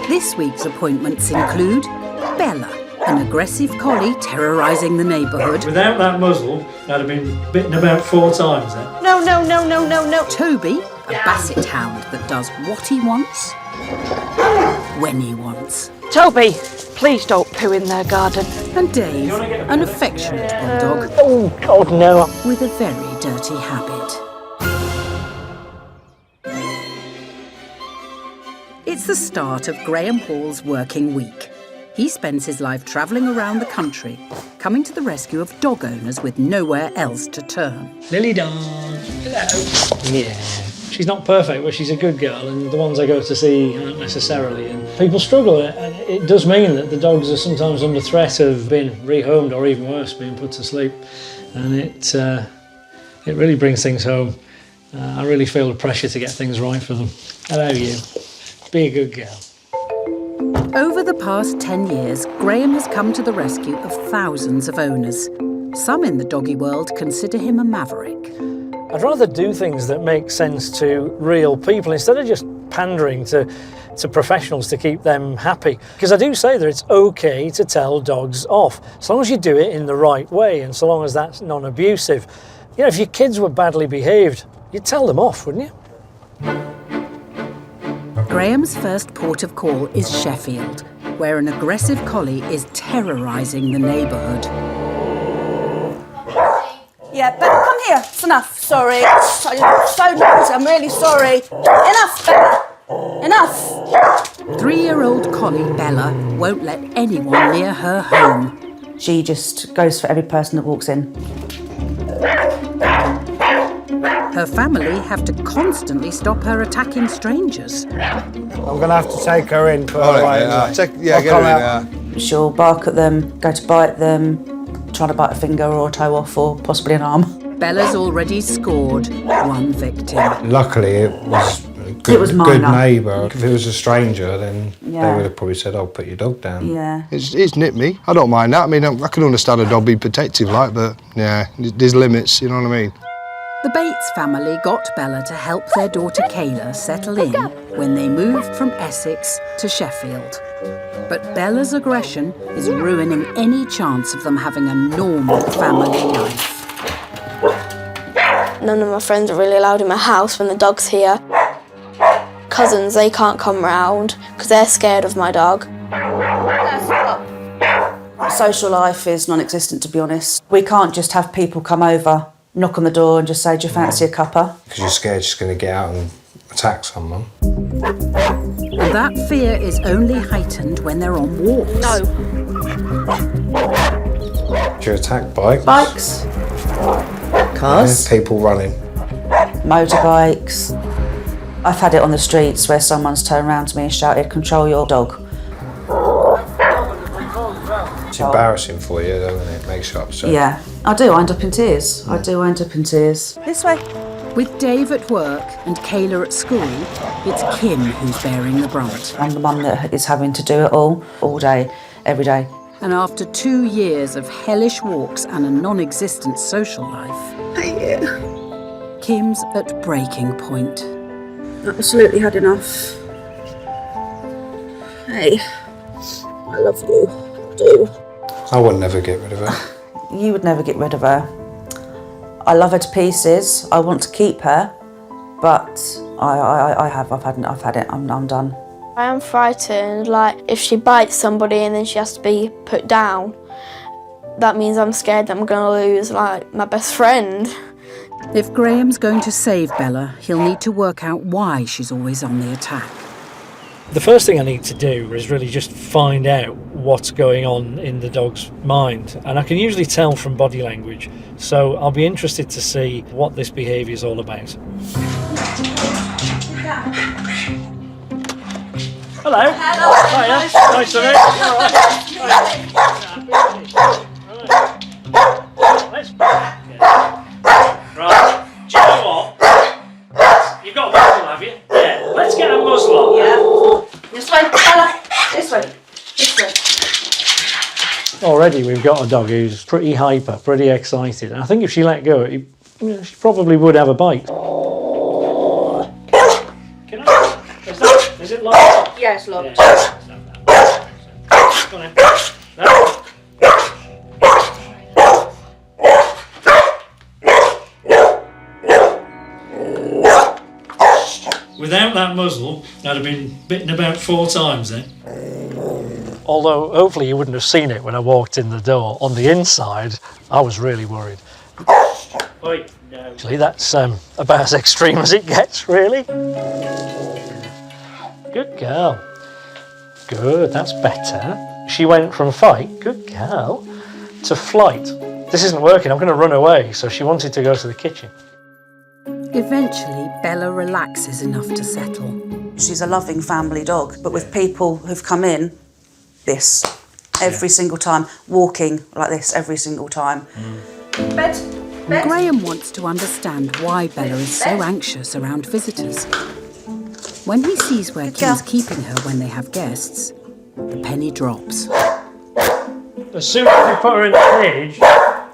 This week's appointments include Bella, an aggressive collie terrorising the neighbourhood. Without that muzzle, I'd have been bitten about 4 times then. No. Toby, a basset hound that does what he wants, when he wants. Toby, please don't poo in their garden. And Dave, an affectionate bulldog. Oh, God, no. With a very dirty habit. It's the start of Graham Hall's working week. He spends his life travelling around the country, coming to the rescue of dog owners with nowhere else to turn. Lily Dawn, hello. Yeah, she's not perfect, but she's a good girl, and the ones I go to see aren't necessarily. And people struggle, and it does mean that the dogs are sometimes under threat of being rehomed, or even worse, being put to sleep. And it really brings things home. I really feel the pressure to get things right for them. Hello, you. Be a good girl. Over the past 10 years, Graham has come to the rescue of thousands of owners. Some in the doggy world consider him a maverick. I'd rather do things that make sense to real people instead of just pandering to professionals to keep them happy. Because I do say that it's okay to tell dogs off, as long as you do it in the right way and so long as that's non-abusive. You know, if your kids were badly behaved, you'd tell them off, wouldn't you? Graham's first port of call is Sheffield, where an aggressive collie is terrorising the neighbourhood. Yeah, Bella, come here. It's enough. Sorry. So naughty. I'm really sorry. Enough, Bella. Enough. 3-year-old collie Bella won't let anyone near her home. She just goes for every person that walks in. Her family have to constantly stop her attacking strangers. I'm going to have to take her in. Put her away. Get her in now. She'll bark at them, go to bite them, trying to bite a finger or a toe off or possibly an arm. Bella's already scored one victim. Luckily, it was a good neighbour. If it was a stranger, then they would have probably said, "Oh, put your dog down." Yeah. It's nipped me. I don't mind that. I mean, I can understand a dog being protective, like, but yeah, there's limits. You know what I mean? The Bates family got Bella to help their daughter Kayla settle in when they moved from Essex to Sheffield. But Bella's aggression is ruining any chance of them having a normal family life. None of my friends are really allowed in my house when the dog's here. Cousins, they can't come round because they're scared of my dog. Social life is non-existent, to be honest. We can't just have people come over, knock on the door and just say, do you fancy a cuppa? Because you're scared she's going to get out and attack someone. And that fear is only heightened when they're on walks. No. Do you attack bikes? Bikes. Cars. Yeah, people running. Motorbikes. I've had it on the streets where someone's turned around to me and shouted, control your dog. It's embarrassing for you, doesn't it? It makes you upset. Yeah, I do. I end up in tears. I do end up in tears. This way. With Dave at work and Kayla at school, it's Kim who's bearing the brunt. I'm the mum that is having to do it all day, every day. And after 2 years of hellish walks and a non-existent social life, Kim's at breaking point. Absolutely had enough. Hey, I love you. I do. I would never get rid of her. You would never get rid of her. I love her to pieces. I want to keep her, but I've had it. I'm done. I am frightened, like if she bites somebody and then she has to be put down, that means I'm scared that I'm going to lose like my best friend. If Graham's going to save Bella, he'll need to work out why she's always on the attack. The first thing I need to do is really just find out what's going on in the dog's mind, and I can usually tell from body language, so I'll be interested to see what this behaviour is all about. Hello. Hello. Hiya. Nice to meet you. Let's... Right. Do you know what? You've got a muzzle, have you? Yeah. Let's get a muzzle on. Yeah. This way, Bella. This way. This way. Already we've got a dog who's pretty hyper, pretty excited. And I think if she let go, she probably would have a bite. Can I? Is it Yeah, it's locked. Go on then. No. Without that muzzle, I'd have been bitten about 4 times then. Although, hopefully you wouldn't have seen it when I walked in the door. On the inside, I was really worried. Oi, no. Actually, that's about as extreme as it gets, really. Good girl. Good, that's better. She went from fight, good girl, to flight. This isn't working, I'm going to run away. So she wanted to go to the kitchen. Eventually, Bella relaxes enough to settle. She's a loving family dog, but with people who've come in, this, every single time, walking like this every single time. Bed. Graham wants to understand why Bella is so anxious around visitors. When he sees where Kim's keeping her when they have guests, the penny drops. As soon as we put her in the cage,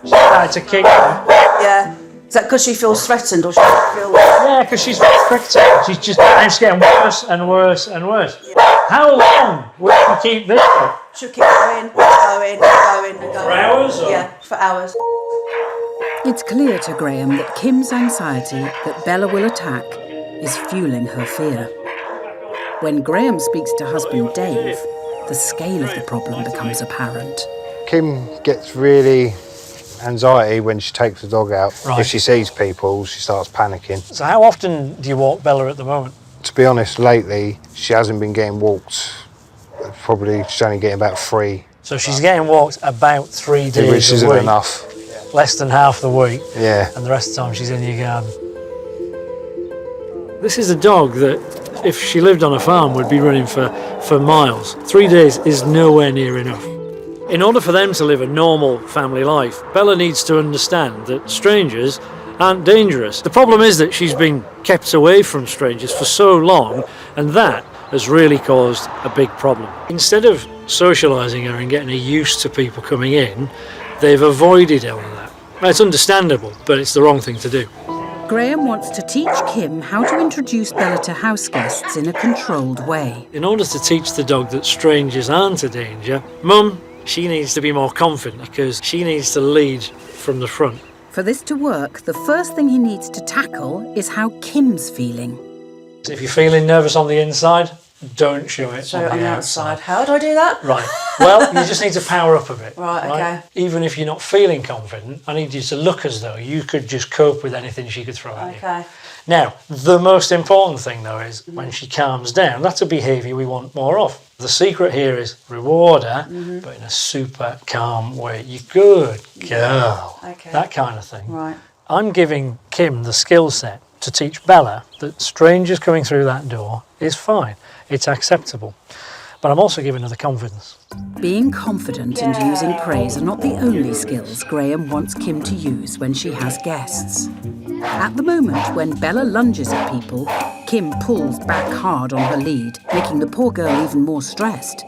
she started to kick her. Yeah. Is that because she feels threatened or she feels... Yeah, because she's restricted. She's just getting worse and worse and worse. Yeah. How long will she keep this for? She'll keep going. For hours? Or? Yeah, for hours. It's clear to Graham that Kim's anxiety that Bella will attack is fueling her fear. When Graham speaks to husband Dave, the scale of the problem becomes apparent. Kim gets really anxiety when she takes the dog out. Right. If she sees people, she starts panicking. So how often do you walk Bella at the moment? To be honest, lately, she hasn't been getting walked. Probably she's only getting about 3. So she's getting walked about 3 days Which a isn't week. enough. Less than half the week. Yeah. And the rest of the time she's in your garden. This is a dog that, if she lived on a farm, would be running for miles. 3 days is nowhere near enough. In order for them to live a normal family life, Bella needs to understand that strangers aren't dangerous. The problem is that she's been kept away from strangers for so long, and that has really caused a big problem. Instead of socialising her and getting her used to people coming in, they've avoided all of that. Now, it's understandable, but it's the wrong thing to do. Graham wants to teach Kim how to introduce Bella to house guests in a controlled way. In order to teach the dog that strangers aren't a danger, Mum, she needs to be more confident because she needs to lead from the front. For this to work, the first thing he needs to tackle is how Kim's feeling. If you're feeling nervous on the inside, don't show it So on the outside. How do I do that? Right. Well, you just need to power up a bit. Right, okay. Even if you're not feeling confident, I need you to look as though you could just cope with anything she could throw at you. Okay. Now, the most important thing, though, is when she calms down, that's a behaviour we want more of. The secret here is reward her, but in a super calm way. You good girl. Okay. That kind of thing. Right. I'm giving Kim the skill set to teach Bella that strangers coming through that door is fine. It's acceptable. But I'm also giving her the confidence. Being confident and using praise are not the only skills Graham wants Kim to use when she has guests. At the moment, when Bella lunges at people, Kim pulls back hard on her lead, making the poor girl even more stressed.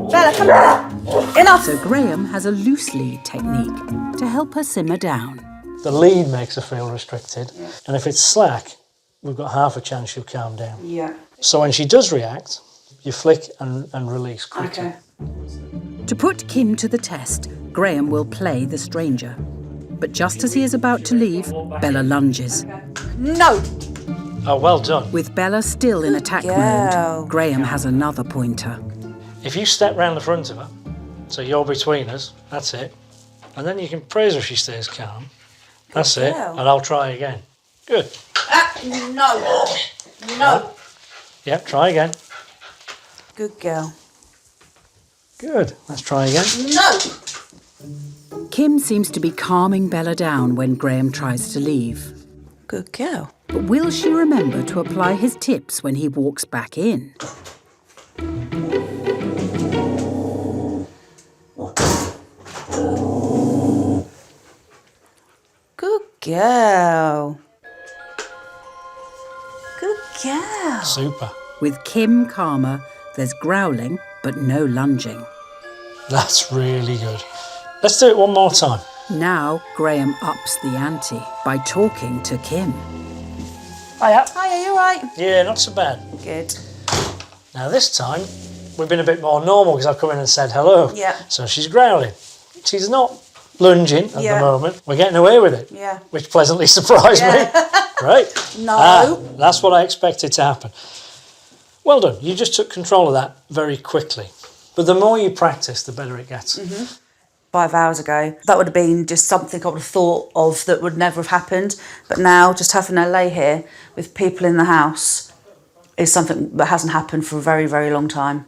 Bella, come here. Enough. So Graham has a loose lead technique to help her simmer down. The lead makes her feel restricted, and if it's slack, we've got half a chance she'll calm down. Yeah. So when she does react, you flick and release quickly. Okay. To put Kim to the test, Graham will play the stranger. But just as he is about to leave, Bella lunges. No. Oh, well done. With Bella still in attack mode, Graham has another pointer. If you step round the front of her, so you're between us, that's it. And then you can praise her if she stays calm. That's it, and I'll try again. Good. No. No. Yep, try again. Good girl. Good, let's try again. No. Kim seems to be calming Bella down when Graham tries to leave. Good girl. But will she remember to apply his tips when he walks back in? Good girl. Good girl. Super. With Kim calmer, there's growling but no lunging. That's really good. Let's do it one more time. Now Graham ups the ante by talking to Kim. Hiya. Hi, are you right? Yeah, not so bad. Good. Now this time, we've been a bit more normal because I've come in and said hello. Yeah. So she's growling. She's not lunging at Yeah. the moment. We're getting away with it. Yeah. Which pleasantly surprised me. Right? No. That's what I expected to happen. Well done. You just took control of that very quickly. But the more you practice, the better it gets. 5 hours ago, that would have been just something I would have thought of that would never have happened. But now, just having her lay here with people in the house is something that hasn't happened for a very, very long time.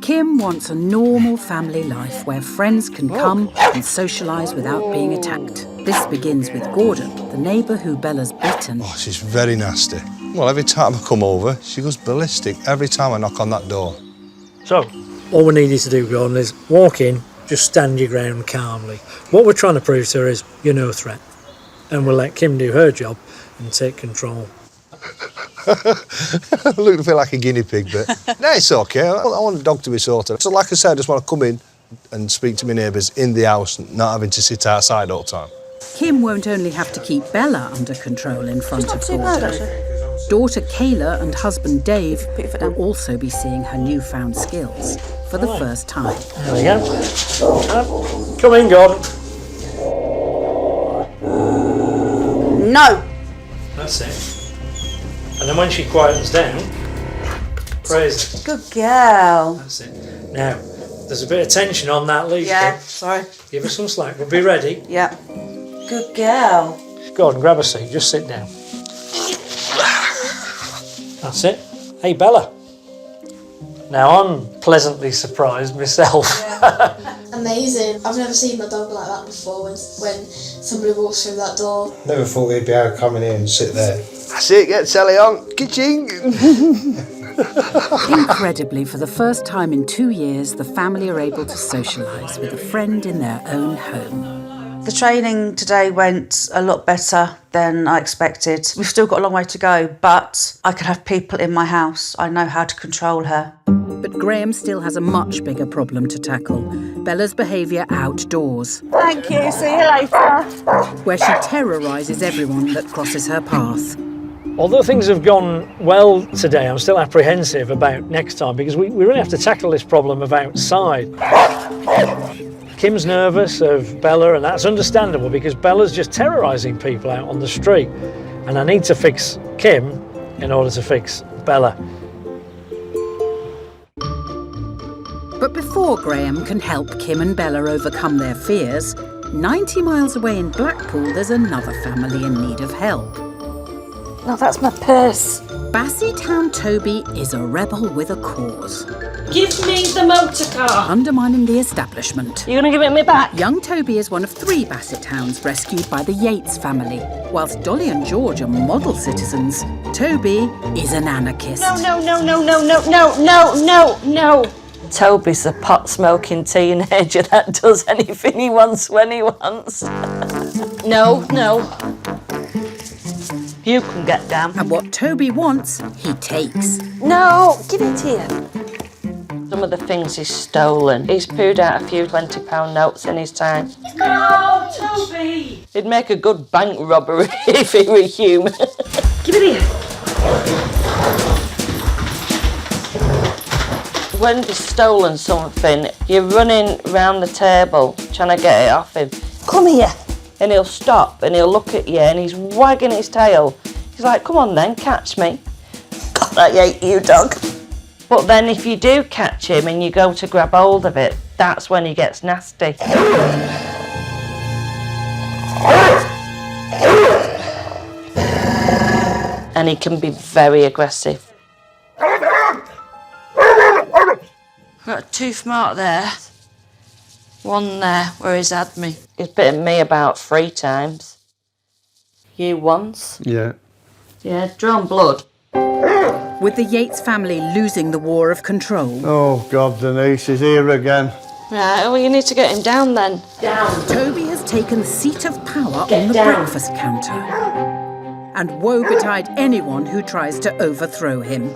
Kim wants a normal family life where friends can come and socialise without being attacked. This begins with Gordon, the neighbour who Bella's bitten. Oh, she's very nasty. Well, every time I come over, she goes ballistic every time I knock on that door. So, all we need you to do, Gordon, is walk in, just stand your ground calmly. What we're trying to prove to her is you're no threat. And we'll let Kim do her job and take control. I look a bit like a guinea pig, but no, it's okay. I want the dog to be sorted. So, like I said, I just want to come in and speak to my neighbours in the house, not having to sit outside all the time. Kim won't only have to keep Bella under control in front of Too bad, Gordon. actually. Daughter Kayla and husband Dave Put your foot will down. also be seeing her newfound skills for the first time. There we go. Come in, Gordon. No! That's it. And then when she quietens down, praise her. Good girl. That's it. Now, there's a bit of tension on that leash. Yeah, Kim. sorry. Give her some slack. We'll be ready. Yeah. Good girl. Gordon, grab a seat. Just sit down. That's it. Hey, Bella. Now, I'm pleasantly surprised myself. Amazing. I've never seen my dog like that before when somebody walks through that door. Never thought he'd be able to come in here and sit there. That's it, get Sally on. Kitching. Incredibly, for the first time in 2 years, the family are able to socialise with a friend in their own home. The training today went a lot better than I expected. We've still got a long way to go, but I can have people in my house. I know how to control her. But Graham still has a much bigger problem to tackle. Bella's behaviour outdoors, Thank you, see you later. where she terrorises everyone that crosses her path. Although things have gone well today, I'm still apprehensive about next time because we really have to tackle this problem of outside. Kim's nervous of Bella, and that's understandable because Bella's just terrorising people out on the street. And I need to fix Kim in order to fix Bella. But before Graham can help Kim and Bella overcome their fears, 90 miles away in Blackpool, there's another family in need of help. No, that's my purse. Bassytown Toby is a rebel with a cause, Give me the motor car. undermining the establishment. You gonna give it me back? Young Toby is one of 3 Basset hounds rescued by the Yates family. Whilst Dolly and George are model citizens, Toby is an anarchist. No. Toby's a pot-smoking teenager that does anything he wants when he wants. No. You can get down. And what Toby wants, he takes. No, give it here. Some of the things he's stolen. He's pooed out a few £20 notes in his time. Oh, Toby! He'd make a good bank robber if he were human. Give it here. When he's stolen something, you're running round the table trying to get it off him. Come here. And he'll stop and he'll look at you and he's wagging his tail. He's like, come on then, catch me. God, I hate you, dog. But then if you do catch him and you go to grab hold of it, that's when he gets nasty. And he can be very aggressive. Got 2 smart there. 1 there where he's had me. He's bitten me about 3 times. You once? Yeah. Yeah, drawn blood. With the Yates family losing the war of control, Oh, God, Denise is here again. Right, well, you need to get him down then. Down. Toby has taken the seat of power Get on the down. breakfast counter. And woe betide anyone who tries to overthrow him.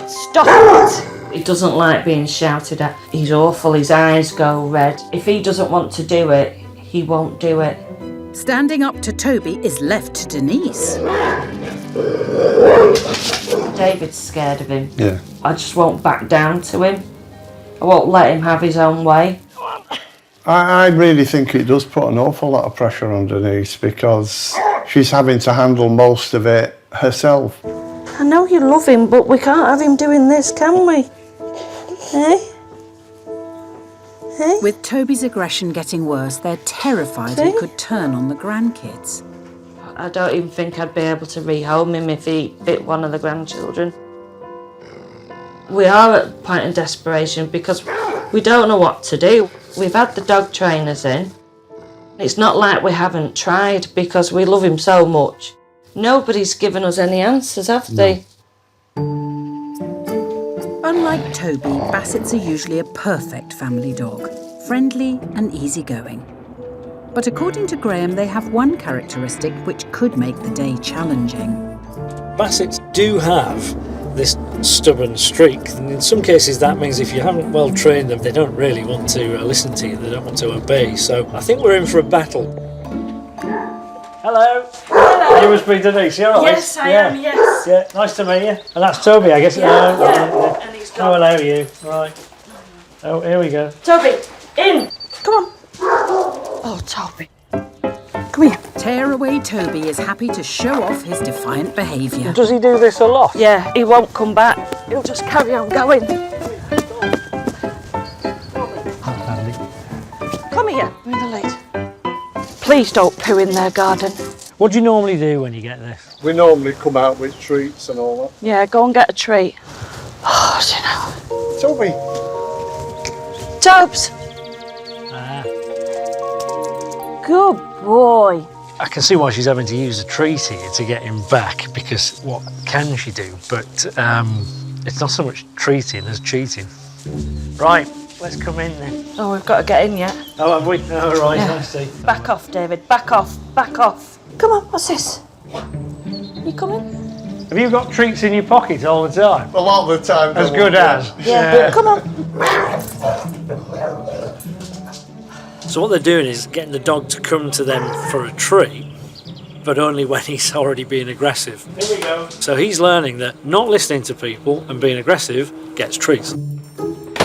Stop it! He doesn't like being shouted at. He's awful, his eyes go red. If he doesn't want to do it, he won't do it. Standing up to Toby is left to Denise. Take David's scared of him. Yeah. I just won't back down to him. I won't let him have his own way. I really think it does put an awful lot of pressure on Denise because she's having to handle most of it herself. I know you love him, but we can't have him doing this, can we? Eh? Eh? With Toby's aggression getting worse, they're terrified he could turn on the grandkids. I don't even think I'd be able to rehome him if he bit one of the grandchildren. We are at a point of desperation because we don't know what to do. We've had the dog trainers in. It's not like we haven't tried because we love him so much. Nobody's given us any answers, have they? Unlike Toby, Bassets are usually a perfect family dog, friendly and easygoing. But according to Graham, they have one characteristic which could make the day challenging. Bassets do have this stubborn streak, and in some cases that means if you haven't well trained them, they don't really want to listen to you, they don't want to obey. So I think we're in for a battle. Hello. Hello. You must be Denise, you all right? Yes, I am, yes. Yeah, nice to meet you. And that's Toby, I guess. Yeah. And he's Oh, hello, you. Right. Oh, here we go. Toby, in! Come on. Oh, Toby. Come here. Tearaway Toby is happy to show off his defiant behaviour. Does he do this a lot? Yeah, he won't come back. He'll just carry on going. Come here. I'm in the lead. Please don't poo in their garden. What do you normally do when you get this? We normally come out with treats and all that. Yeah, go and get a treat. Oh, do you know. Toby. Tobes. Good boy. I can see why she's having to use a treat here to get him back, because what can she do? But it's not so much treating as cheating. Right, let's come in then. Oh, we've got to get in yet. Oh, have we? Oh, right, Yeah. I see. Back off, David. Back off. Back off. Come on, what's this? You coming? Have you got treats in your pocket all the time? A lot of the time. As good as? Yeah. Come on. So what they're doing is getting the dog to come to them for a treat, but only when he's already being aggressive. Here we go. So he's learning that not listening to people and being aggressive gets treats.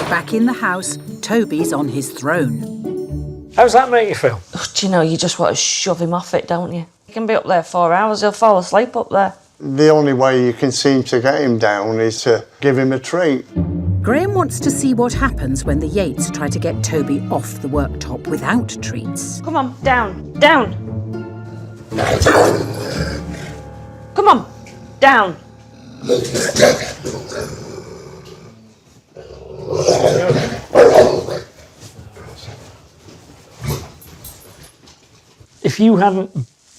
Back in the house, Toby's on his throne. How's that make you feel? Oh, do you know, you just want to shove him off it, don't you? He can be up there 4 hours, he'll fall asleep up there. The only way you can seem to get him down is to give him a treat. Graham wants to see what happens when the Yates try to get Toby off the worktop without treats. Come on, down, down. Come on, down. If you hadn't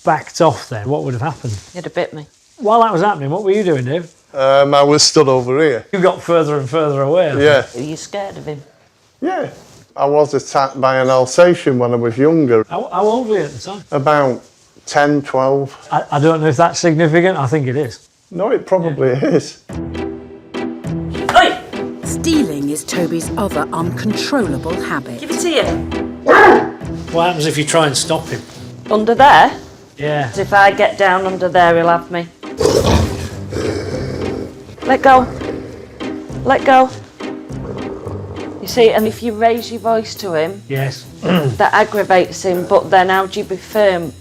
backed off then, what would have happened? He'd have bit me. While that was happening, what were you doing, Dave? I was stood over here. You got further and further away. Yeah. Are you scared of him? Yeah. I was attacked by an Alsatian when I was younger. How old were you at the time? About 10, 12. I don't know if that's significant. I think it is. No, it probably is. Oi! Stealing is Toby's other uncontrollable habit. Give it here. What happens if you try and stop him? Under there? Yeah. If I get down under there, he'll have me. Let go. Let go. You see, and if you raise your voice to him, Yes. that aggravates him, but then how do you be firm?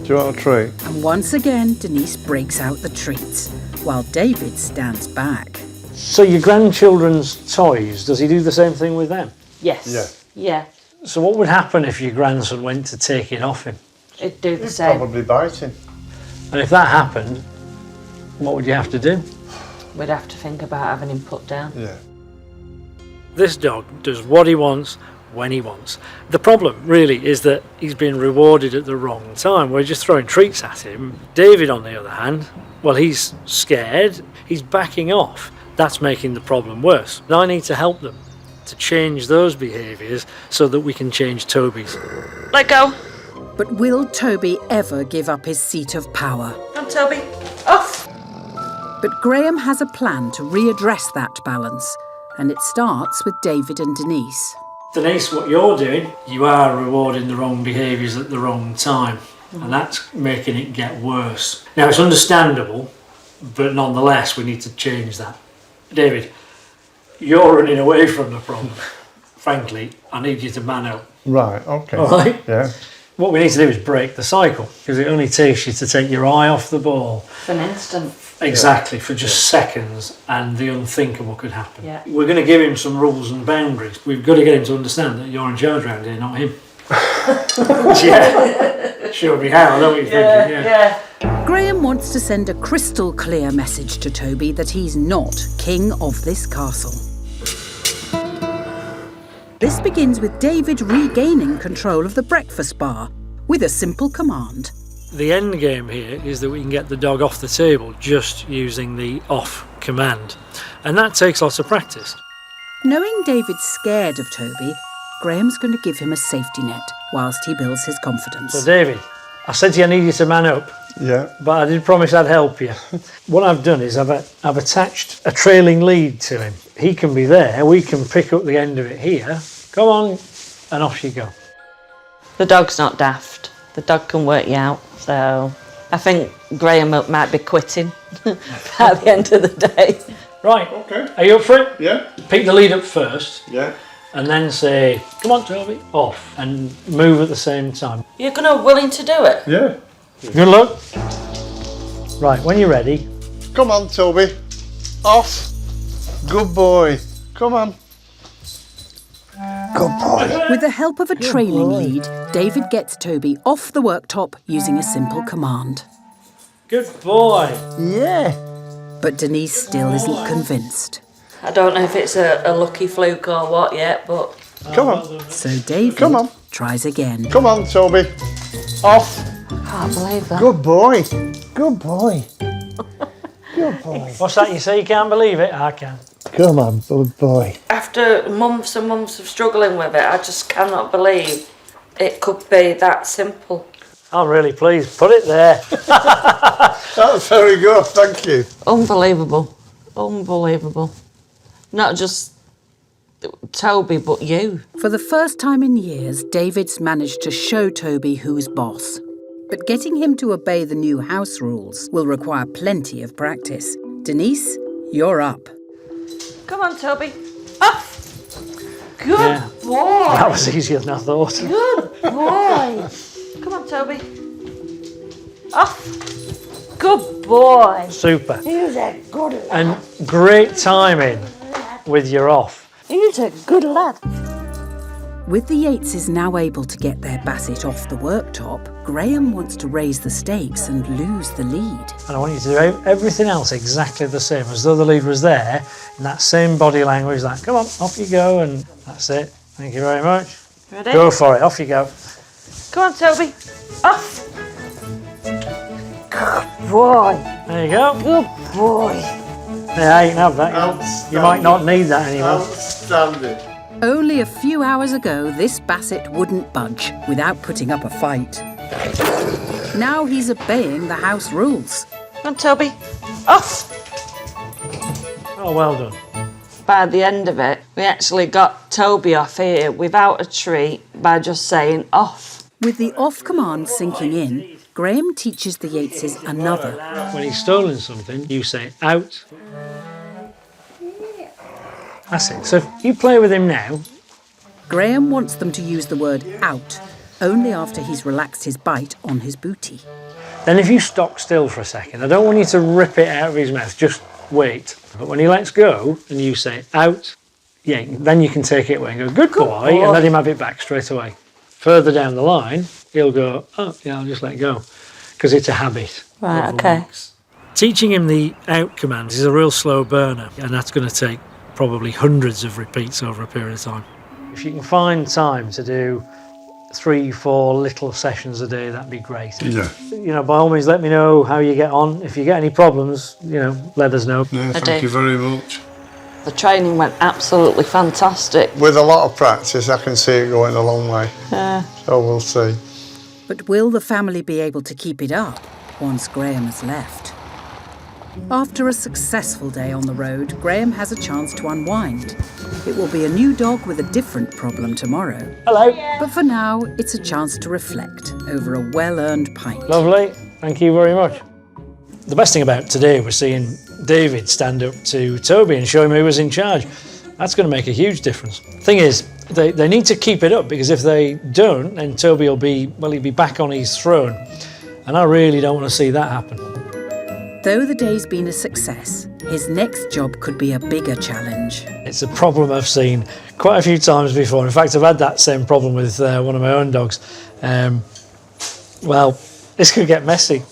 Do you want a treat? And once again, Denise breaks out the treats, while David stands back. So your grandchildren's toys, does he do the same thing with them? Yes. Yeah. Yeah. So what would happen if your grandson went to take it off him? He'd do the He'd same. probably bite him. And if that happened, what would you have to do? We'd have to think about having him put down. Yeah. This dog does what he wants, when he wants. The problem, really, is that he's been rewarded at the wrong time. We're just throwing treats at him. David, on the other hand, well, he's scared. He's backing off. That's making the problem worse. I need to help them to change those behaviours so that we can change Toby's. Let go. But will Toby ever give up his seat of power? Come, Toby. Off. But Graham has a plan to readdress that balance, and it starts with David and Denise. Denise, what you're doing, you are rewarding the wrong behaviours at the wrong time, and that's making it get worse. Now, it's understandable but nonetheless we need to change that. David, you're running away from the problem. Frankly, I need you to man up. Right, okay. All right? Yeah. What we need to do is break the cycle, because it only takes you to take your eye off the ball. For an instant. Exactly, for just seconds, and the unthinkable could happen. Yeah. We're going to give him some rules and boundaries. We've got to get him to understand that you're in charge around here, not him. Yeah. Sure we have, I know what you're thinking. Yeah. Graham wants to send a crystal clear message to Toby that he's not king of this castle. This begins with David regaining control of the breakfast bar with a simple command. The end game here is that we can get the dog off the table just using the off command. And that takes lots of practice. Knowing David's scared of Toby, Graham's going to give him a safety net whilst he builds his confidence. So David, I said to you I need you to man up. Yeah. But I did promise I'd help you. What I've done is I've attached a trailing lead to him. He can be there, we can pick up the end of it here. Come on, and off you go. The dog's not daft. The dog can work you out. So I think Graham might be quitting at the end of the day. Right, Okay. are you up for it? Yeah. Pick the lead up first, Yeah. and then say, come on Toby, off, and move at the same time. You're willing to do it? Yeah. Good luck. Right, when you're ready. Come on, Toby. Off. Good boy. Come on. Good boy. With the help of a trailing lead, David gets Toby off the worktop using a simple command. Good boy. Yeah. But Denise still isn't convinced. I don't know if it's a lucky fluke or what yet, but... Come on. So David Come on. tries again. Come on, Toby. Off. Can't believe that. Good boy. Good boy. Good boy. What's that you say? You can't believe it? I can. Come on, good boy. After months and months of struggling with it, I just cannot believe it could be that simple. I'm really pleased. Put it there. That's very good, thank you. Unbelievable. Unbelievable. Not just Toby, but you. For the first time in years, David's managed to show Toby who's boss. But getting him to obey the new house rules will require plenty of practice. Denise, you're up. Come on, Toby. Off. Good Yeah. boy. That was easier than I thought. Good boy. Come on, Toby. Off. Good boy. Super. He's a good lad. And great timing with your off. He's a good lad. With the Yateses now able to get their Basset off the worktop, Graham wants to raise the stakes and lose the lead. And I want you to do everything else exactly the same, as though the lead was there, in that same body language, like, come on, off you go, and that's it. Thank you very much. Ready? Go for it, off you go. Come on, Toby. Off. Good boy. There you go. Good boy. Yeah, you can have that. You might not need that anymore. Outstanding. Only a few hours ago, this Basset wouldn't budge without putting up a fight. Now he's obeying the house rules. Come on, Toby. Off. Oh, well done. By the end of it, we actually got Toby off here without a treat by just saying off. With the off command sinking in, Graham teaches the Yateses another. When he's stolen something, you say out. That's it. So if you play with him now, Graham wants them to use the word out only after he's relaxed his bite on his booty. then if you stock still for a second, I don't want you to rip it out of his mouth, just wait. But when he lets go and you say out, yeah, then you can take it away and go, good boy, and let him have it back straight away. Further down the line, he'll go, oh, yeah, I'll just let go, because it's a habit. Right, okay. Teaching him the out command is a real slow burner, and that's going to take probably hundreds of repeats over a period of time. If you can find time to do 3-4 little sessions a day, that'd be great. Yeah. You know, by all means, let me know how you get on. If you get any problems, you know, let us know. Yeah, I thank do. you very much. The training went absolutely fantastic. With a lot of practice, I can see it going a long way. Yeah. So we'll see. But will the family be able to keep it up once Graham has left? After a successful day on the road, Graham has a chance to unwind. It will be a new dog with a different problem tomorrow. Hello. But for now, it's a chance to reflect over a well-earned pint. Lovely. Thank you very much. The best thing about today was seeing David stand up to Toby and show him who was in charge. That's going to make a huge difference. Thing is, they need to keep it up, because if they don't, then Toby will be, well, he'll be back on his throne. And I really don't want to see that happen. Though the day's been a success, his next job could be a bigger challenge. It's a problem I've seen quite a few times before. In fact, I've had that same problem with one of my own dogs. Well, this could get messy.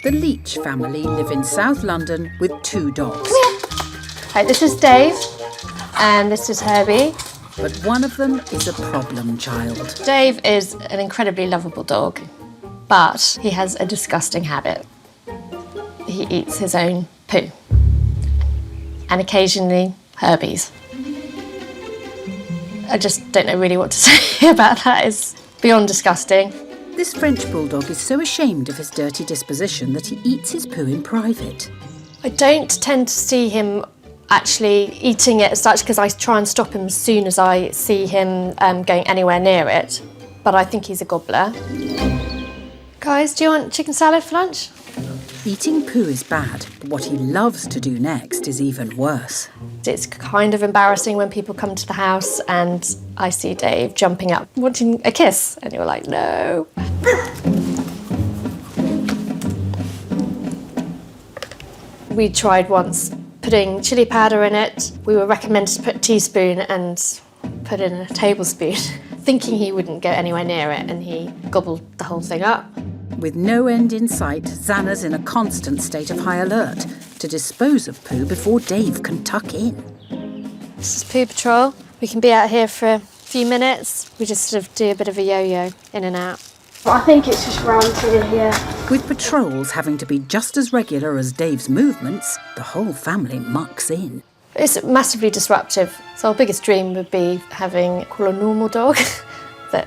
The Leach family live in South London with 2 dogs. Hi, this is Dave, and this is Herbie. But one of them is a problem child. Dave is an incredibly lovable dog, but he has a disgusting habit. He eats his own poo, and occasionally Herbie's. I just don't know really what to say about that. It's beyond disgusting. This French bulldog is so ashamed of his dirty disposition that he eats his poo in private. I don't tend to see him actually eating it as such, because I try and stop him as soon as I see him going anywhere near it. But I think he's a gobbler. Guys, do you want chicken salad for lunch? Eating poo is bad, but what he loves to do next is even worse. It's kind of embarrassing when people come to the house and I see Dave jumping up, wanting a kiss, and you're like, no. We tried once putting chili powder in it. We were recommended to put a teaspoon and put in a tablespoon, thinking he wouldn't go anywhere near it, and he gobbled the whole thing up. With no end in sight, Xana's in a constant state of high alert to dispose of poo before Dave can tuck in. This is Poo Patrol. We can be out here for a few minutes. We just sort of do a bit of a yo-yo in and out. I think it's just round through here. With patrols having to be just as regular as Dave's movements, the whole family mucks in. It's massively disruptive. So our biggest dream would be having a normal dog that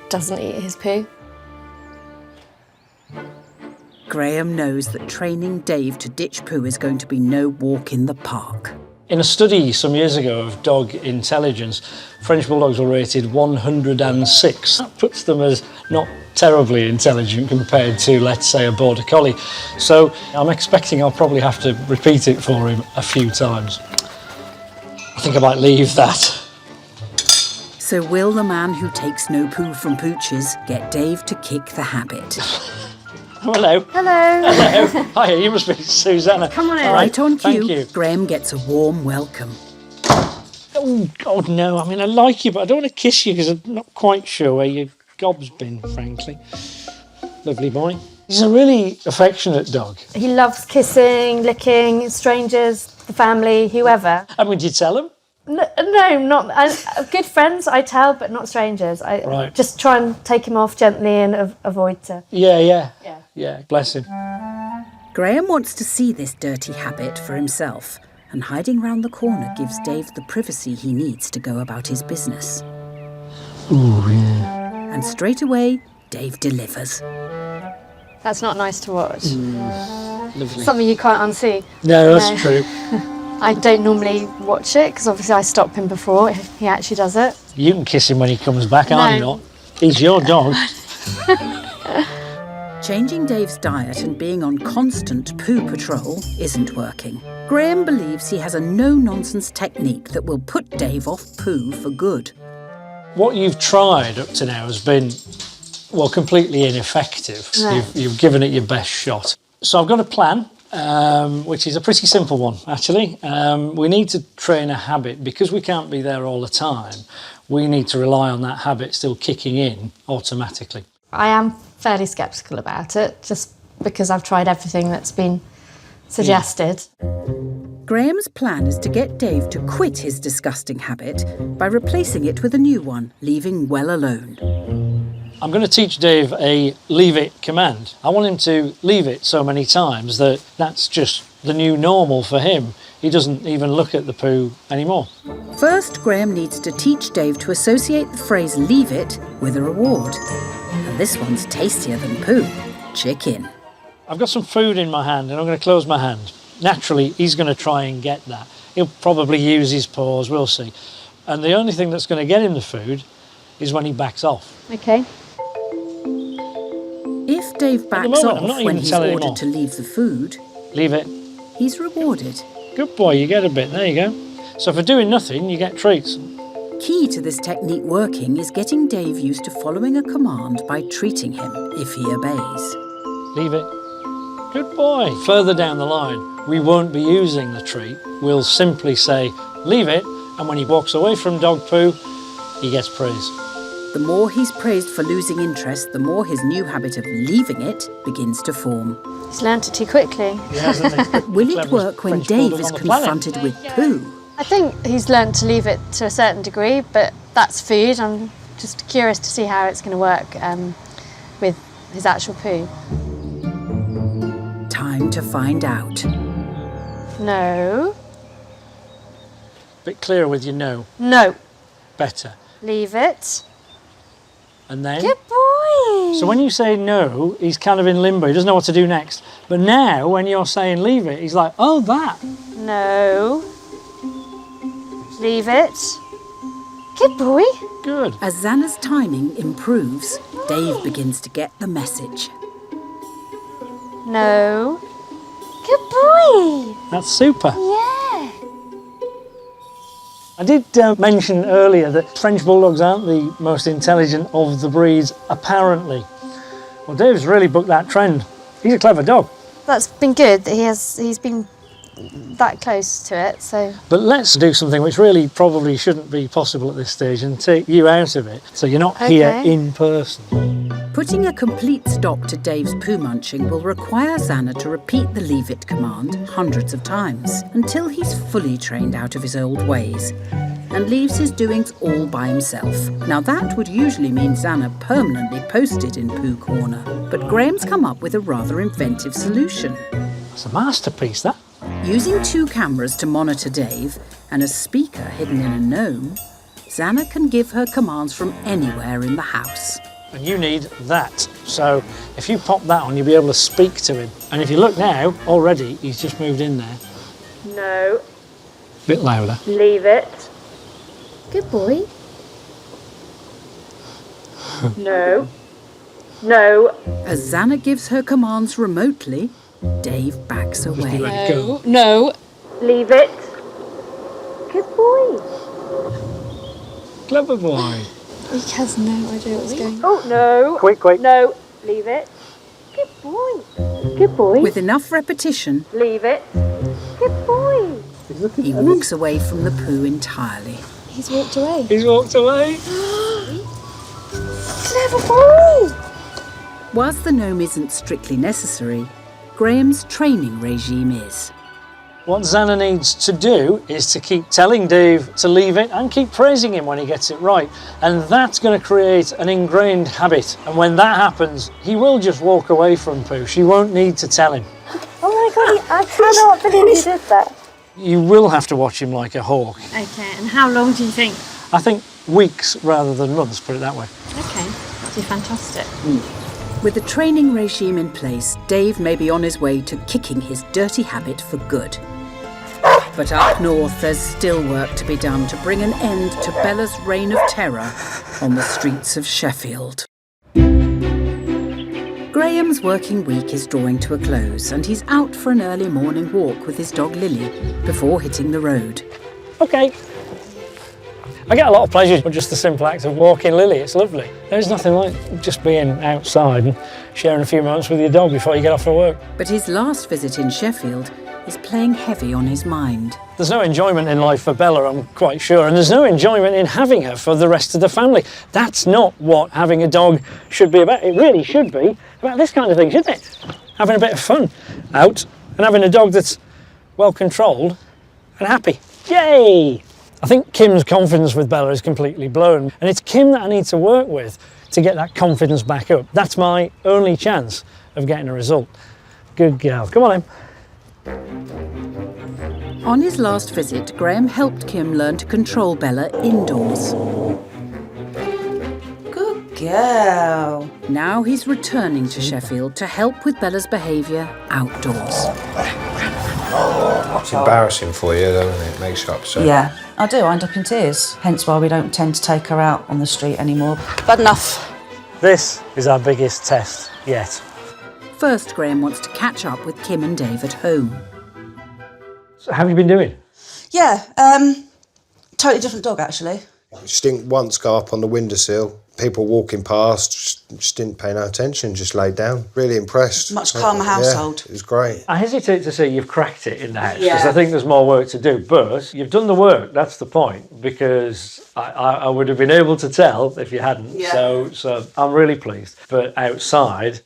doesn't eat his poo. Graham knows that training Dave to ditch poo is going to be no walk in the park. In a study some years ago of dog intelligence, French Bulldogs were rated 106. That puts them as not terribly intelligent compared to, let's say, a Border Collie. So I'm expecting I'll probably have to repeat it for him a few times. I think I might leave that. So will the man who takes no poo from pooches get Dave to kick the habit? Oh, hello. Hello. Hello. Hiya, you must be Susanna. Come on in. Right on cue, Thank you. Graham gets a warm welcome. Oh, God, no. I mean, I like you, but I don't want to kiss you because I'm not quite sure where your gob's been, frankly. Lovely boy. He's a really affectionate dog. He loves kissing, licking, strangers, the family, whoever. And would you tell him? No, not good friends. I tell, but not strangers. I Right. just try and take him off gently and avoid to. Yeah, bless him. Graham wants to see this dirty habit for himself, and hiding round the corner gives Dave the privacy he needs to go about his business. Ooh, yeah. And straight away, Dave delivers. That's not nice to watch. Lovely. Something you can't unsee. No, that's true. I don't normally watch it because obviously I stop him before he actually does it. You can kiss him when he comes back, No. I'm not. He's your dog. Changing Dave's diet and being on constant poo patrol isn't working. Graham believes he has a no-nonsense technique that will put Dave off poo for good. What you've tried up to now has been, well, completely ineffective. No. You've given it your best shot. So I've got a plan, which is a pretty simple one, actually. We need to train a habit. Because we can't be there all the time, we need to rely on that habit still kicking in automatically. I am fairly sceptical about it just because I've tried everything that's been suggested. Graham's plan is to get Dave to quit his disgusting habit by replacing it with a new one, leaving well alone. I'm going to teach Dave a leave it command. I want him to leave it so many times that that's just the new normal for him. He doesn't even look at the poo anymore. First, Graham needs to teach Dave to associate the phrase leave it with a reward. And this one's tastier than poo. Chicken. I've got some food in my hand and I'm going to close my hand. Naturally, he's going to try and get that. He'll probably use his paws, we'll see. And the only thing that's going to get him the food is when he backs off. Okay. If Dave backs moment, I'm off not when even he's telling him ordered off. to leave the food, Leave it. he's rewarded. Good boy, you get a bit. There you go. So for doing nothing, you get treats. Key to this technique working is getting Dave used to following a command by treating him if he obeys. Leave it. Good boy. Further down the line, we won't be using the treat. We'll simply say, leave it, and when he walks away from dog poo, he gets praise. The more he's praised for losing interest, the more his new habit of leaving it begins to form. He's learnt it too quickly. But will it work when Dave is confronted with poo? I think he's learnt to leave it to a certain degree, but that's food. I'm just curious to see how it's going to work with his actual poo. Time to find out. No. Bit clearer with your no. No. Better. Leave it. And then? Good boy. So when you say no, he's kind of in limbo. He doesn't know what to do next. But now, when you're saying leave it, he's like, oh, that. No. Leave it. Good boy. Good. As Xana's timing improves, Dave begins to get the message. No. Good boy. That's super. Yeah. I did mention earlier that French Bulldogs aren't the most intelligent of the breeds, apparently. Well, Dave's really booked that trend. He's a clever dog. That's been good that he's been that close to it, so. But let's do something which really probably shouldn't be possible at this stage and take you out of it, so you're not here in person. Putting a complete stop to Dave's poo munching will require Xana to repeat the leave it command hundreds of times until he's fully trained out of his old ways and leaves his doings all by himself. Now that would usually mean Xana permanently posted in Poo Corner, but Graham's come up with a rather inventive solution. It's a masterpiece, that. Using 2 cameras to monitor Dave and a speaker hidden in a gnome, Xana can give her commands from anywhere in the house. And you need that. So if you pop that on, you'll be able to speak to him. And if you look now, already he's just moved in there. No. Bit louder. Leave it. Good boy. No. No. As Xana gives her commands remotely, Dave backs away. Go. No. Leave it. Good boy. Clever boy. He has no idea what's going on. Oh, no. Quick. No. Leave it. Good boy. Good boy. With enough repetition, Leave it. Good boy. he walks away from the poo entirely. He's walked away. He's walked away. Clever boy. Whilst the gnome isn't strictly necessary, Graham's training regime is. What Xana needs to do is to keep telling Dave to leave it and keep praising him when he gets it right. And that's going to create an ingrained habit. And when that happens, he will just walk away from poo. She won't need to tell him. Oh my God, I cannot believe you did that. You will have to watch him like a hawk. Okay, and how long do you think? I think weeks rather than months, put it that way. Okay, that's fantastic. With the training regime in place, Dave may be on his way to kicking his dirty habit for good. But up north, there's still work to be done to bring an end to Bella's reign of terror on the streets of Sheffield. Graham's working week is drawing to a close and he's out for an early morning walk with his dog Lily before hitting the road. Okay. I get a lot of pleasure from just the simple act of walking Lily. It's lovely. There's nothing like just being outside and sharing a few moments with your dog before you get off for work. But his last visit in Sheffield is playing heavy on his mind. There's no enjoyment in life for Bella, I'm quite sure, and there's no enjoyment in having her for the rest of the family. That's not what having a dog should be about. It really should be about this kind of thing, shouldn't it? Having a bit of fun out and having a dog that's well controlled and happy. Yay! I think Kim's confidence with Bella is completely blown, and it's Kim that I need to work with to get that confidence back up. That's my only chance of getting a result. Good girl. Come on in. On his last visit, Graham helped Kim learn to control Bella indoors. Good girl. Now he's returning to Sheffield to help with Bella's behaviour outdoors. It's embarrassing for you, doesn't it? It makes you upset. Yeah, I do. I end up in tears. Hence why we don't tend to take her out on the street anymore. Bad enough. This is our biggest test yet. first, Graham wants to catch up with Kim and Dave at home. So how have you been doing? Yeah, totally different dog actually. She didn't once go up on the windowsill. People walking past just didn't pay no attention, just laid down. Really impressed. Much calmer household. Yeah, it was great. I hesitate to say you've cracked it in the house, because Yeah. I think there's more work to do, but you've done the work, that's the point, because I would have been able to tell if you hadn't, so I'm really pleased. But outside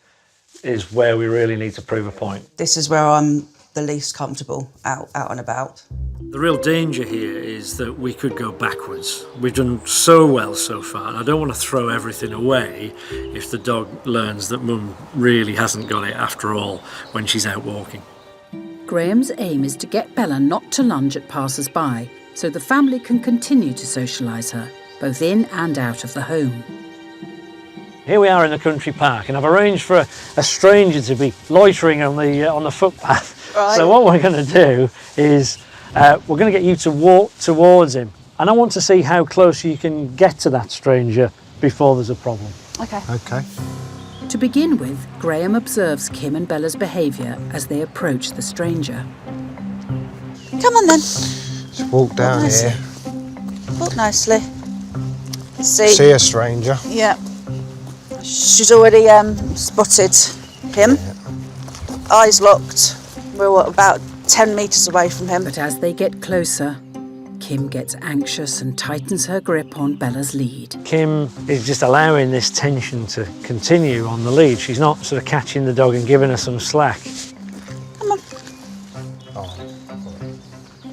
is where we really need to prove a point. This is where I'm the least comfortable out and about. The real danger here is that we could go backwards. We've done so well so far, and I don't want to throw everything away if the dog learns that Mum really hasn't got it after all when she's out walking. Graham's aim is to get Bella not to lunge at passers-by, so the family can continue to socialise her, both in and out of the home. Here we are in the country park, and I've arranged for a stranger to be loitering on the footpath. Right. So what we're going to do is we're going to get you to walk towards him, and I want to see how close you can get to that stranger before there's a problem. Okay. Okay. To begin with, Graham observes Kim and Bella's behaviour as they approach the stranger. Come on then. Just walk down nicely. here. Walk nicely. See a stranger. Yeah. She's already spotted him. Eyes locked. We're about 10 metres away from him. But as they get closer, Kim gets anxious and tightens her grip on Bella's lead. Kim is just allowing this tension to continue on the lead. She's not sort of catching the dog and giving her some slack. Come on.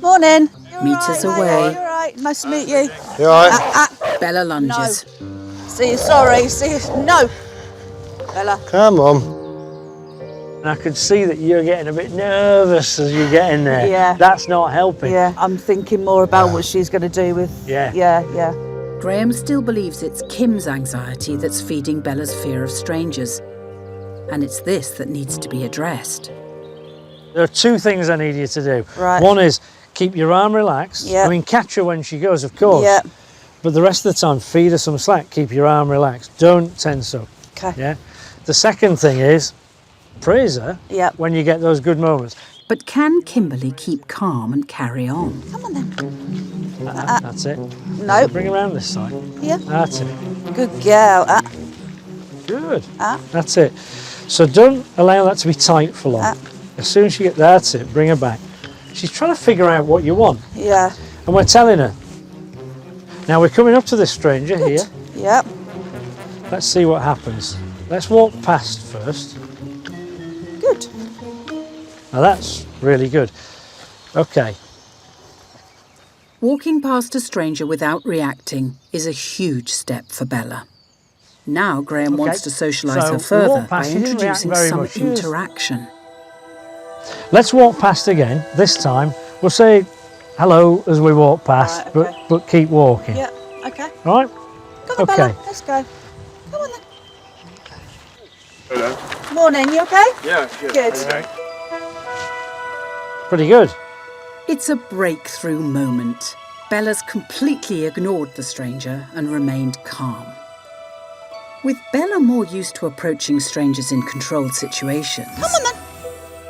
Morning. Meters Right, away. You're right. Nice to meet you. You all right? Bella lunges. See you. Sorry. See you. No. Bella. Come on. And I could see that you're getting a bit nervous as you get in there. Yeah. That's not helping. Yeah. I'm thinking more about what she's going to do with. Yeah. Yeah. Graham still believes it's Kim's anxiety that's feeding Bella's fear of strangers. And it's this that needs to be addressed. There are two things I need you to do. Right. One is keep your arm relaxed. Yeah. I mean, catch her when she goes, of course. Yeah. But the rest of the time, feed her some slack. Keep your arm relaxed. Don't tense up. Okay. Yeah. The second thing is praise her when you get those good moments. But can Kimberly keep calm and carry on? Come on then. That's it. No. Bring her around this side. Yeah. That's it. Good girl. Good. That's it. So don't allow that to be tight for long. As soon as you get that's it, bring her back. She's trying to figure out what you want. Yeah. And we're telling her. Now we're coming up to this stranger here. Yep. Let's see what happens. Let's walk past first. Good. Now that's really good. Okay. Walking past a stranger without reacting is a huge step for Bella. Now Graham wants to socialise her further by introducing some interaction. Let's walk past again. This time we'll say hello as we walk past, Right, okay. but keep walking. Yeah. Okay. All right? Come on, Okay. Bella. Let's go. Come on then. Hello. Morning. You okay? Yeah. Good. Pretty good. It's a breakthrough moment. Bella's completely ignored the stranger and remained calm. With Bella more used to approaching strangers in controlled situations, Come on then.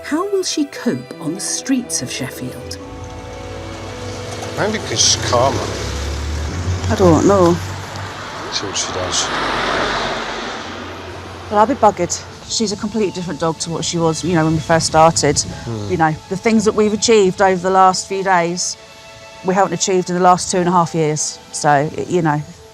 how will she cope on the streets of Sheffield? Maybe because she's calmer. I don't know. See what she does. Well, I'll be buggered. She's a completely different dog to what she was, when we first started. The things that we've achieved over the last few days, we haven't achieved in the last 2.5 years. So,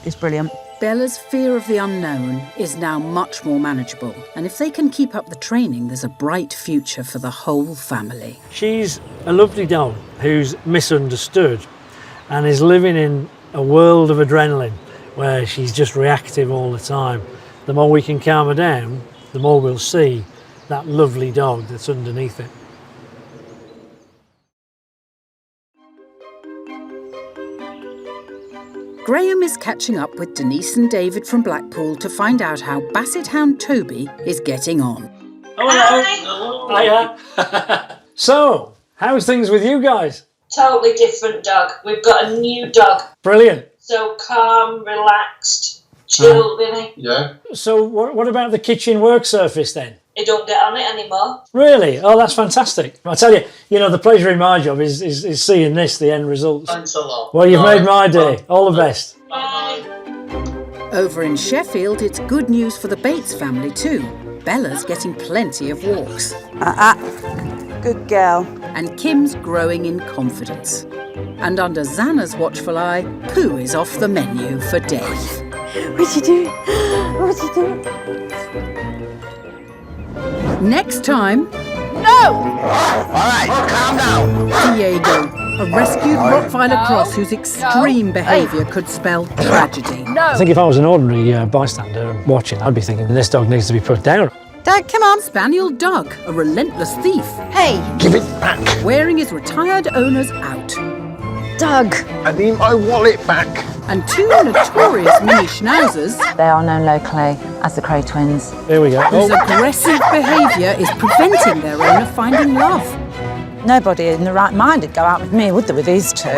it's brilliant. Bella's fear of the unknown is now much more manageable, and if they can keep up the training, there's a bright future for the whole family. She's a lovely dog who's misunderstood and is living in a world of adrenaline where she's just reactive all the time. The more we can calm her down, the more we'll see that lovely dog that's underneath it. Graham is catching up with Denise and David from Blackpool to find out how Basset Hound Toby is getting on. Hello. Hiya. So, how's things with you guys? Totally different dog. We've got a new dog. Brilliant. So calm, relaxed, Still, Vinny. Yeah. So what about the kitchen work surface then? He don't get on it anymore. Really? Oh, that's fantastic. I tell you, the pleasure in my job is seeing the end results. Thanks a lot. Well, you've made my day. All the best. Bye. Over in Sheffield, it's good news for the Bates family too. Bella's getting plenty of walks. Good girl. And Kim's growing in confidence. And under Xana's watchful eye, poo is off the menu for Dave. What'd you do? What'd you do? Next time... No! Alright, calm down. Diego, a rescued Rottweiler cross whose extreme behaviour could spell tragedy. I think if I was an ordinary bystander watching, I'd be thinking this dog needs to be put down. Dad, come on. Spaniel Doug, a relentless thief. Hey! Give it back. Wearing his retired owners out. Doug! I need my wallet back. And two notorious mini schnauzers. They are known locally as the Cray twins. Here we go. Whose aggressive behaviour is preventing their owner finding love. Nobody in the right mind would go out with me, would they, with these two?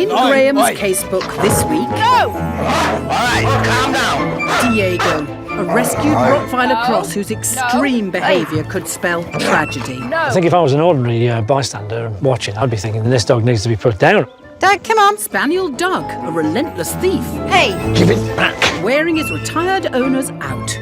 In Graham's casebook this week... No! Alright, calm down. Diego, a rescued Rottweiler cross whose extreme behaviour could spell tragedy. I think if I was an ordinary bystander watching, I'd be thinking this dog needs to be put down. Dad, come on. Spaniel Doug, a relentless thief. Hey! Give it back. Wearing his retired owners out.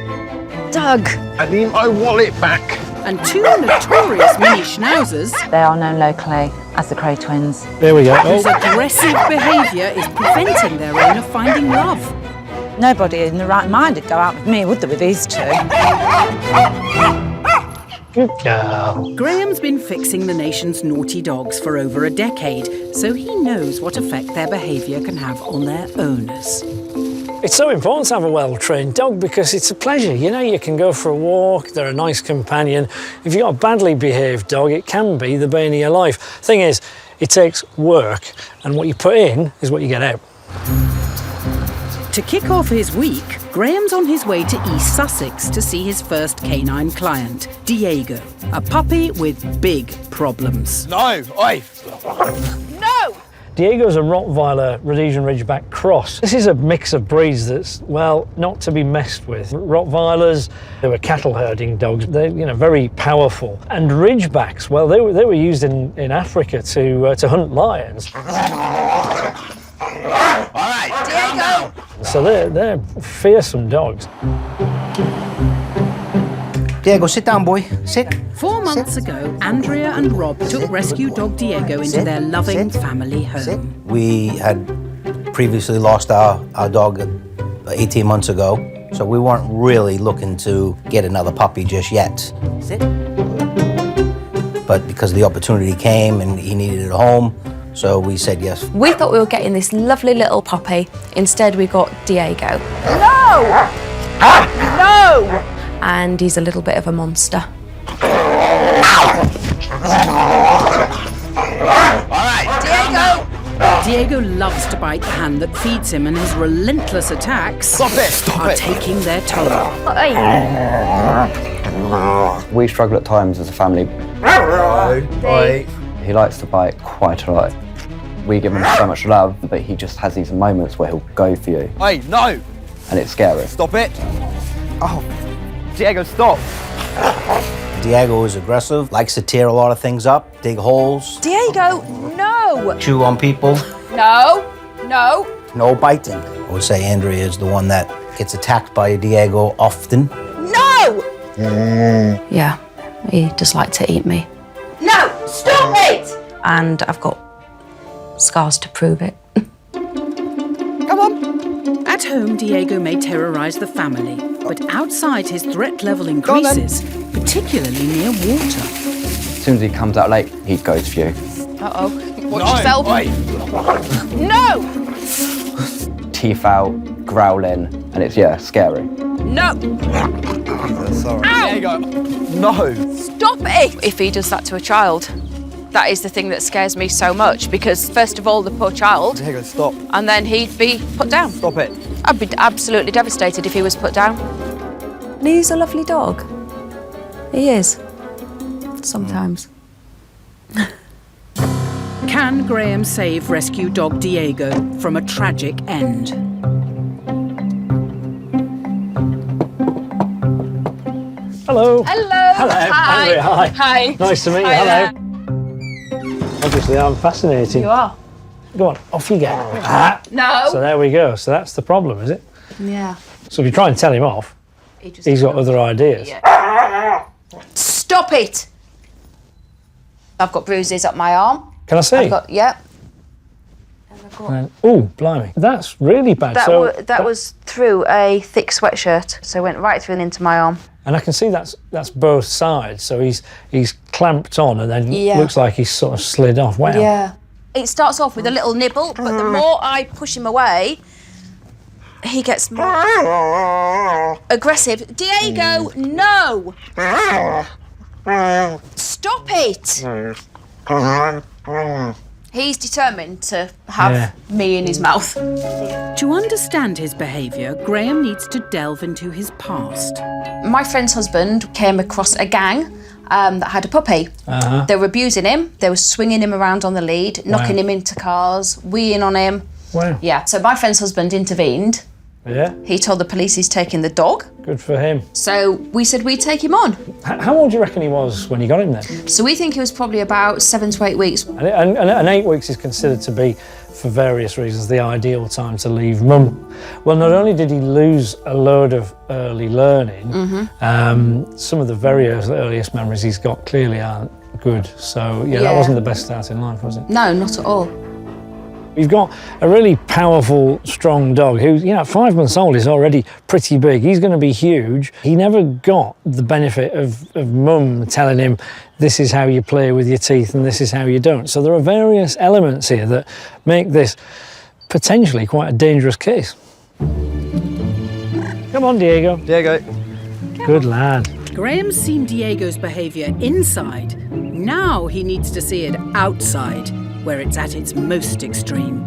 Doug! I need my wallet back. And two notorious mini schnauzers. They are known locally as the Cray twins. There we go. Whose aggressive behaviour is preventing their owner finding love. Nobody in the right mind would go out with me, would they, with these two? Good girl. Graham's been fixing the nation's naughty dogs for over a decade, so he knows what effect their behaviour can have on their owners. It's so important to have a well-trained dog because it's a pleasure. You can go for a walk, they're a nice companion. If you've got a badly behaved dog, it can be the bane of your life. Thing is, it takes work, and what you put in is what you get out. To kick off his week, Graham's on his way to East Sussex to see his first canine client, Diego, a puppy with big problems. No! Oi! No! Diego's a Rottweiler Rhodesian Ridgeback cross. This is a mix of breeds that's, well, not to be messed with. Rottweilers, they were cattle herding dogs. They're, very powerful. And Ridgebacks, well, they were used in Africa to hunt lions. All right, Diego! So they're fearsome dogs. Diego, sit down, boy. Sit. 4 months ago, Andrea and Rob took rescue dog Diego into their loving family home. We had previously lost our dog 18 months ago, so we weren't really looking to get another puppy just yet. Sit. But because the opportunity came and he needed a home, so we said yes. We thought we were getting this lovely little puppy. Instead, we got Diego. No! No! And he's a little bit of a monster. All right, Diego! Diego loves to bite the hand that feeds him, and his relentless attacks are taking their toll. We struggle at times as a family. He likes to bite quite a lot. We give him so much love, but he just has these moments where he'll go for you. Hey, no! And it's scary. Stop it! Oh, Diego, stop! Diego is aggressive, likes to tear a lot of things up, dig holes, Diego, no! chew on people. No! No! No biting. I would say Andrea is the one that gets attacked by Diego often. No! Yeah, he does like to eat me. No! Stop it! And I've got scars to prove it. Come on! At home, Diego may terrorise the family, but outside his threat level increases, particularly near water. As soon as he comes out late, he goes for you. Uh-oh. Watch yourself. No! Teeth out, growling, and it's, scary. No! Sorry. Ow! Diego, no! Stop it! If he does that to a child, that is the thing that scares me so much, because first of all, the poor child. Diego, stop. And then he'd be put down. Stop it. I'd be absolutely devastated if he was put down. And he's a lovely dog. He is. Sometimes. Can Graham save rescue dog Diego from a tragic end? Hello. Hello. Hello. Hi. Andrea, hi. Hi. Nice to meet you. Hi Hello. Obviously, I'm fascinating. You are. Go on, off you go. No. So there we go. So that's the problem, is it? Yeah. So if you try and tell him off, he's got other ideas. Yeah. Stop it! I've got bruises up my arm. Can I see? Yeah. Oh, blimey. That's really bad. That was through a thick sweatshirt, so it went right through and into my arm. And I can see that's both sides. So he's clamped on and then Yeah. looks like he's sort of slid off. Wow. Yeah. It starts off with a little nibble, but the more I push him away, he gets more aggressive. Diego, no! Stop it! He's determined to have me in his mouth. To understand his behaviour, Graham needs to delve into his past. My friend's husband came across a gang that had a puppy. They were abusing him. They were swinging him around on the lead, knocking him into cars, weeing on him. Wow. Yeah, so my friend's husband intervened. Yeah. He told the police he's taking the dog. Good for him. So we said we'd take him on. How old do you reckon he was when you got him there? So we think he was probably about 7 to 8 weeks. And 8 weeks is considered to be, for various reasons, the ideal time to leave mum. Well, not only did he lose a load of early learning, some of the very earliest memories he's got clearly aren't good. So, yeah, that wasn't the best start in life, was it? No, not at all. We've got a really powerful, strong dog who's, at 5 months old is already pretty big. He's going to be huge. He never got the benefit of mum telling him, this is how you play with your teeth and this is how you don't. So there are various elements here that make this potentially quite a dangerous case. Come on, Diego. Diego. Good lad. Graham's seen Diego's behaviour inside. Now he needs to see it outside, where it's at its most extreme.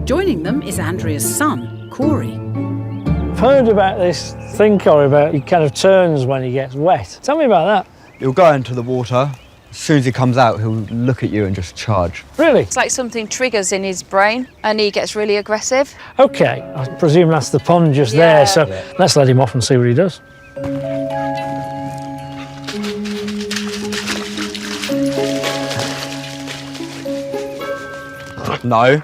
Joining them is Andrea's son, Corey. I've heard about this thing, Corey, about he kind of turns when he gets wet. Tell me about that. He'll go into the water. As soon as he comes out, he'll look at you and just charge. Really? It's like something triggers in his brain and he gets really aggressive. OK, I presume that's the pond just there, so let's let him off and see what he does. No.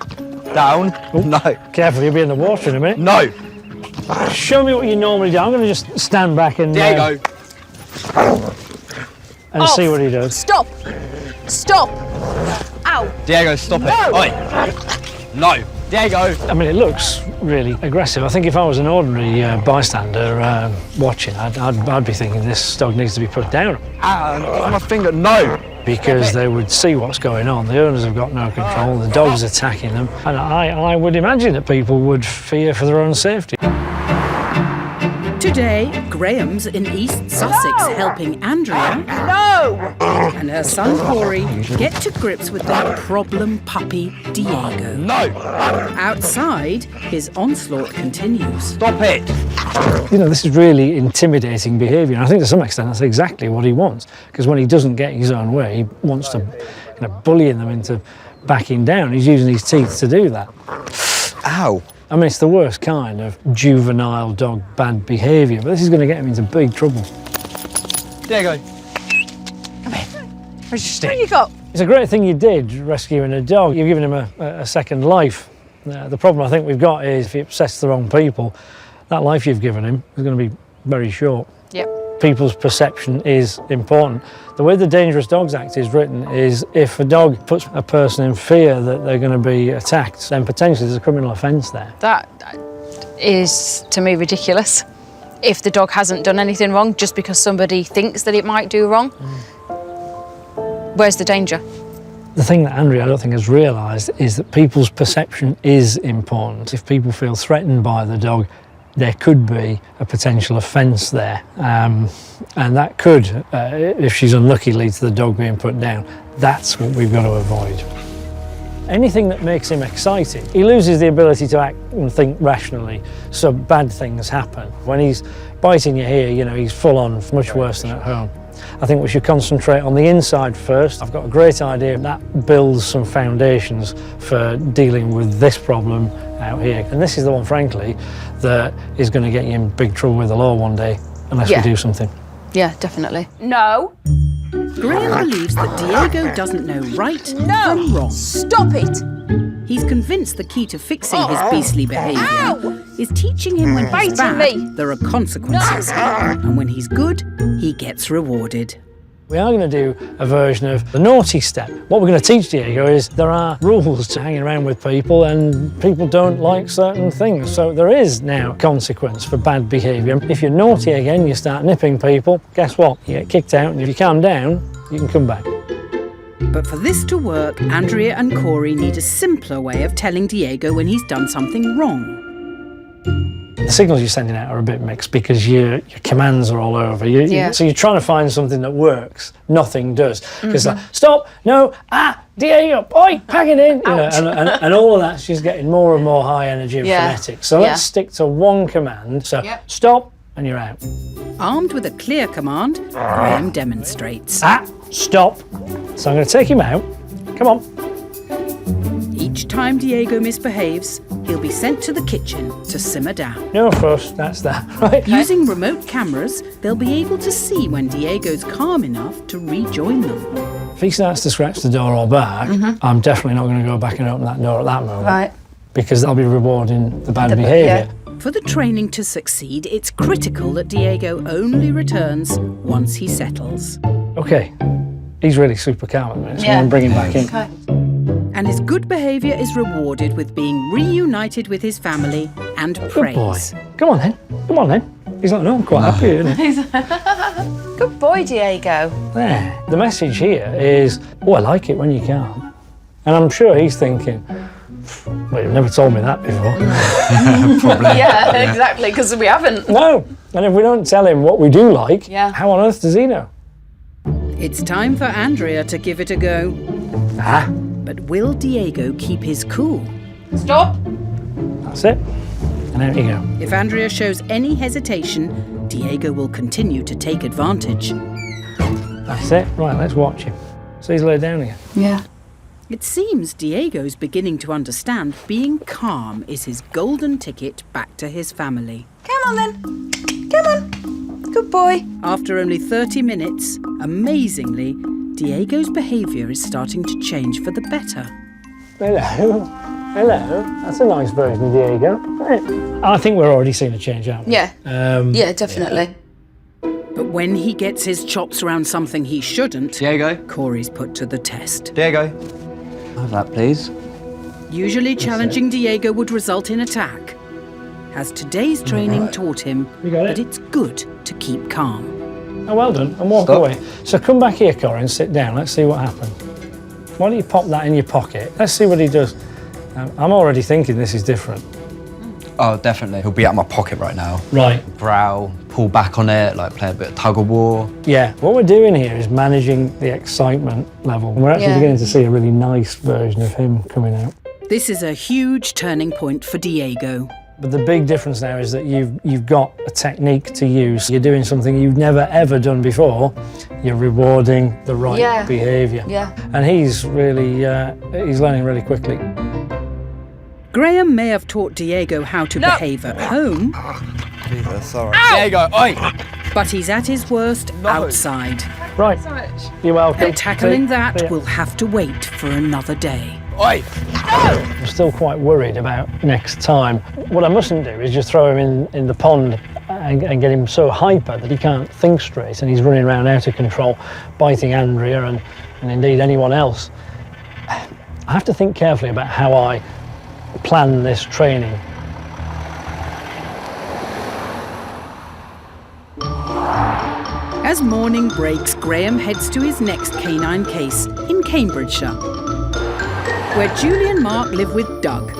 Down. Ooh. No. Careful, you'll be in the water in a minute. No. Show me what you normally do. I'm going to just stand back and... Diego. And see what he does. Stop! Stop! Ow! Diego, stop No. it. Oi. No. Diego. I mean, it looks really aggressive. I think if I was an ordinary bystander watching, I'd be thinking this dog needs to be put down. Ah, my finger. No. Because they would see what's going on. The owners have got no control, the dog's attacking them, and I would imagine that people would fear for their own safety. Today, Graham's in East Sussex helping Andrea and her son Corey get to grips with their problem puppy, Diego. No! Outside, his onslaught continues. Stop it! This is really intimidating behaviour, and I think to some extent that's exactly what he wants, because when he doesn't get his own way, he wants to bullying them into backing down. He's using his teeth to do that. Ow! I mean, it's the worst kind of juvenile dog bad behaviour, but this is going to get him into big trouble. Diego. Come here. Where's your stick? What have you got? It's a great thing you did, rescuing a dog. You've given him a second life. The problem I think we've got is if he upsets the wrong people, that life you've given him is going to be very short. Yep. People's perception is important. The way the Dangerous Dogs Act is written is if a dog puts a person in fear that they're going to be attacked, then potentially there's a criminal offence there. That is, to me, ridiculous. If the dog hasn't done anything wrong, just because somebody thinks that it might do wrong, where's the danger? The thing that Andrea, I don't think, has realised is that people's perception is important. If people feel threatened by the dog, there could be a potential offence there. And that could, if she's unlucky, lead to the dog being put down. That's what we've got to avoid. Anything that makes him excited, he loses the ability to act and think rationally, so bad things happen. When he's biting you here, he's full on, much worse than at home. I think we should concentrate on the inside first. I've got a great idea that builds some foundations for dealing with this problem out here. And this is the one, frankly, that is going to get you in big trouble with the law one day unless we do something. Yeah, definitely. No. Graham believes that Diego doesn't know right from wrong. Stop it! He's convinced the key to fixing his beastly behaviour is teaching him when he's bad, there are consequences. And when he's good, he gets rewarded. We are going to do a version of the naughty step. What we're going to teach Diego is there are rules to hanging around with people and people don't like certain things. So there is now consequence for bad behaviour. If you're naughty again, you start nipping people, guess what? You get kicked out, and if you calm down, you can come back. But for this to work, Andrea and Corey need a simpler way of telling Diego when he's done something wrong. The signals you're sending out are a bit mixed because your commands are all over. So you're trying to find something that works. Nothing does. Because like, stop, no, Diego, boy, pack it in. You know, and all of that's just getting more and more high energy and frenetic. So let's stick to one command. So stop, and you're out. Armed with a clear command, Graham demonstrates. Stop. So I'm going to take him out. Come on. Each time Diego misbehaves, he'll be sent to the kitchen to simmer down. No fuss, that's that, right? Using remote cameras, they'll be able to see when Diego's calm enough to rejoin them. If he starts to scratch the door or back, I'm definitely not going to go back and open that door at that moment. Right. Because I'll be rewarding the bad behaviour. For the training to succeed, it's critical that Diego only returns once he settles. OK, he's really super calm at the minute, so I'm going to bring him back in. Okay. And his good behaviour is rewarded with being reunited with his family and praise. Good boy. Come on then. Come on then. He's like, no, I'm quite happy, isn't he? Good boy, Diego. There. The message here is, I like it when you calm. And I'm sure he's thinking, well, you've never told me that before. Probably. Yeah, exactly, because we haven't. No. And if we don't tell him what we do like, how on earth does he know? It's time for Andrea to give it a go. But will Diego keep his cool? Stop. That's it. And out you go. If Andrea shows any hesitation, Diego will continue to take advantage. That's it. Right, let's watch him. So he's laid down again. Yeah. It seems Diego's beginning to understand being calm is his golden ticket back to his family. Come on then. Come on. Good boy. After only 30 minutes, amazingly, Diego's behaviour is starting to change for the better. Hello. Hello. That's a nice version of Diego. Right. I think we're already seeing a change, aren't we? Yeah. Yeah, definitely. But when he gets his chops around something he shouldn't, Diego. Corey's put to the test. Diego. Have that, please. Usually challenging Diego would result in attack. Has today's training taught him that it's good to keep calm. Oh, well done, and walk away. So come back here, Corey, and sit down. Let's see what happens. Why don't you pop that in your pocket? Let's see what he does. I'm already thinking this is different. Oh, definitely. He'll be out of my pocket right now. Right. Growl, pull back on it, like play a bit of tug of war. Yeah, what we're doing here is managing the excitement level. And we're actually beginning to see a really nice version of him coming out. This is a huge turning point for Diego. But the big difference now is that you've got a technique to use. You're doing something you've never ever done before. You're rewarding the right behaviour. Yeah. And he's really, he's learning really quickly. Graham may have taught Diego how to behave at home. Jesus, sorry. Diego, oi! But he's at his worst outside. Right. You're welcome. And tackling that will have to wait for another day. Oi! I'm still quite worried about next time. What I mustn't do is just throw him in the pond and get him so hyper that he can't think straight and he's running around out of control, biting Andrea and indeed anyone else. I have to think carefully about how I plan this training. As morning breaks, Graham heads to his next canine case in Cambridgeshire, where Julie and Mark live with Doug,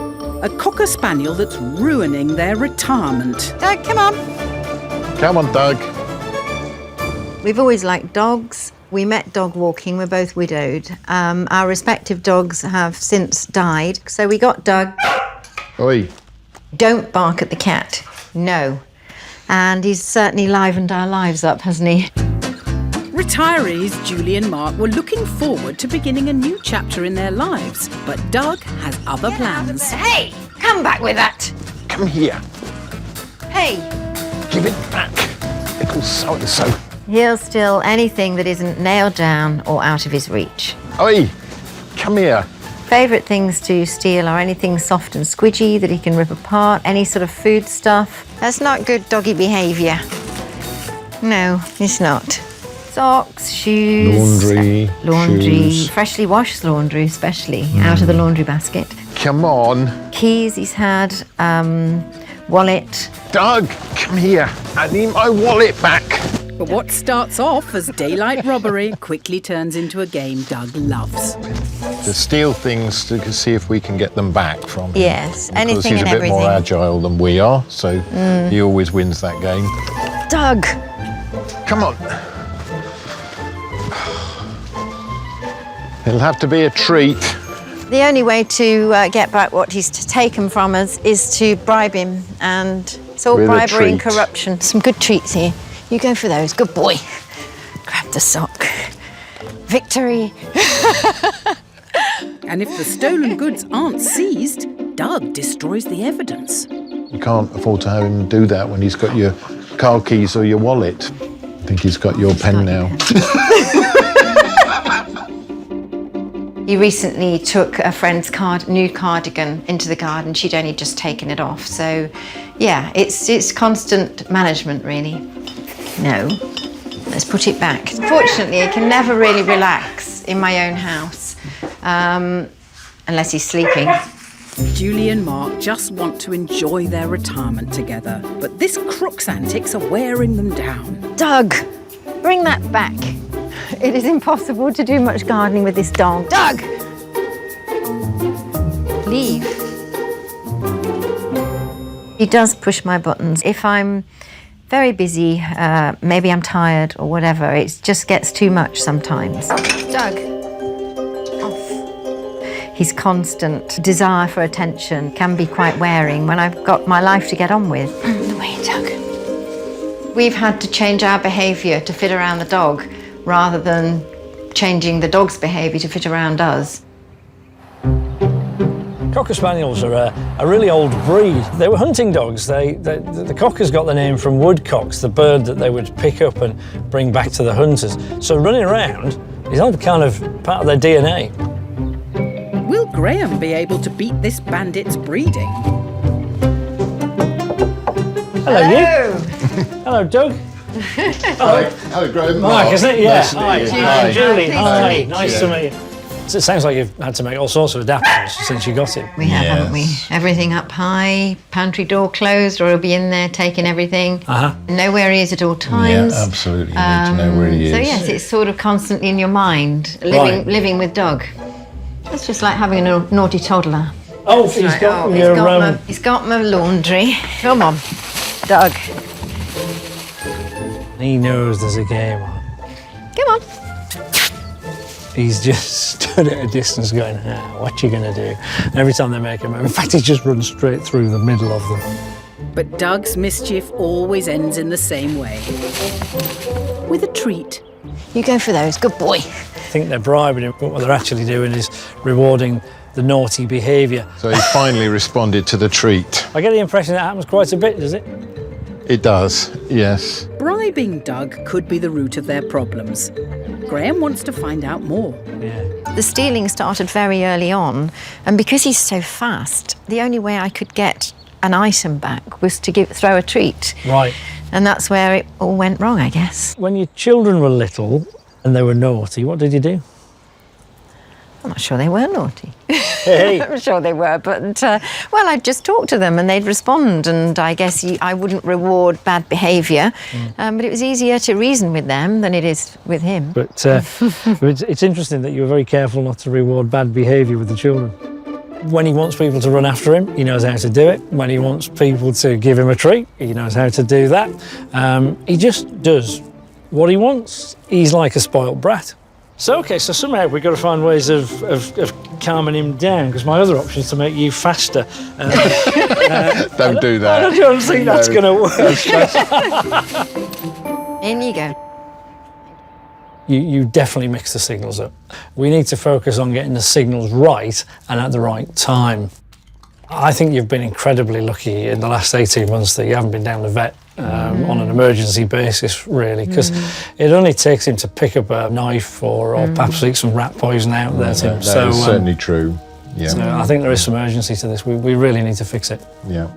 a Cocker Spaniel that's ruining their retirement. Doug, come on. Come on, Doug. We've always liked dogs. We met dog walking, we're both widowed. Our respective dogs have since died, so we got Doug. Oi. Don't bark at the cat, no. And he's certainly livened our lives up, hasn't he? Retirees Julie and Mark were looking forward to beginning a new chapter in their lives, but Doug has other plans. Hey, come back with that. Come here. Hey. Give it back, little so-and-so. He'll steal anything that isn't nailed down or out of his reach. Oi, come here. Favourite things to steal are anything soft and squidgy that he can rip apart, any sort of food stuff. That's not good doggy behaviour. No, it's not. Socks, shoes... Laundry, shoes. freshly washed laundry especially, out of the laundry basket. Come on. Keys he's had, wallet. Doug, come here. I need my wallet back. But what starts off as daylight robbery quickly turns into a game Doug loves. To steal things to see if we can get them back from him. Yes, because anything he's and a bit more everything. agile than we are, so he always wins that game. Doug! Come on. It'll have to be a treat. The only way to get back what he's taken from us is to bribe him, and it's all With a bribery and treat. corruption. Some good treats here. You go for those. Good boy. Grab the sock. Victory. And if the stolen goods aren't seized, Doug destroys the evidence. You can't afford to have him do that when he's got your car keys or your wallet. I think he's got your pen now. He recently took a friend's new cardigan into the garden. She'd only just taken it off. So, yeah, it's constant management, really. No. Let's put it back. Fortunately, I can never really relax in my own house, unless he's sleeping. Julie and Mark just want to enjoy their retirement together, but this crook's antics are wearing them down. Doug, bring that back. It is impossible to do much gardening with this dog. Doug! Leave. He does push my buttons. If I'm very busy, maybe I'm tired or whatever, it just gets too much sometimes. Doug, off. His constant desire for attention can be quite wearing when I've got my life to get on with. The way, Doug. We've had to change our behaviour to fit around the dog, rather than changing the dog's behaviour to fit around us. Cocker Spaniels are a really old breed. They were hunting dogs. The cockers got the name from woodcocks, the bird that they would pick up and bring back to the hunters. So running around is all kind of part of their DNA. Will Graham be able to beat this bandit's breeding? Hello, you. Hello, Doug. Hello, Graham. Mark, isn't it? Yeah. Nice to meet you. Hi, Julie. Pleased to Hi. meet Nice to meet you. So it sounds like you've had to make all sorts of adaptations since you got it. We have, haven't we? Everything up high, pantry door closed, or he'll be in there taking everything. Know where he is at all times. Yeah, absolutely. You need to know where he is. So yes, it's sort of constantly in your mind, living with Doug. It's just like having a naughty toddler. Oh, he's got he's got my laundry. Come on, Doug. He knows there's a game on. Come on. He's just stood at a distance going, what you gonna do? And every time they make a move, in fact, he just runs straight through the middle of them. But Doug's mischief always ends in the same way. With a treat. You go for those, good boy. I think they're bribing him, but what they're actually doing is rewarding the naughty behaviour. So he finally responded to the treat. I get the impression that happens quite a bit, does it? It does, yes. Bribing Doug could be the root of their problems. Graham wants to find out more. The stealing started very early on, and because he's so fast, the only way I could get an item back was to throw a treat. Right. And that's where it all went wrong, I guess. When your children were little and they were naughty, what did you do? I'm not sure they were naughty. Hey. I'm sure they were, but, well, I'd just talk to them and they'd respond, and I guess I wouldn't reward bad behaviour, but it was easier to reason with them than it is with him. But it's interesting that you were very careful not to reward bad behaviour with the children. When he wants people to run after him, he knows how to do it. When he wants people to give him a treat, he knows how to do that. He just does what he wants. He's like a spoilt brat. So, OK, so somehow we've got to find ways of calming him down, because my other option is to make you faster. Don't do that. I don't think that's going to work. In you go. you definitely mix the signals up. We need to focus on getting the signals right and at the right time. I think you've been incredibly lucky in the last 18 months that you haven't been down the vet on an emergency basis, really, because it only takes him to pick up a knife or perhaps leak some rat poison out there to him. That is certainly true. Yeah. So I think there is some urgency to this. We really need to fix it. Yeah.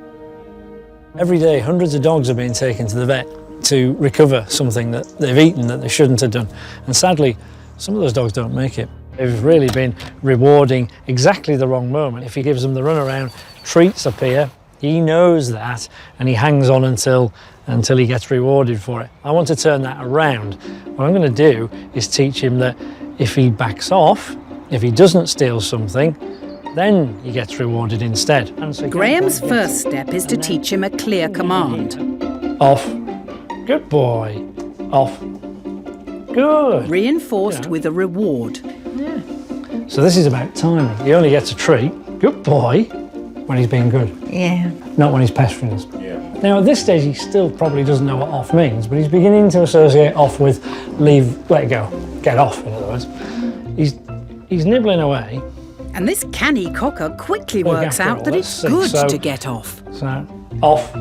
Every day, hundreds of dogs are being taken to the vet to recover something that they've eaten that they shouldn't have done. And sadly, some of those dogs don't make it. They've really been rewarding exactly the wrong moment. If he gives them the runaround, treats appear, he knows that, and he hangs on until he gets rewarded for it. I want to turn that around. What I'm going to do is teach him that if he backs off, if he doesn't steal something, then he gets rewarded instead. Graham's first step is to teach him a clear command. Off. Good boy. Off. Good. Reinforced with a reward. So this is about timing. He only gets a treat, good boy, when he's being good. Yeah. Not when he's pestering us. Now at this stage he still probably doesn't know what off means, but he's beginning to associate off with leave, let go, get off, in other words. He's nibbling away. And this canny cocker quickly works out that it's good to get off. So, off.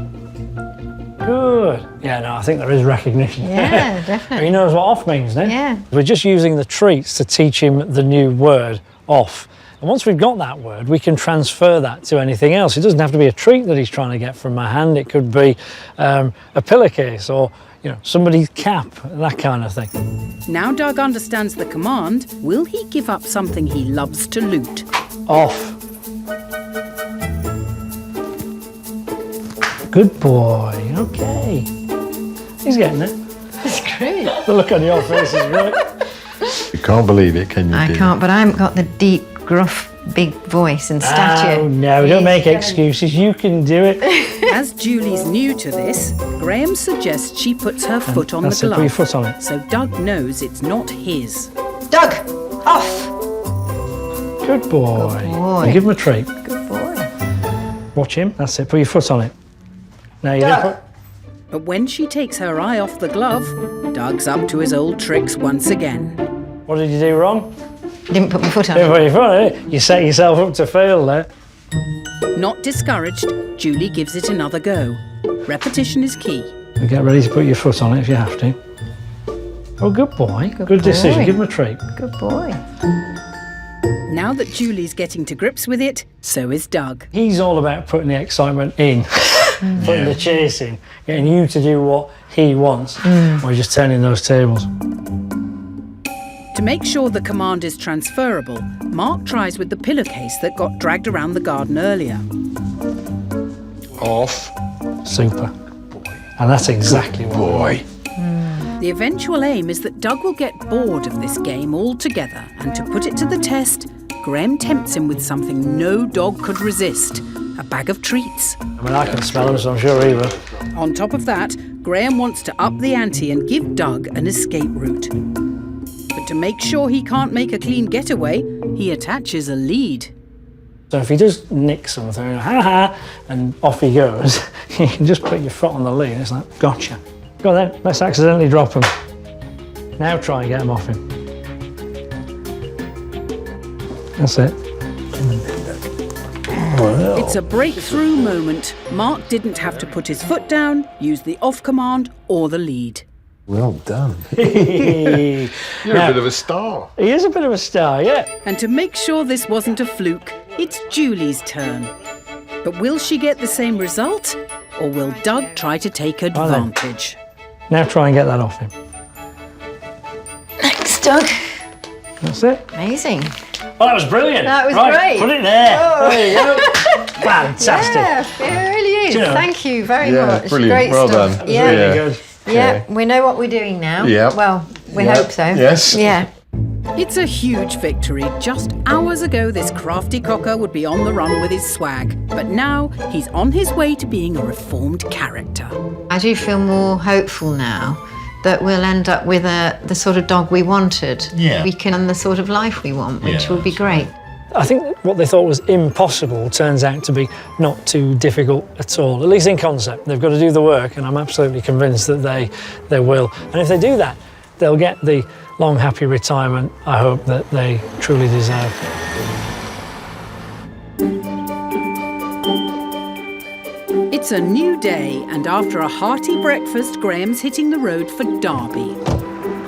Good. Yeah, no, I think there is recognition. Yeah, definitely. He knows what off means now. Yeah. We're just using the treats to teach him the new word, off. And once we've got that word, we can transfer that to anything else. It doesn't have to be a treat that he's trying to get from my hand. It could be a pillowcase or, somebody's cap, that kind of thing. Now Doug understands the command, will he give up something he loves to loot? Off. Good boy, okay. He's getting it. That's great. The look on your face is great. You can't believe it, can you? I can't, but I haven't got the deep, gruff, big voice and stature. Oh, no, don't make excuses. You can do it. As Julie's new to this, Graham suggests she puts her foot on the glove. Put your foot on it. So Doug knows it's not his. Doug, off. Good boy. Good boy. And give him a treat. Good boy. Watch him. That's it. Put your foot on it. Now you Doug. don't put... But when she takes her eye off the glove, Doug's up to his old tricks once again. What did you do wrong? Didn't put my foot on Didn't it. put your foot on it. You set yourself up to fail there. Not discouraged, Julie gives it another go. Repetition is key. You get ready to put your foot on it if you have to. Oh, good boy. Good decision. Give him a treat. Good boy. Now that Julie's getting to grips with it, so is Doug. He's all about putting the excitement in, putting the chase in, getting you to do what he wants, or just turning those tables. To make sure the command is transferable, Mark tries with the pillowcase that got dragged around the garden earlier. Off. Super. And that's exactly what Boy. The eventual aim is that Doug will get bored of this game altogether, and to put it to the test, Graham tempts him with something no dog could resist, a bag of treats. I mean, I can smell them, so I'm sure he will. On top of that, Graham wants to up the ante and give Doug an escape route. But to make sure he can't make a clean getaway, he attaches a lead. So if he does nick something, ha-ha, and off he goes, you can just put your foot on the lead and it's like, gotcha. Go on then, let's accidentally drop him. Now try and get him off him. That's it. It's a breakthrough moment. Mark didn't have to put his foot down, use the off command or the lead. Well done. You're a bit of a star. He is a bit of a star, yeah. And to make sure this wasn't a fluke, it's Julie's turn. But will she get the same result? Or will Doug try to take advantage? Now try and get that off him. Thanks, Doug. That's it. Amazing. Well, that was brilliant. That was right, great. Put it there. Oh. There you go. Fantastic. Yeah, it really is. Do you know? Thank you very Yeah, much. brilliant. Great Well stuff. done. Yeah. Really good. Yeah, we know what we're doing now. Yeah. Well, we Yeah. hope so. Yes. Yeah. It's a huge victory. Just hours ago, this crafty cocker would be on the run with his swag. But now, he's on his way to being a reformed character. I do feel more hopeful now that we'll end up with the sort of dog we wanted. Yeah. We can and the sort of life we want, which Yeah, will be great. I think what they thought was impossible turns out to be not too difficult at all, at least in concept. They've got to do the work, and I'm absolutely convinced that they will. And if they do that, they'll get the long, happy retirement I hope that they truly deserve. It's a new day, and after a hearty breakfast, Graham's hitting the road for Derby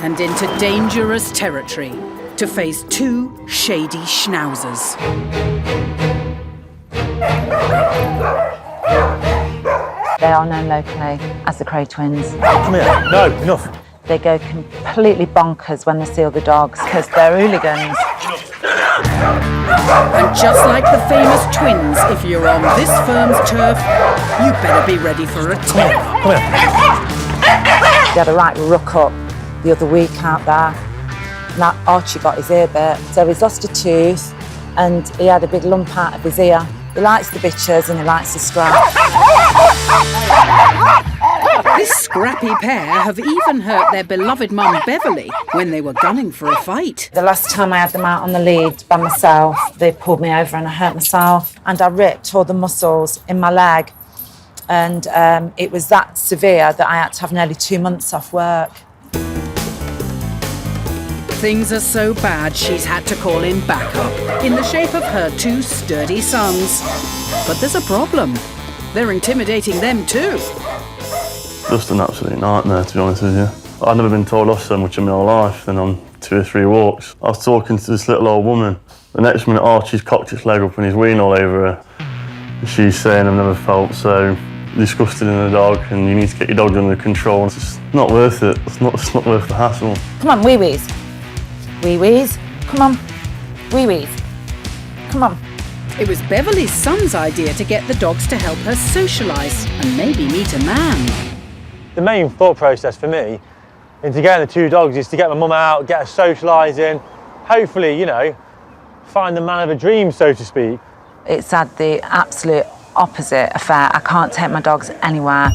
and into dangerous territory to face 2 shady schnauzers. They are known locally as the Cray twins. Come here. No, enough. They go completely bonkers when they see other dogs because they're hooligans. And just like the famous twins, if you're on this firm's turf, you better be ready for a tear. Come here. They had a right ruck up the other week out there. Now Archie got his ear bit, so he's lost a tooth and he had a big lump out of his ear. He likes the bitches and he likes the scrap. This scrappy pair have even hurt their beloved mum Beverly when they were gunning for a fight. The last time I had them out on the lead by myself, they pulled me over and I hurt myself and I ripped all the muscles in my leg. And it was that severe that I had to have nearly 2 months off work. Things are so bad she's had to call in backup in the shape of her 2 sturdy sons. But there's a problem. They're intimidating them too. Just an absolute nightmare, to be honest with you. I've never been told off so much in my whole life than on 2 or 3 walks. I was talking to this little old woman. The next minute, Archie's cocked its leg up and he's weeing all over her. She's saying, I've never felt so disgusted in a dog and you need to get your dog under control. It's just not worth it. It's not worth the hassle. Come on, wee-wees. Wee-wees. Come on. Wee-wees. Come on. It was Beverly's son's idea to get the dogs to help her socialise and maybe meet a man. The main thought process for me into getting the 2 dogs is to get my mum out, get her socialising, hopefully, you know, find the man of a dream, so to speak. It's had the absolute opposite effect. I can't take my dogs anywhere.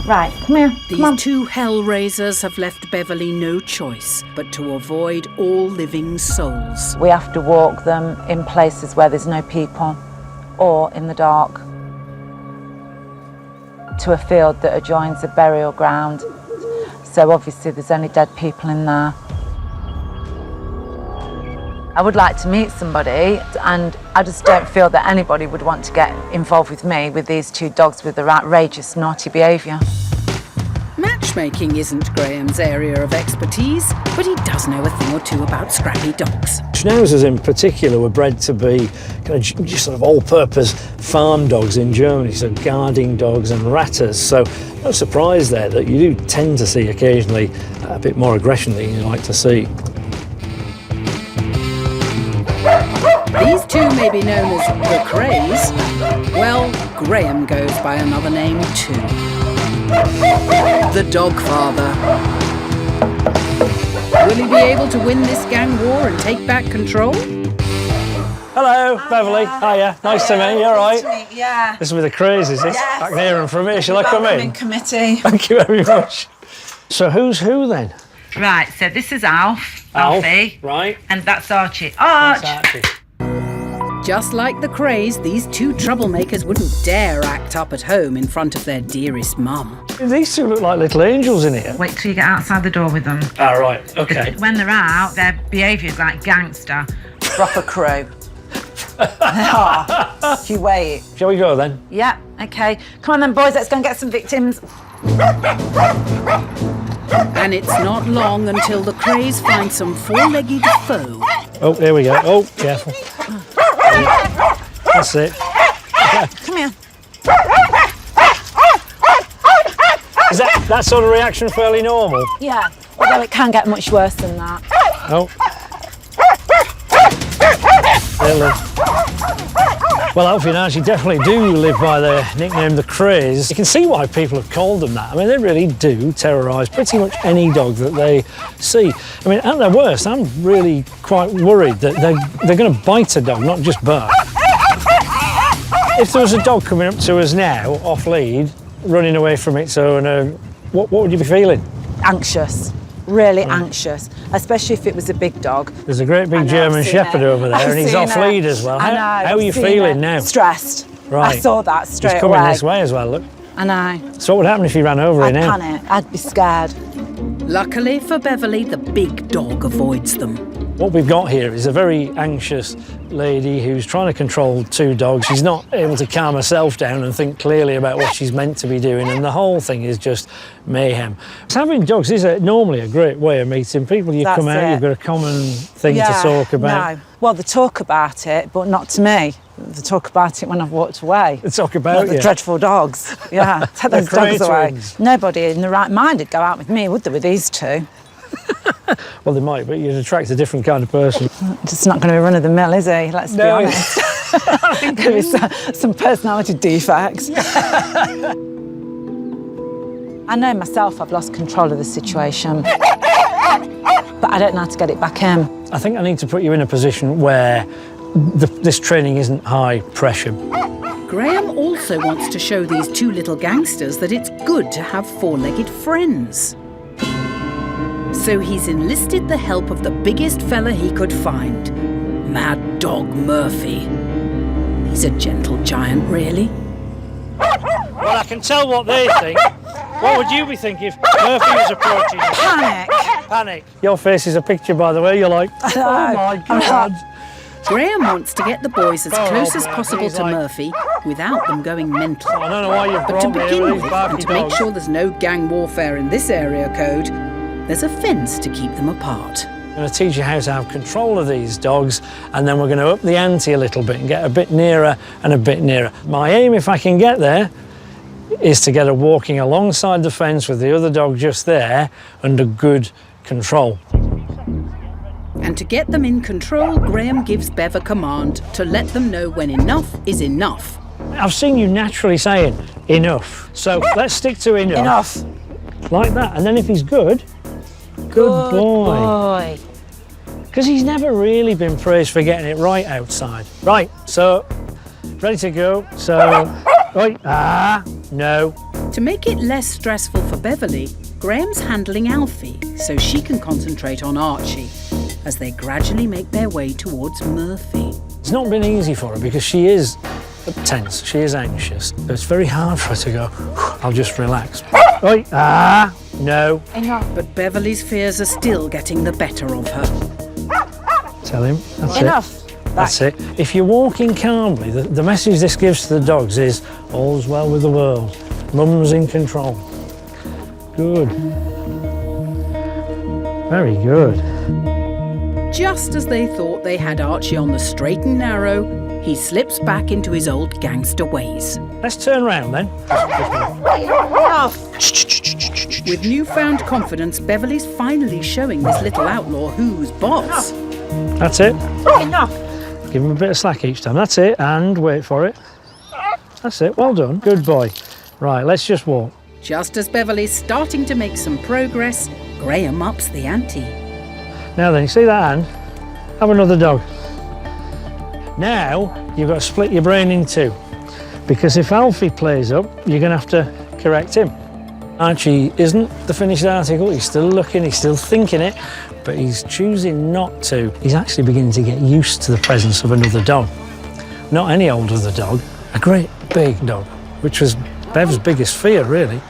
Right, come here. These 2 hellraisers have left Beverly no choice but to avoid all living souls. We have to walk them in places where there's no people or in the dark to a field that adjoins a burial ground. So obviously there's only dead people in there. I would like to meet somebody and I just don't feel that anybody would want to get involved with me with these 2 dogs with their outrageous naughty behaviour. Matchmaking isn't Graham's area of expertise, but he does know a thing or 2 about scrappy dogs. Schnauzers in particular were bred to be kind of just sort of all-purpose farm dogs in Germany, so guarding dogs and ratters. So no surprise there that you do tend to see occasionally a bit more aggression than you like to see. These 2 may be known as the Crays. Well, Graham goes by another name too. The Dog Father. Will he be able to win this gang war and take back control? Hello, Beverly. Hiya. Nice to meet you. All right. Nice to meet you. Yeah. This will be the Crays, is this? Yes. Back there and from here. Shall I come in? Committee. Thank you very much. So who's who then? Right, so this is Alf. Alfie. Right. And that's Archie. Arch! That's Archie. Just like the Crays, these 2 troublemakers wouldn't dare act up at home in front of their dearest mum. These 2 look like little angels in here. Wait till you get outside the door with them. Ah, right, okay. When they're out, their behaviour's like gangster. Proper crew. If you wait. Shall we go then? Yeah, okay. Come on then, boys, let's go and get some victims. And it's not long until the Crays find some 4-legged foe. Oh, there we go. Oh, careful. That's it. Come here. Is that sort of reaction fairly normal? Yeah, although it can get much worse than that. Oh. Hello. Well, Alfie and Archie definitely do live by their nickname, the Crays. You can see why people have called them that. I mean, they really do terrorise pretty much any dog that they see. I mean, at their worst, I'm really quite worried that they're going to bite a dog, not just bark. If there was a dog coming up to us now, off lead, running away from its owner, what would you be feeling? Anxious. Really anxious, especially if it was a big dog. There's a great big German Shepherd over there, and he's off lead as well. How are you feeling now? Stressed. Right. I saw that straight away. He's coming this way as well, look. I know. So what would happen if he ran over here now? I'd panic. I'd be scared. Luckily for Beverly, the big dog avoids them. What we've got here is a very anxious lady who's trying to control 2 dogs. She's not able to calm herself down and think clearly about what she's meant to be doing, and the whole thing is just mayhem. So having dogs is normally a great way of meeting people. You come out, you've got a common thing to talk about. No. Well, they talk about it, but not to me. They talk about it when I've walked away. They talk about the dreadful dogs. Yeah, take those dogs away. Nobody in the right mind would go out with me, would they, with these 2? Well, they might, but you'd attract a different kind of person. Just not going to be run of the mill, is he? Let's be honest. I think there is some personality defects. I know myself I've lost control of the situation, but I don't know how to get it back in. I think I need to put you in a position where this training isn't high pressure. Graham also wants to show these 2 little gangsters that it's good to have 4-legged friends. So he's enlisted the help of the biggest fella he could find, Mad Dog Murphy. He's a gentle giant, really. Well, I can tell what they think. What would you be thinking if Murphy was approaching you? Panic. Panic. Your face is a picture, by the way. You're like, oh my God. Graham wants to get the boys as close as possible to Murphy without them going mental. I don't know why you've But to brought me begin here with, with these and barky to make dogs. sure there's no gang warfare in this area code, there's a fence to keep them apart. I'm going to teach you how to have control of these dogs, and then we're going to up the ante a little bit and get a bit nearer and a bit nearer. My aim, if I can get there, is to get her walking alongside the fence with the other dog just there under good control. And to get them in control, Graham gives Bev a command to let them know when enough is enough. I've seen you naturally saying enough, so let's stick to enough. Enough. Like that, and then if he's good boy. Because he's never really been praised for getting it right outside. Right, so, ready to go, so, right, no. To make it less stressful for Beverly, Graham's handling Alfie so she can concentrate on Archie as they gradually make their way towards Murphy. It's not been easy for her because she is tense, she is anxious. So it's very hard for her to go, I'll just relax. Right, no. Enough. But Beverly's fears are still getting the better of her. Tell him, that's Enough. it. That's it. If you're walking calmly, the message this gives to the dogs is, all's well with the world. Mum's in control. Good. Very good. Just as they thought they had Archie on the straight and narrow, he slips back into his old gangster ways. Let's turn round then. With newfound confidence, Beverly's finally showing this little outlaw who's boss. That's it. Enough. Give him a bit of slack each time. That's it. And wait for it. That's it. Well done. Good boy. Right, let's just walk. Just as Beverly's starting to make some progress, Graham ups the ante. Now then, you see that hand? Have another dog. Now, you've got to split your brain in 2. Because if Alfie plays up, you're going to have to correct him. Archie isn't the finished article. He's still looking, he's still thinking it, but he's choosing not to. He's actually beginning to get used to the presence of another dog. Not any old other dog, a great big dog, which was Bev's biggest fear, really.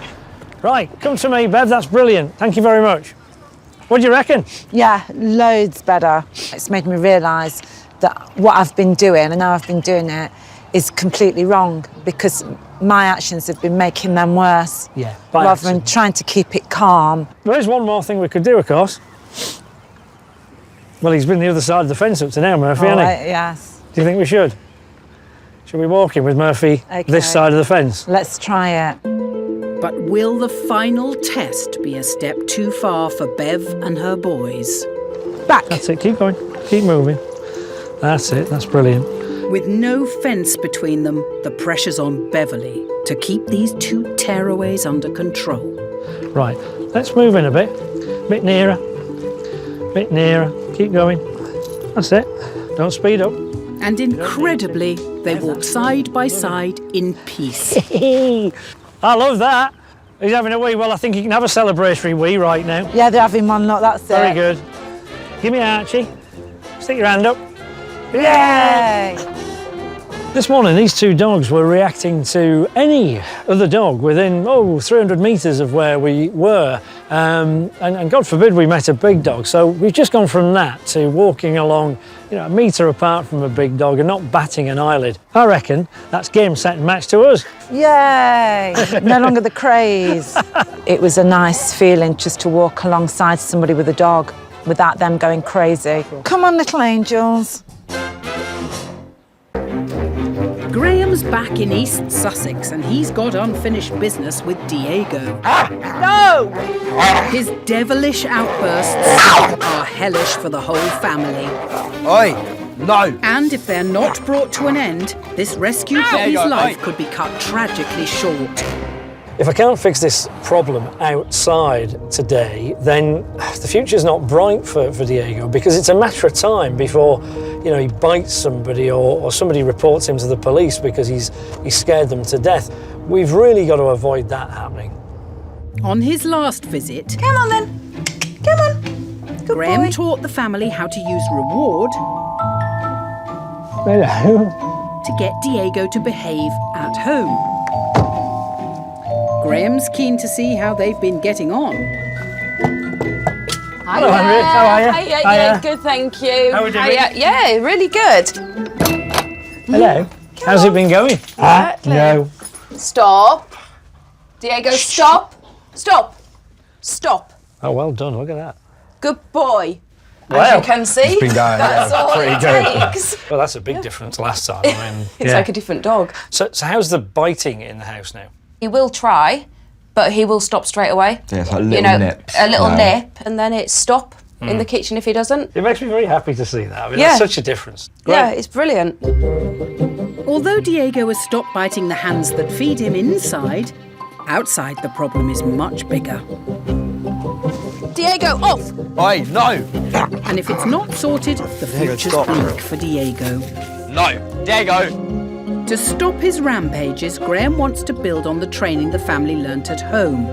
Right, come to me, Bev, that's brilliant. Thank you very much. What do you reckon? Yeah, loads better. It's made me realise that what I've been doing, and now I've been doing it, is completely wrong because my actions have been making them worse. Yeah. Rather than trying to keep it calm. There is one more thing we could do, of course. Well, he's been the other side of the fence up to now, Murphy, hasn't he? Yes. Do you think we should? Should we walk in with Murphy this side of the fence? Let's try it. But will the final test be a step too far for Bev and her boys? Back. That's it, keep going, keep moving. That's it, that's brilliant. With no fence between them, the pressure's on Beverly to keep these 2 tearaways under control. Right, let's move in a bit nearer, keep going. That's it, don't speed up. And incredibly, they walk side by side in peace. I love that. He's having a wee. Well, I think he can have a celebratory wee right now. Yeah, they're having one, look, that's Very it. good. Give me Archie. Stick your hand up. Yay! This morning, these two dogs were reacting to any other dog within, 300 metres of where we were. And God forbid we met a big dog. So we've just gone from that to walking along, a metre apart from a big dog and not batting an eyelid. I reckon that's game, set and match to us. Yay! No longer the craze. It was a nice feeling just to walk alongside somebody with a dog without them going crazy. Come on, little angels. Graham's back in East Sussex and he's got unfinished business with Diego. No! His devilish outbursts are hellish for the whole family. Oi, no! And if they're not brought to an end, this rescue puppy's life could be cut tragically short. If I can't fix this problem outside today, then the future's not bright for Diego, because it's a matter of time before, he bites somebody or somebody reports him to the police because he's scared them to death. We've really got to avoid that happening. On his last visit... Come on then. Come on. Good Graham boy. taught the family how to use reward to get Diego to behave at home. Graham's keen to see how they've been getting on. Hello, Henry. How are you? Yeah, good, thank you. How are we doing? Yeah, really good. Hello. How's it been going? No. Stop. Diego, stop. Stop. Stop. Oh, well done. Look at that. Good boy. As Wow. you can see, It's been going, that's all pretty it good. takes. Well, that's a big difference last time. It's like a different dog. So how's the biting in the house now? He will try, but he will stop straight away. Yeah, it's like little nips. A little Wow. nip, and then it's stop in the kitchen if he doesn't. It makes me very happy to see that. I mean, Yeah. that's such a difference. Great. Yeah, it's brilliant. Although Diego has stopped biting the hands that feed him inside, outside the problem is much bigger. Diego, off! Oi, no! And if it's not sorted, the future's stop. bleak for Diego. No! Diego! To stop his rampages, Graham wants to build on the training the family learnt at home,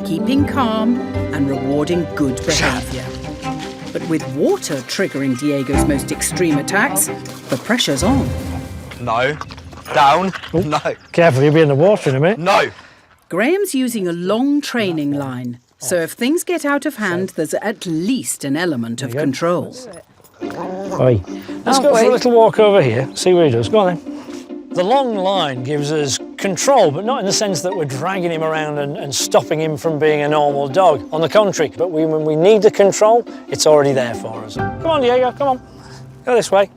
keeping calm and rewarding good behaviour. But with water triggering Diego's most extreme attacks, the pressure's on. No. Down. No. Careful, you'll be in the water in a minute. No. Graham's using a long training line, so if things get out of hand, there's at least an element of control. Oi. Let's go for a little walk over here, see what he does. Go on then. The long line gives us control, but not in the sense that we're dragging him around and stopping him from being a normal dog. On the contrary, but when we need the control, it's already there for us. Come on, Diego, come on. Go this way.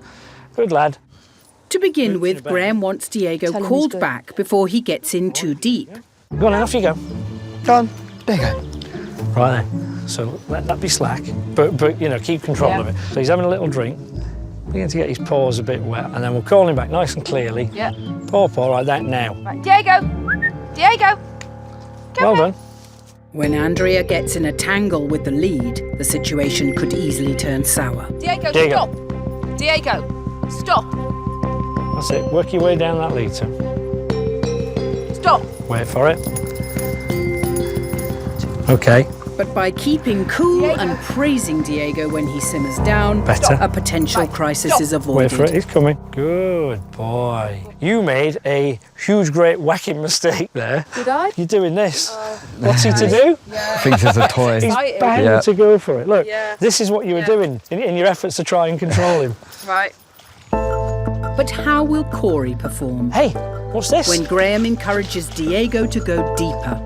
Good lad. To begin with, Graham wants Diego called back before he gets in too deep. Go on, then, off you go. Go on. Diego. Right then. So let that be slack, but keep control of it. So he's having a little drink. Begin to get his paws a bit wet, and then we'll call him back nice and clearly. Yeah. Paw, like that now. Right, Diego! Diego! Well done. When Andrea gets in a tangle with the lead, the situation could easily turn sour. Diego, Diego. stop! Diego, stop! That's it. Work your way down that lead. Stop! Wait for it. Okay. But by keeping cool and praising Diego when he simmers down, Better. a potential crisis is avoided. Wait for it. He's coming. Good boy. You made a huge, great whacking mistake there. Did I? You're doing this. What's he to do? Thinks it's a toy. He's Exciting. bound to go for it. Look, Yeah. this is what you were doing in your efforts to try and control him. Right. But how will Corey perform? Hey, what's this? When Graham encourages Diego to go deeper.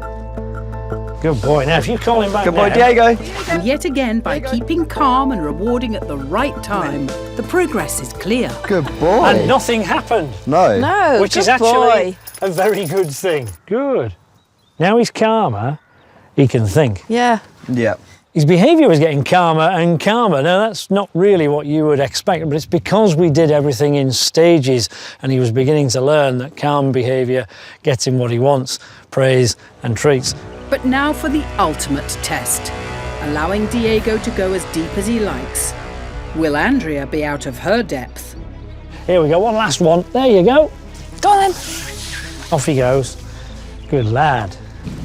Good boy. Now, if you call him back Good boy, now, Diego. And yet again, by keeping calm and rewarding at the right time, the progress is clear. Good boy. And nothing happened. No. No, Which is good actually boy. a very good thing. Good. Now he's calmer, he can think. Yeah. Yeah. His behaviour was getting calmer and calmer. Now, that's not really what you would expect, but it's because we did everything in stages and he was beginning to learn that calm behaviour gets him what he wants, praise and treats. But now for the ultimate test, allowing Diego to go as deep as he likes. Will Andrea be out of her depth? Here we go, one last one. There you go. Go on then. Off he goes. Good lad.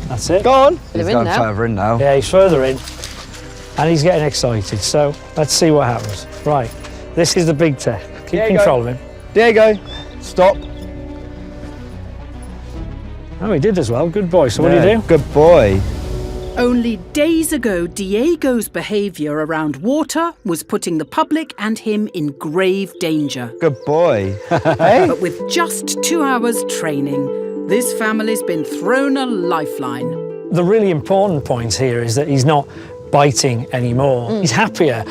That's it. Go on. He's They're in going now. further in now. Yeah, he's further in. And he's getting excited, so let's see what happens. Right, this is the big test. Keep Diego. control of him. Diego. Stop. Oh, he did as well. Good boy. So what do you do? Good boy. Only days ago, Diego's behaviour around water was putting the public and him in grave danger. Good boy. But with just 2 hours training, this family's been thrown a lifeline. The really important point here is that he's not biting anymore. He's happier,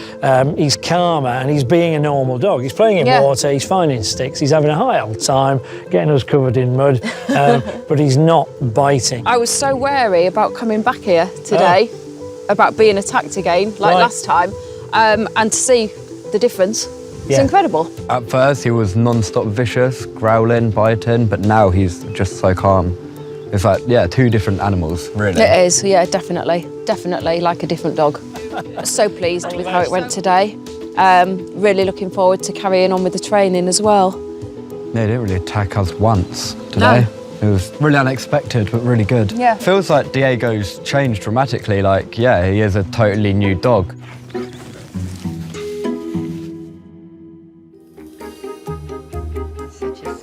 he's calmer, and he's being a normal dog. He's playing in water, he's finding sticks, he's having a high old time, getting us covered in mud, but he's not biting. I was so wary about coming back here today, about being attacked again, like last time, and to see the difference. It's incredible. At first he was non-stop vicious, growling, biting, but now he's just so calm. It's like, yeah, two different animals, really. It is, yeah, definitely. Definitely like a different dog. So pleased with how it went today. Really looking forward to carrying on with the training as well. They didn't really attack us once today. No. It was really unexpected, but really good. Yeah. Feels like Diego's changed dramatically. Like, yeah, he is a totally new dog.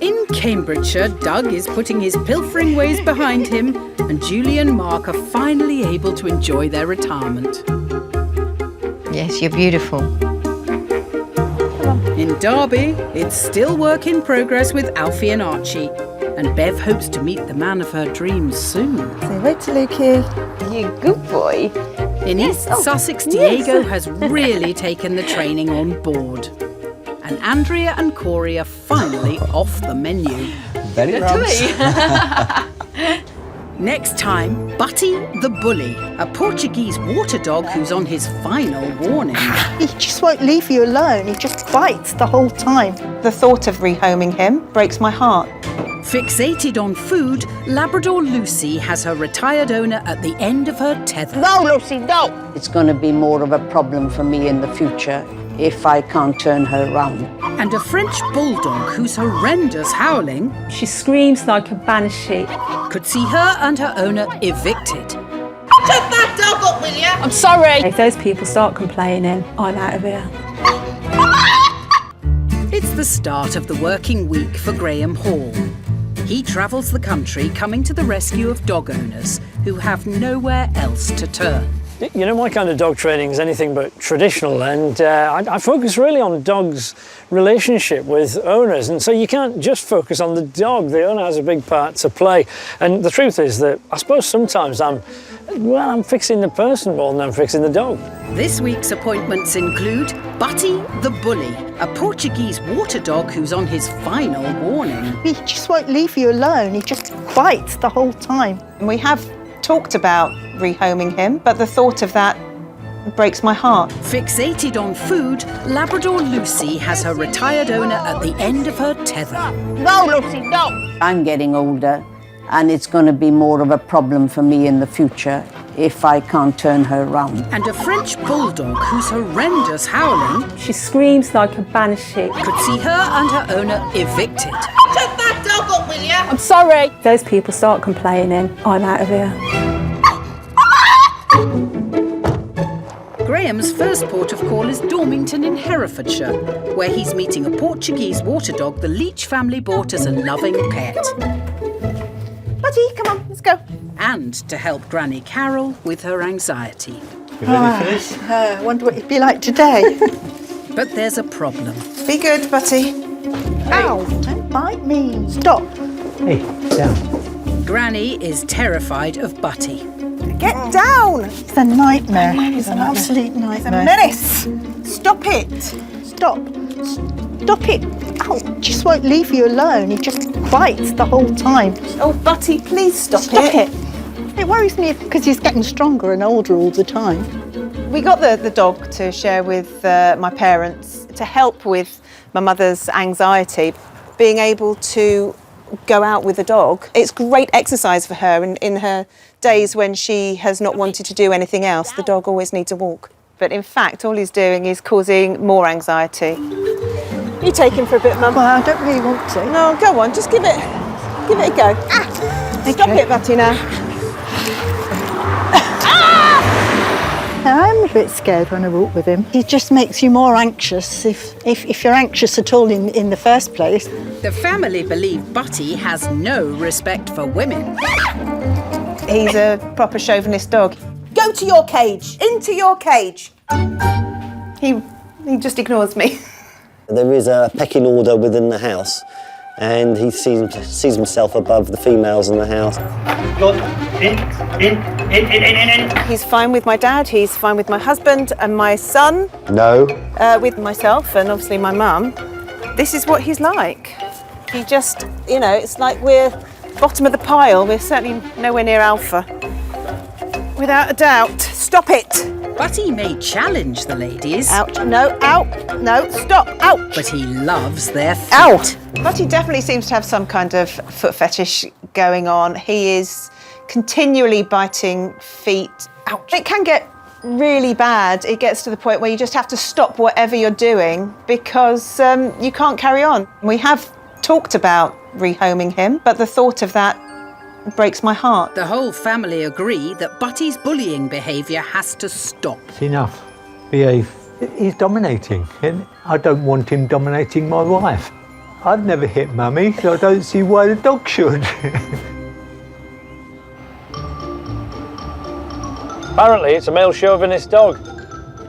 In Cambridgeshire, Doug is putting his pilfering ways behind him, and Julie and Mark are finally able to enjoy their retirement. Yes, you're beautiful. In Derby, it's still work in progress with Alfie and Archie, and Bev hopes to meet the man of her dreams soon. Say wait to Lukey. You good boy. In East Sussex, Diego has really taken the training on board. And Andrea and Corey are finally off the menu. Very nice. Next time, Butty the Bully, a Portuguese water dog who's on his final warning. He just won't leave you alone. He just bites the whole time. The thought of rehoming him breaks my heart. Fixated on food, Labrador Lucy has her retired owner at the end of her tether. No, Lucy, no! It's going to be more of a problem for me in the future if I can't turn her around. And a French bulldog whose horrendous howling, she screams like a banshee, could see her and her owner evicted. Shut that dog up, will you? I'm sorry. If those people start complaining, I'm out of here. It's the start of the working week for Graham Hall. He travels the country coming to the rescue of dog owners who have nowhere else to turn. You know, my kind of dog training is anything but traditional, and I focus really on dogs' relationship with owners, and so you can't just focus on the dog. The owner has a big part to play, and the truth is that I suppose sometimes I'm fixing the person more than I'm fixing the dog. This week's appointments include Butty the Bully, a Portuguese water dog who's on his final warning. He just won't leave you alone. He just bites the whole time. And we have talked about rehoming him, but the thought of that breaks my heart. Fixated on food, Labrador Lucy has her retired owner at the end of her tether. No, Lucy, no! I'm getting older, and it's going to be more of a problem for me in the future if I can't turn her around. And a French bulldog whose horrendous howling, she screams like a banshee, could see her and her owner evicted. Shut that dog up, will you? I'm sorry. If those people start complaining, I'm out of here. Graham's first port of call is Dormington in Herefordshire, where he's meeting a Portuguese water dog the Leach family bought as a loving pet. Buddy, come on, let's go. And to help Granny Carol with her anxiety. You ready for this? I wonder what it'd be like today. But there's a problem. Be good, Buddy. Ow, don't bite me. Stop. Hey, down. Granny is terrified of Butty. Get down! It's a nightmare. It's an absolute nightmare. It's a menace. Stop it. Stop. Stop it. Ow, just won't leave you alone. He just bites the whole time. Oh, Butty, please stop it. It worries me because he's getting stronger and older all the time. We got the dog to share with my parents to help with my mother's anxiety. Being able to go out with a dog, it's great exercise for her, and in her days when she has not wanted to do anything else, the dog always needs a walk. But in fact, all he's doing is causing more anxiety. You take him for a bit, Mum? Well, I don't really want to. No, go on, just give it a go. Ah! Stop it, Betty, now. I'm a bit scared when I walk with him. He just makes you more anxious if you're anxious at all in the first place. The family believe Butty has no respect for women. He's a proper chauvinist dog. Go to your cage! Into your cage! He just ignores me. There is a pecking order within the house, and he sees himself above the females in the house. In. He's fine with my dad, he's fine with my husband and my son. No. With myself and obviously my mum. This is what he's like. He just, you know, it's like we're bottom of the pile. We're certainly nowhere near alpha. Without a doubt. Stop it! Butty may challenge the ladies. Ouch. No, out. No, stop. Ouch. But he loves their feet. Out. Butty definitely seems to have some kind of foot fetish going on. He is continually biting feet. Ouch. It can get really bad. It gets to the point where you just have to stop whatever you're doing because you can't carry on. We have talked about rehoming him, but the thought of that breaks my heart. The whole family agree that Butty's bullying behaviour has to stop. It's enough. Behave. He's dominating, and I don't want him dominating my wife. I've never hit Mummy, so I don't see why the dog should. Apparently, it's a male chauvinist dog.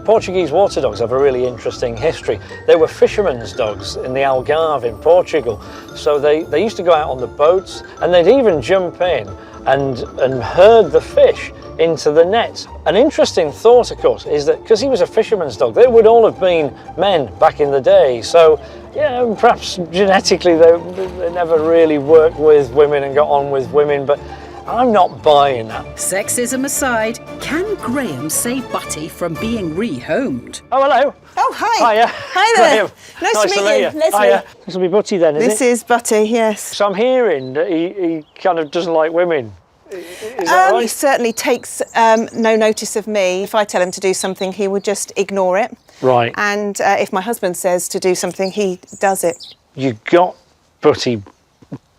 Portuguese water dogs have a really interesting history. They were fishermen's dogs in the Algarve in Portugal. So they used to go out on the boats and they'd even jump in and herd the fish into the nets. An interesting thought, of course, is that because he was a fisherman's dog, they would all have been men back in the day. So, yeah, perhaps genetically they never really worked with women and got on with women, but I'm not buying that. Sexism aside, can Graham save Butty from being rehomed? Oh, hello. Oh, hi. Hiya. Hi there. Graham. Nice to meet you. Leslie. Hiya. This will be Butty then, is it? This is Butty, yes. So I'm hearing that he kind of doesn't like women. Is that right? He certainly takes no notice of me. If I tell him to do something, he would just ignore it. Right. And if my husband says to do something, he does it. You got Butty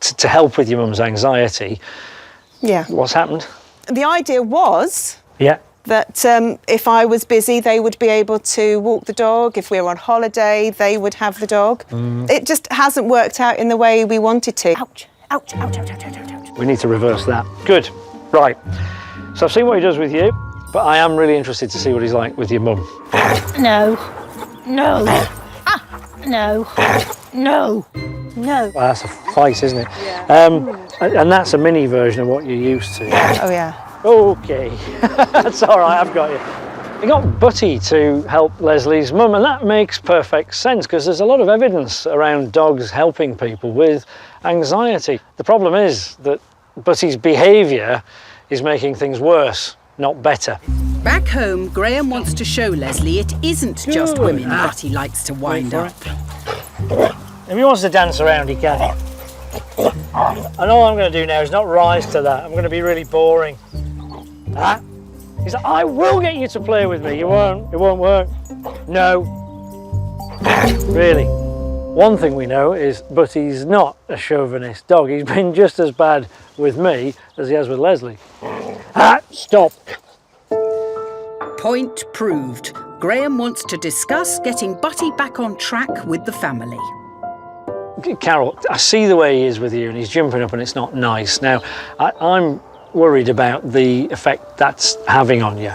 to help with your mum's anxiety. Yeah. What's happened? The idea was that if I was busy, they would be able to walk the dog. If we were on holiday, they would have the dog. It just hasn't worked out in the way we wanted to. Ouch, ouch, ouch, ouch, ouch, ouch, ouch. We need to reverse that. Good. Right. So I've seen what he does with you, but I am really interested to see what he's like with your mum. No. No. No. No. No. Well, that's a fight, isn't it? Yeah. And that's a mini version of what you're used to. Oh, yeah. Okay. That's all right, I've got you. You got Butty to help Leslie's mum, and that makes perfect sense because there's a lot of evidence around dogs helping people with anxiety. The problem is that Butty's behaviour is making things worse, not better. Back home, Graham wants to show Leslie it isn't just women Butty likes to wind up. If he wants to dance around, he can. And all I'm going to do now is not rise to that. I'm going to be really boring. He's like, I will get you to play with me. You won't. It won't work. No. Really. One thing we know is Butty's not a chauvinist dog. He's been just as bad with me as he has with Leslie. Stop. Point proved. Graham wants to discuss getting Butty back on track with the family. Carol, I see the way he is with you and he's jumping up and it's not nice. Now, I'm worried about the effect that's having on you.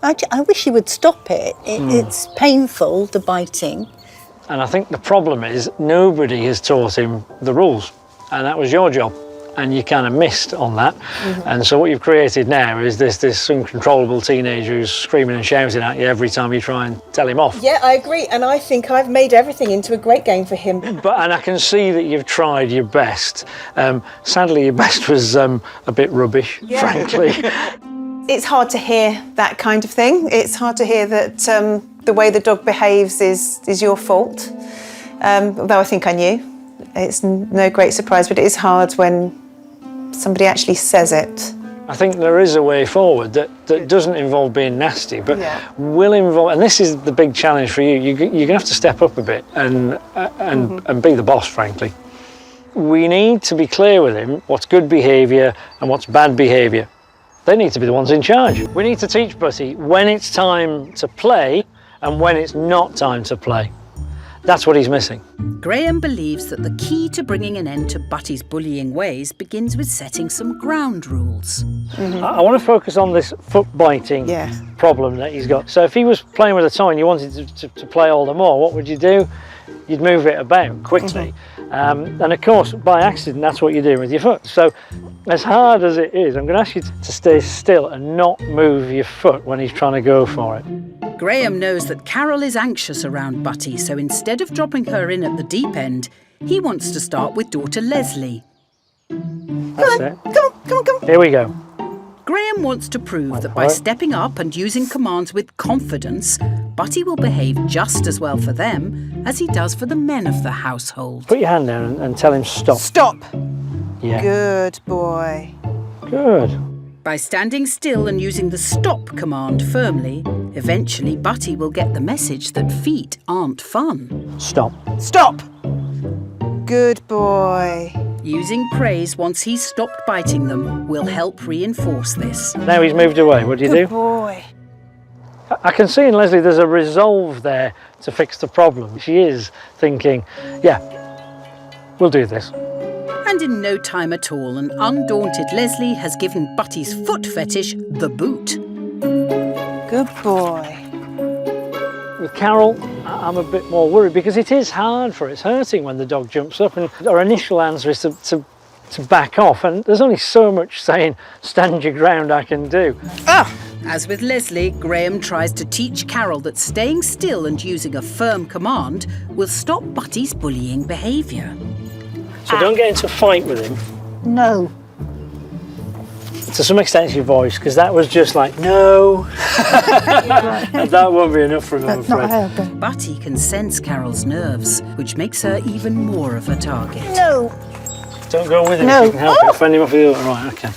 I wish he would stop it. It's painful, the biting. And I think the problem is nobody has taught him the rules, and that was your job. And you kind of missed on that. And so what you've created now is this uncontrollable teenager who's screaming and shouting at you every time you try and tell him off. Yeah, I agree, and I think I've made everything into a great game for him. And I can see that you've tried your best. Sadly, your best was a bit rubbish, frankly. It's hard to hear that kind of thing. It's hard to hear that the way the dog behaves is your fault. Although I think I knew. It's no great surprise, but it is hard when somebody actually says it. I think there is a way forward that doesn't involve being nasty, but will involve, and this is the big challenge for you, you're going to have to step up a bit and be the boss, frankly. We need to be clear with him what's good behaviour and what's bad behaviour. They need to be the ones in charge. We need to teach Buddy when it's time to play and when it's not time to play. That's what he's missing. Graham believes that the key to bringing an end to Butty's bullying ways begins with setting some ground rules. I want to focus on this foot biting problem that he's got. So if he was playing with a toy and you wanted to play all the more, what would you do? You'd move it about quickly. And of course, by accident, that's what you're doing with your foot. So as hard as it is, I'm going to ask you to stay still and not move your foot when he's trying to go for it. Graham knows that Carol is anxious around Butty, so instead of dropping her in at the deep end, he wants to start with daughter Leslie. That's it. Come on. Here we go. Graham wants to prove that by stepping up and using commands with confidence, Butty will behave just as well for them as he does for the men of the household. Put your hand down and tell him stop. Stop. Yeah. Good boy. Good. By standing still and using the stop command firmly, eventually Butty will get the message that feet aren't fun. Stop. Stop. Good boy. Using praise once he's stopped biting them will help reinforce this. Now he's moved away, what do you do? Good boy. I can see in Leslie there's a resolve there to fix the problem. She is thinking, yeah, we'll do this. And in no time at all, an undaunted Leslie has given Butty's foot fetish the boot. Good boy. With Carol, I'm a bit more worried because it is hard for her. It's hurting when the dog jumps up, and our initial answer is to back off, and there's only so much saying, stand your ground, I can do. As with Leslie, Graham tries to teach Carol that staying still and using a firm command will stop Butty's bullying behaviour. So don't get into a fight with him. No. To some extent it's your voice, because that was just like, no. That won't be enough for him, I'm afraid. Butty can sense Carol's nerves, which makes her even more of a target. No. Don't go with him if you can help it. Fend him off with the other. Right, okay.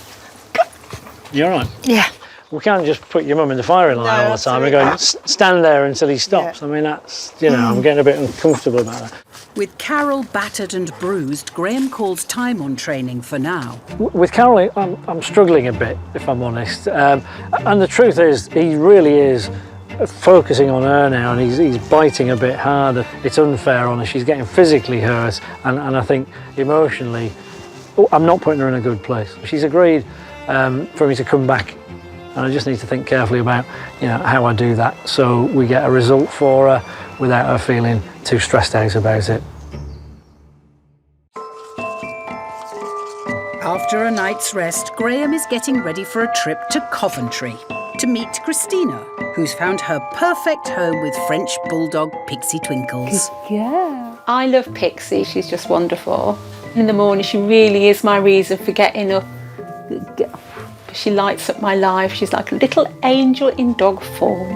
You all right? Yeah. We can't just put your mum in the firing line all the time and go, stand there until he stops. I mean, that's, you know, I'm getting a bit uncomfortable about that. With Carol battered and bruised, Graham calls time on training for now. With Carol, I'm struggling a bit, if I'm honest. And the truth is, he really is focusing on her now, and he's biting a bit harder. It's unfair on her. She's getting physically hurt, and I think emotionally, I'm not putting her in a good place. She's agreed for me to come back, and I just need to think carefully about, you know, how I do that so we get a result for her without her feeling too stressed out about it. After a night's rest, Graham is getting ready for a trip to Coventry to meet Christina, who's found her perfect home with French bulldog Pixie Twinkles. Yeah. I love Pixie, she's just wonderful. In the morning, she really is my reason for getting up. She lights up my life. She's like a little angel in dog form.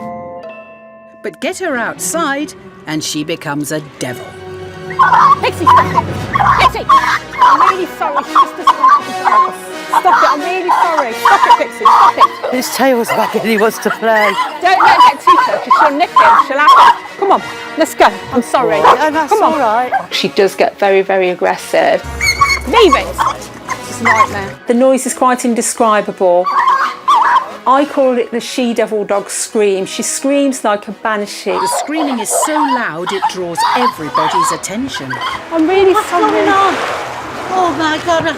But get her outside and she becomes a devil. Pixie, stop it! Pixie! I'm really sorry, she just doesn't want to be jealous. Stop it, I'm really sorry. Stop it, Pixie, stop it. His tail's wagging, he wants to play. Don't let her get too close, she'll nick him, she'll have him. Come on, let's go. I'm sorry. Oh, that's Come on. all right. She does get very, very aggressive. Leave it! It's a nightmare. The noise is quite indescribable. I call it the she-devil dog scream. She screams like a banshee. The screaming is so loud it draws everybody's attention. I'm really What's sorry. going on? Oh my God.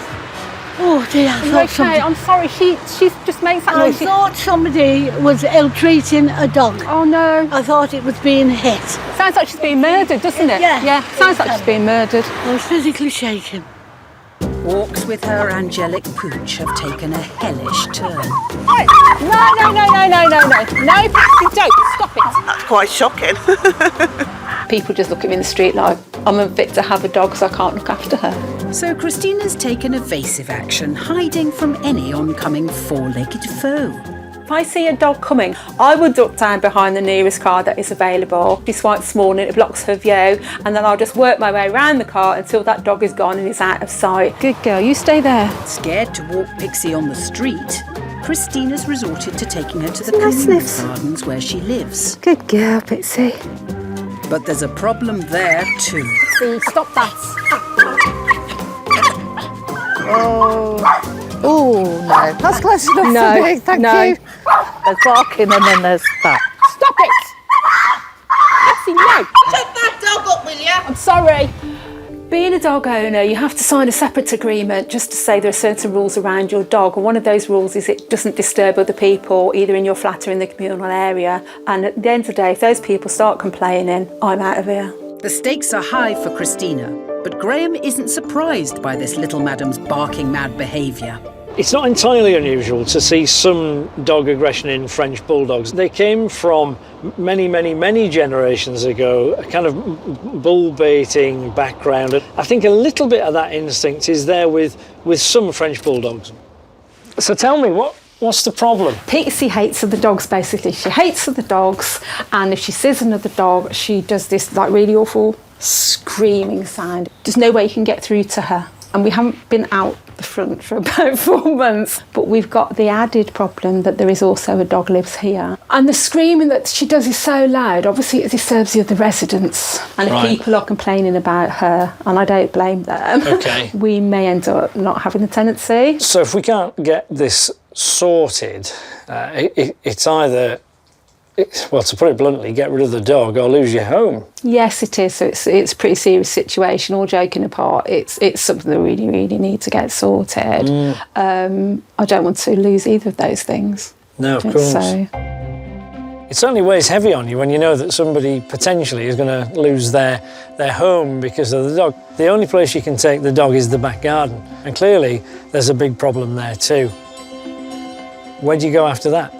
Oh dear. Okay, I'm sorry, she's just made that noise. I thought somebody was ill-treating a dog. Oh no. I thought it was being hit. Sounds like she's being murdered, doesn't it? Yeah. Yeah, sounds like she's being murdered. I was physically shaken. Walks with her angelic pooch have taken a hellish turn. No, Pixie, don't. Stop it. That's quite shocking. People just look at me in the street like I'm unfit to have a dog, so I can't look after her. So Christina's taken evasive action, hiding from any oncoming four-legged foe. If I see a dog coming, I would duck down behind the nearest car that is available. She's quite small and it blocks her view, and then I'll just work my way around the car until that dog is gone and is out of sight. Good girl, you stay there. Scared to walk Pixie on the street, Christina's resorted to taking her to the communal gardens where she lives. Good girl, Pixie. But there's a problem there too. See, stop that. Oh no. That's close enough No, for me. Thank no. you. There's barking and then there's that. Stop it! Pixie, no! Shut that dog up, will you? I'm sorry. Being a dog owner, you have to sign a separate agreement just to say there are certain rules around your dog. And one of those rules is it doesn't disturb other people, either in your flat or in the communal area. And at the end of the day, if those people start complaining, I'm out of here. The stakes are high for Christina, but Graham isn't surprised by this little madam's barking mad behaviour. It's not entirely unusual to see some dog aggression in French bulldogs. They came from many generations ago, a kind of bull baiting background. I think a little bit of that instinct is there with some French bulldogs. So tell me, what's the problem? Pixie hates other dogs, basically. She hates other dogs, and if she sees another dog, she does this like really awful screaming sound. There's no way you can get through to her. And we haven't been out the front for about 4 months, but we've got the added problem that there is also a dog lives here. And the screaming that she does is so loud, obviously it disturbs the other residents. And if people are complaining about her, and I don't blame them, we may end up not having a tenancy. So if we can't get this sorted, it's either, well, to put it bluntly, get rid of the dog or lose your home. Yes, it is. So it's a pretty serious situation. All joking apart, it's something that we really need to get sorted. I don't want to lose either of those things. No, of course. So. It certainly weighs heavy on you when you know that somebody potentially is going to lose their home because of the dog. The only place you can take the dog is the back garden, and clearly there's a big problem there too. Where do you go after that?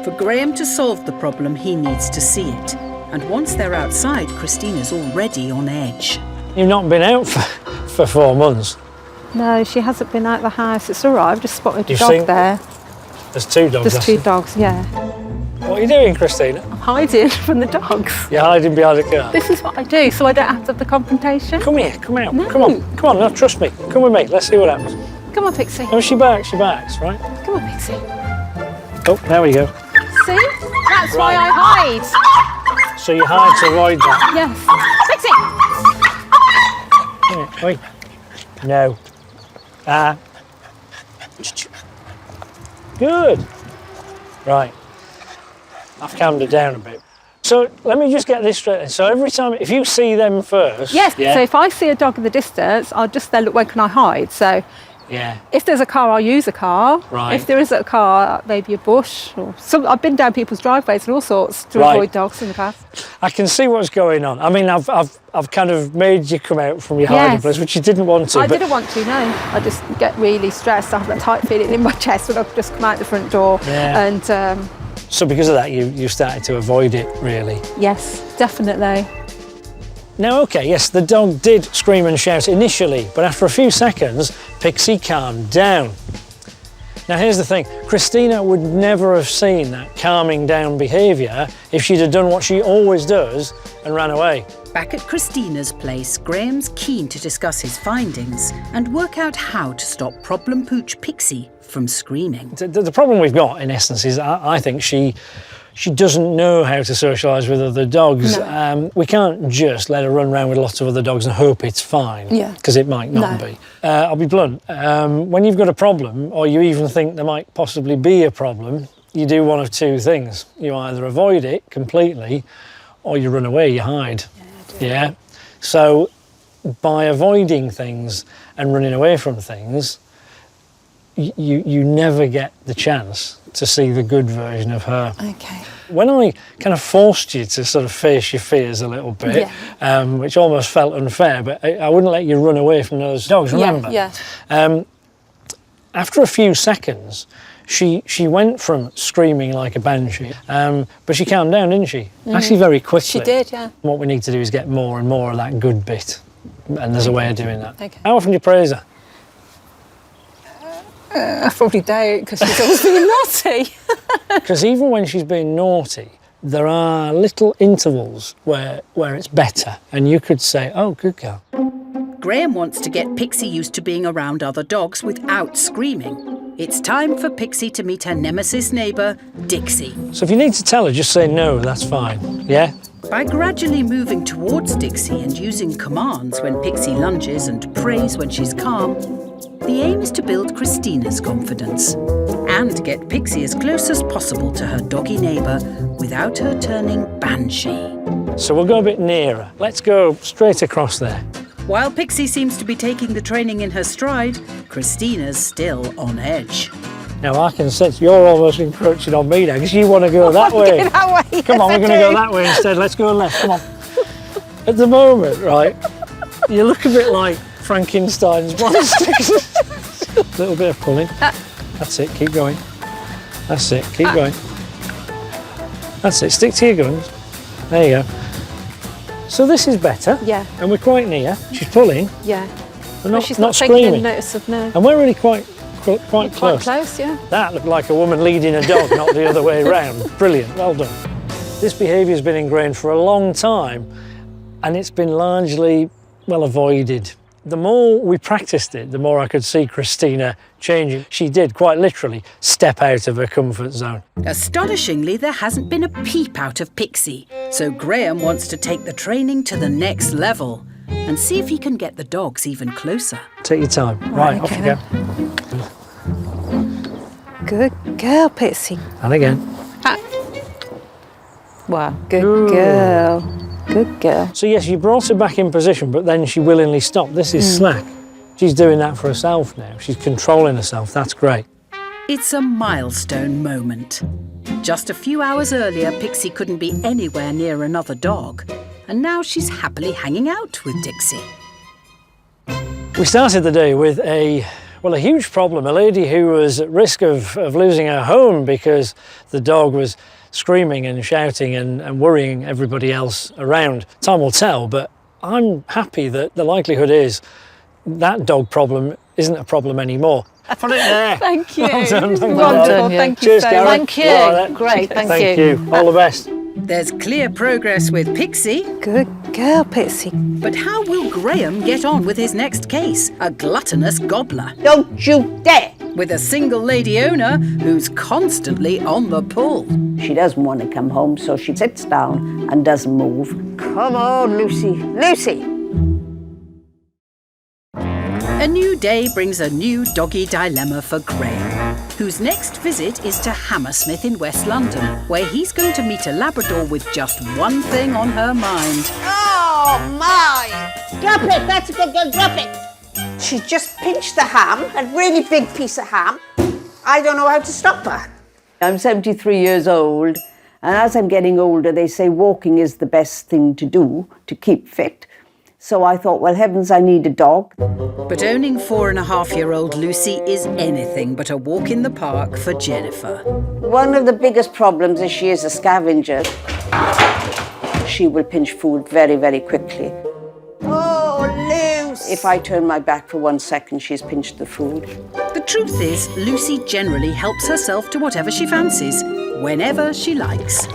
For Graham to solve the problem, he needs to see it. And once they're outside, Christina's already on edge. You've not been out for 4 months. No, she hasn't been out of the house. It's all right. I've just spotted a You've dog seen- there. There's 2 dogs. There's 2 dogs, yeah. What are you doing, Christina? I'm hiding from the dogs. You're hiding behind a car. This is what I do, so I don't have to have the confrontation. Come here, come out. No. Come on, now trust me. Come with me, let's see what happens. Come on, Pixie. Oh, she barks, right? Come on, Pixie. Oh, there we go. See? That's why I hide. So you hide to avoid that. Yes. Pixie! Wait. No. Good. Right. I've calmed her down a bit. So let me just get this straight then. So every time, if you see them first... Yes, so if I see a dog in the distance, I'll just say, look, where can I hide? So yeah. If there's a car, I'll use a car. Right. If there isn't a car, maybe a bush. Or some. I've been down people's driveways and all sorts to avoid dogs in the past. I can see what's going on. I mean, I've kind of made you come out from your hiding place, which you didn't want to. I didn't want to, no. I just get really stressed. I have that tight feeling in my chest when I just come out the front door. Yeah. And so because of that, you started to avoid it, really? yes, definitely. Now, okay, yes, the dog did scream and shout initially, but after a few seconds, Pixie calmed down. Now, here's the thing. Christina would never have seen that calming down behaviour if she'd have done what she always does and ran away. Back at Christina's place, Graham's keen to discuss his findings and work out how to stop problem pooch Pixie from screaming. The problem we've got, in essence, is I think she doesn't know how to socialise with other dogs. No. We can't just let her run around with lots of other dogs and hope it's fine, because it might not be. I'll be blunt. When you've got a problem, or you even think there might possibly be a problem, you do one of 2 things. You either avoid it completely, or you run away, you hide. Yeah. So by avoiding things and running away from things, you never get the chance to see the good version of her. Okay. When I kind of forced you to sort of face your fears a little bit, which almost felt unfair, but I wouldn't let you run away from those dogs, remember? Yeah. After a few seconds, she went from screaming like a banshee, but she calmed down, didn't she? Actually very quickly. She did, yeah. What we need to do is get more and more of that good bit, and there's a way of doing that. Okay. How often do you praise her? I probably don't, because she's always being naughty. Because even when she's being naughty, there are little intervals where it's better, and you could say, oh, good girl. Graham wants to get Pixie used to being around other dogs without screaming. It's time for Pixie to meet her nemesis neighbour, Dixie. So if you need to tell her, just say no, that's fine, yeah? By gradually moving towards Dixie and using commands when Pixie lunges and praise when she's calm, the aim is to build Christina's confidence and get Pixie as close as possible to her doggy neighbour without her turning banshee. So we'll go a bit nearer. Let's go straight across there. While Pixie seems to be taking the training in her stride, Christina's still on edge. Now I can sense you're almost encroaching on me now because you want to go that way. That way. Come on, we're going to go that way instead. Let's go left. Come on. At the moment, right, you look a bit like Frankenstein's monster. A little bit of pulling. That's it. Keep going. That's it. Keep going. That's it. Stick to your guns. There you go. So this is better. Yeah. And we're quite near. She's pulling. Yeah. But Well, she's not not taking screaming. notice of no. And we're really quite close. Quite close, yeah. That looked like a woman leading a dog, not the other way around. Brilliant, well done. This behaviour's been ingrained for a long time and it's been largely, well, avoided. The more we practiced it, the more I could see Christina changing. She did, quite literally, step out of her comfort zone. Astonishingly, there hasn't been a peep out of Pixie, so Graham wants to take the training to the next level and see if he can get the dogs even closer. Take your time. Right, off you go. Good girl, Pixie. And again. Wow, good girl. Good girl. So yes, you brought her back in position, but then she willingly stopped. This is slack. She's doing that for herself now. She's controlling herself. That's great. It's a milestone moment. Just a few hours earlier, Pixie couldn't be anywhere near another dog, and now she's happily hanging out with Dixie. We started the day with a huge problem. A lady who was at risk of losing her home because the dog was screaming and shouting and worrying everybody else around. Time will tell, but I'm happy that the likelihood is that dog problem isn't a problem anymore. Put it there. Thank you. Well done. Wonderful. Thank you Cheers, so Karen. much. Thank you. All right, then. Great, Thank you. All the best. There's clear progress with Pixie. Good girl, Pixie. But how will Graham get on with his next case, a gluttonous gobbler? Don't you dare! With a single lady owner who's constantly on the pull. She doesn't want to come home, so she sits down and doesn't move. Come on, Lucy. Lucy! A new day brings a new doggy dilemma for Graham, whose next visit is to Hammersmith in West London, where he's going to meet a Labrador with just one thing on her mind. Oh, my! Drop it, that's a good girl, drop it. She just pinched the ham, a really big piece of ham. I don't know how to stop her. I'm 73 years old, and as I'm getting older, they say walking is the best thing to do to keep fit. So I thought, well, heavens, I need a dog. But owning 4.5-year-old Lucy is anything but a walk in the park for Jennifer. One of the biggest problems is she is a scavenger. She will pinch food very, very quickly. Oh, Lucy! If I turn my back for 1 second, she's pinched the food. The truth is, Lucy generally helps herself to whatever she fancies, whenever she likes.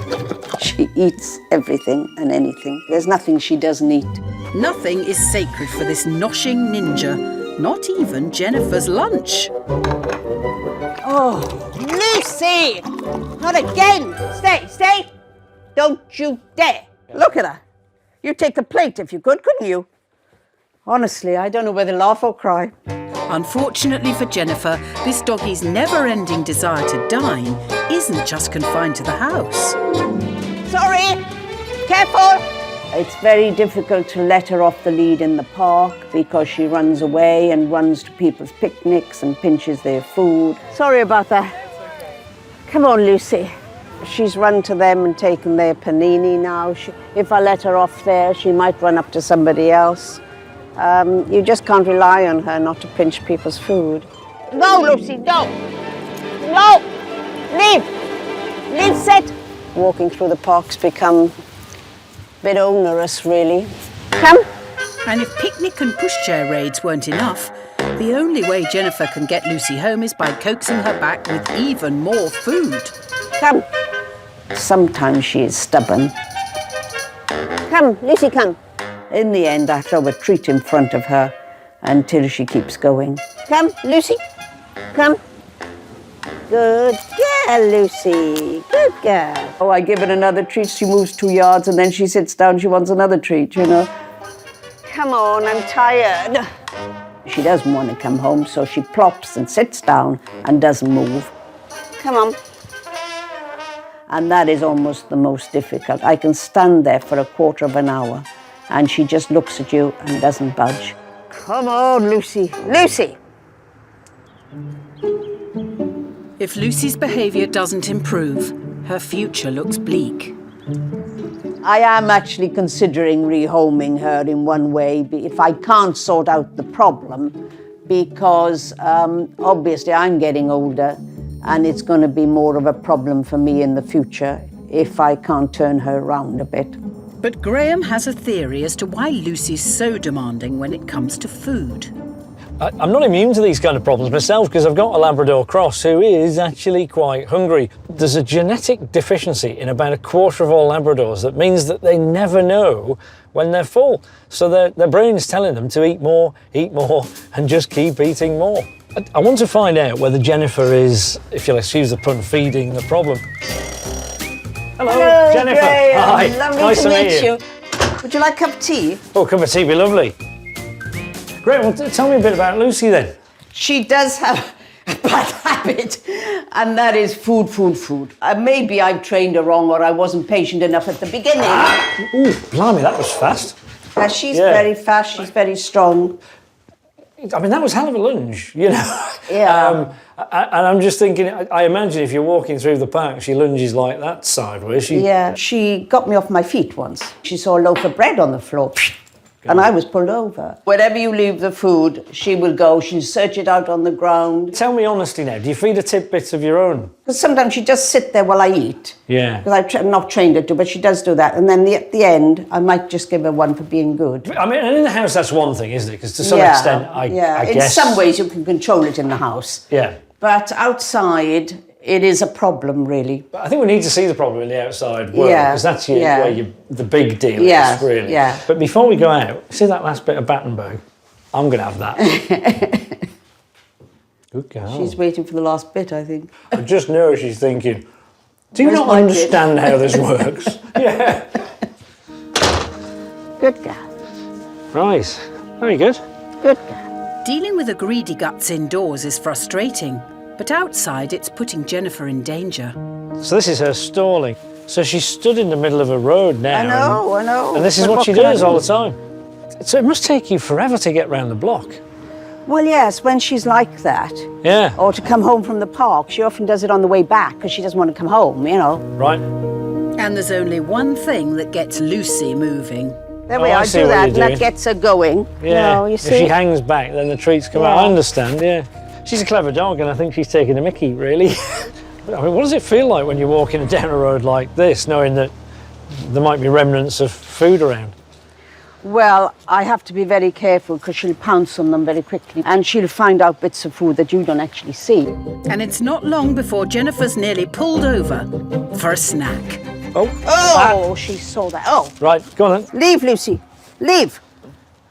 She eats everything and anything. There's nothing she doesn't eat. Nothing is sacred for this noshing ninja, not even Jennifer's lunch. Oh, Lucy! Not again! Stay! Don't you dare! Look at her. You'd take the plate if you could, couldn't you? Honestly, I don't know whether to laugh or cry. Unfortunately for Jennifer, this doggie's never-ending desire to dine isn't just confined to the house. Sorry! Careful! It's very difficult to let her off the lead in the park because she runs away and runs to people's picnics and pinches their food. Sorry about that. Come on, Lucy. She's run to them and taken their panini now. If I let her off there, she might run up to somebody else. You just can't rely on her not to pinch people's food. No, Lucy, don't! No! Leave! Leave, sit! Walking through the park's become a bit onerous, really. Come! And if picnic and pushchair raids weren't enough, the only way Jennifer can get Lucy home is by coaxing her back with even more food. Come. Sometimes she is stubborn. Come, Lucy, come. In the end, I throw a treat in front of her until she keeps going. Come, Lucy. Come. Good girl, Lucy. Good girl. Oh, I give her another treat. She moves 2 yards and then she sits down. She wants another treat, you know. Come on, I'm tired. She doesn't want to come home, so she plops and sits down and doesn't move. Come on. And that is almost the most difficult. I can stand there for a quarter of an hour and she just looks at you and doesn't budge. Come on, Lucy. Lucy! If Lucy's behaviour doesn't improve, her future looks bleak. I am actually considering rehoming her in one way if I can't sort out the problem, because obviously I'm getting older and it's going to be more of a problem for me in the future if I can't turn her around a bit. But Graham has a theory as to why Lucy's so demanding when it comes to food. I'm not immune to these kind of problems myself because I've got a Labrador cross who is actually quite hungry. There's a genetic deficiency in about a quarter of all Labradors that means that they never know when they're full. So their brain's telling them to eat more, and just keep eating more. I want to find out whether Jennifer is, if you'll excuse the pun, feeding the problem. Hello Jennifer. Graham. Hi. Lovely Nice to to meet you. Would you like a cup of tea? Oh, a cup of tea would be lovely. Great, well, tell me a bit about Lucy then. She does have a bad habit, and that is food. Maybe I've trained her wrong or I wasn't patient enough at the beginning. Ooh, blimey, that was fast. She's very fast, she's very strong. I mean, that was hell of a lunge, you know. Yeah. And I'm just thinking, I imagine if you're walking through the park, she lunges like that sideways. Yeah, she got me off my feet once. She saw a loaf of bread on the floor. And I was pulled over. Wherever you leave the food, she will go. She'll search it out on the ground. Tell me honestly now, do you feed her tidbits of your own? Because sometimes she just sit there while I eat. Yeah. Because I've not trained her to, but she does do that. And then at the end, I might just give her one for being good. I mean, and in the house, that's one thing, isn't it? Because to some extent, I guess... In some ways, you can control it in the house. Yeah. But outside, it is a problem, really. But I think we need to see the problem in the outside world, because that's where the big deal is, really. Yeah. But before we go out, see that last bit of Battenberg? I'm going to have that. Good girl. She's waiting for the last bit, I think. I just know she's thinking, do you Where's not my understand kid? how this works? Yeah. Good girl. Right. Very good. Good girl. Dealing with a greedy guts indoors is frustrating, but outside it's putting Jennifer in danger. So this is her stalling. So she's stood in the middle of a road now. I know. And this is But what she can I does all do? the time. So it must take you forever to get round the block. Well, yes, when she's like that. Yeah. Or to come home from the park, she often does it on the way back because she doesn't want to come home, you know. Right. And there's only one thing that gets Lucy moving. There we are, do that, and that gets her going. Yeah. You know, you If see? she hangs back, then the treats come out. I understand, yeah. She's a clever dog, and I think she's taking a mickey, really. I mean, what does it feel like when you're walking down a road like this, knowing that there might be remnants of food around? Well, I have to be very careful because she'll pounce on them very quickly and she'll find out bits of food that you don't actually see. And it's not long before Jennifer's nearly pulled over for a snack. Oh, she saw that. Oh. Right, go on then. Leave, Lucy. Leave.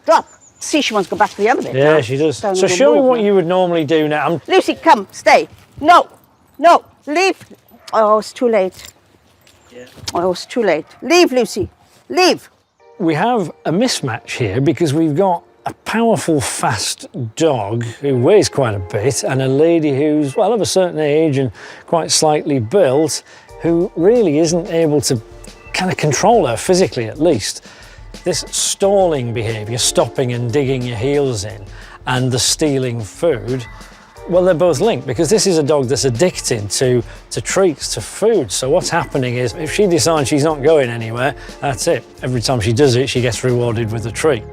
Drop. See, she wants to go back to the other bit. Yeah, now. she does. Don't So even show me move what now. you would normally do now. Lucy, come, stay. No, leave. Oh, it's too late. Yeah. Oh, it's too late. Leave, Lucy. Leave. We have a mismatch here because we've got a powerful, fast dog who weighs quite a bit and a lady who's, well, of a certain age and quite slightly built, who really isn't able to kind of control her, physically at least. This stalling behaviour, stopping and digging your heels in, and the stealing food, well, they're both linked because this is a dog that's addicted to treats, to food. So what's happening is if she decides she's not going anywhere, that's it. Every time she does it, she gets rewarded with a treat.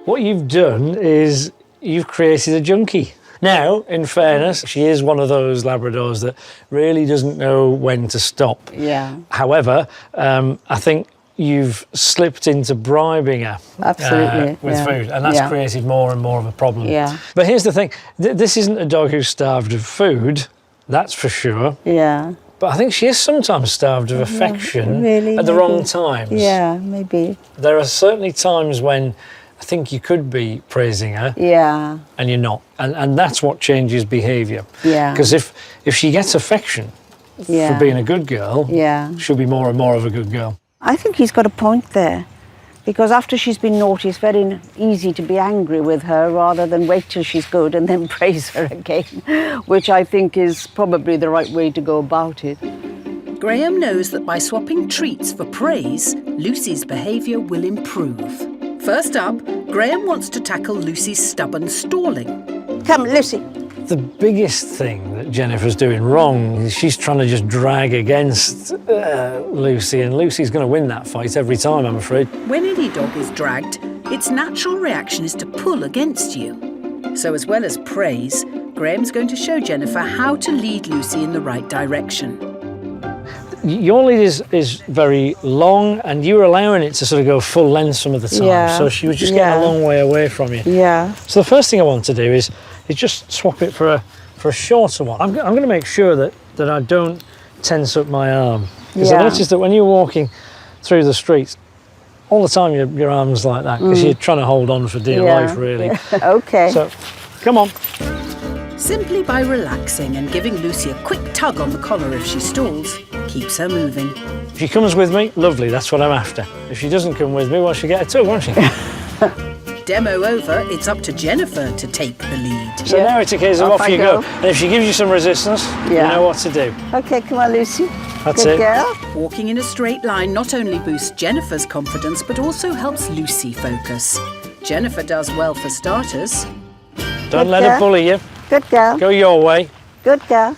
What you've done is you've created a junkie. Now, in fairness, she is one of those Labradors that really doesn't know when to stop. Yeah. However, I think you've slipped into bribing her Absolutely, with yeah. food, and that's Yeah. created more and more of a problem. Yeah. But here's the thing, this isn't a dog who's starved of food, that's for sure. Yeah. But I think she is sometimes starved of affection really, at the maybe. wrong times. Yeah, maybe. There are certainly times when I think you could be praising her. Yeah. And you're not. And that's what changes behaviour. Yeah. Because if she gets affection Yeah. for being a good girl, Yeah. she'll be more and more of a good girl. I think he's got a point there. Because after she's been naughty, it's very easy to be angry with her rather than wait till she's good and then praise her again, which I think is probably the right way to go about it. Graham knows that by swapping treats for praise, Lucy's behaviour will improve. First up, Graham wants to tackle Lucy's stubborn stalling. Come, Lucy. The biggest thing that Jennifer's doing wrong is she's trying to just drag against Lucy, and Lucy's going to win that fight every time, I'm afraid. When any dog is dragged, its natural reaction is to pull against you. So as well as praise, Graham's going to show Jennifer how to lead Lucy in the right direction. Your lead is very long, and you were allowing it to sort of go full length some of the time, Yeah. so she was just getting a long way away from you. Yeah. So the first thing I want to do is just swap it for a shorter one. I'm going to make sure that I don't tense up my arm, because I noticed that when you're walking through the streets, all the time your arm's like that, because you're trying to hold on for dear life, really. Okay. So, come on. Simply by relaxing and giving Lucy a quick tug on the collar if she stalls, keeps her moving. If she comes with me, lovely, that's what I'm after. If she doesn't come with me, well, she'll get a tug, won't she? Demo over, it's up to Jennifer to take the lead. So now it's a case of off you go. And if she gives you some resistance, you know what to do. Okay, come on, Lucy. That's Good it. girl. Walking in a straight line not only boosts Jennifer's confidence, but also helps Lucy focus. Jennifer does well for starters. Don't let her bully you. Good girl. Go your way. Good girl.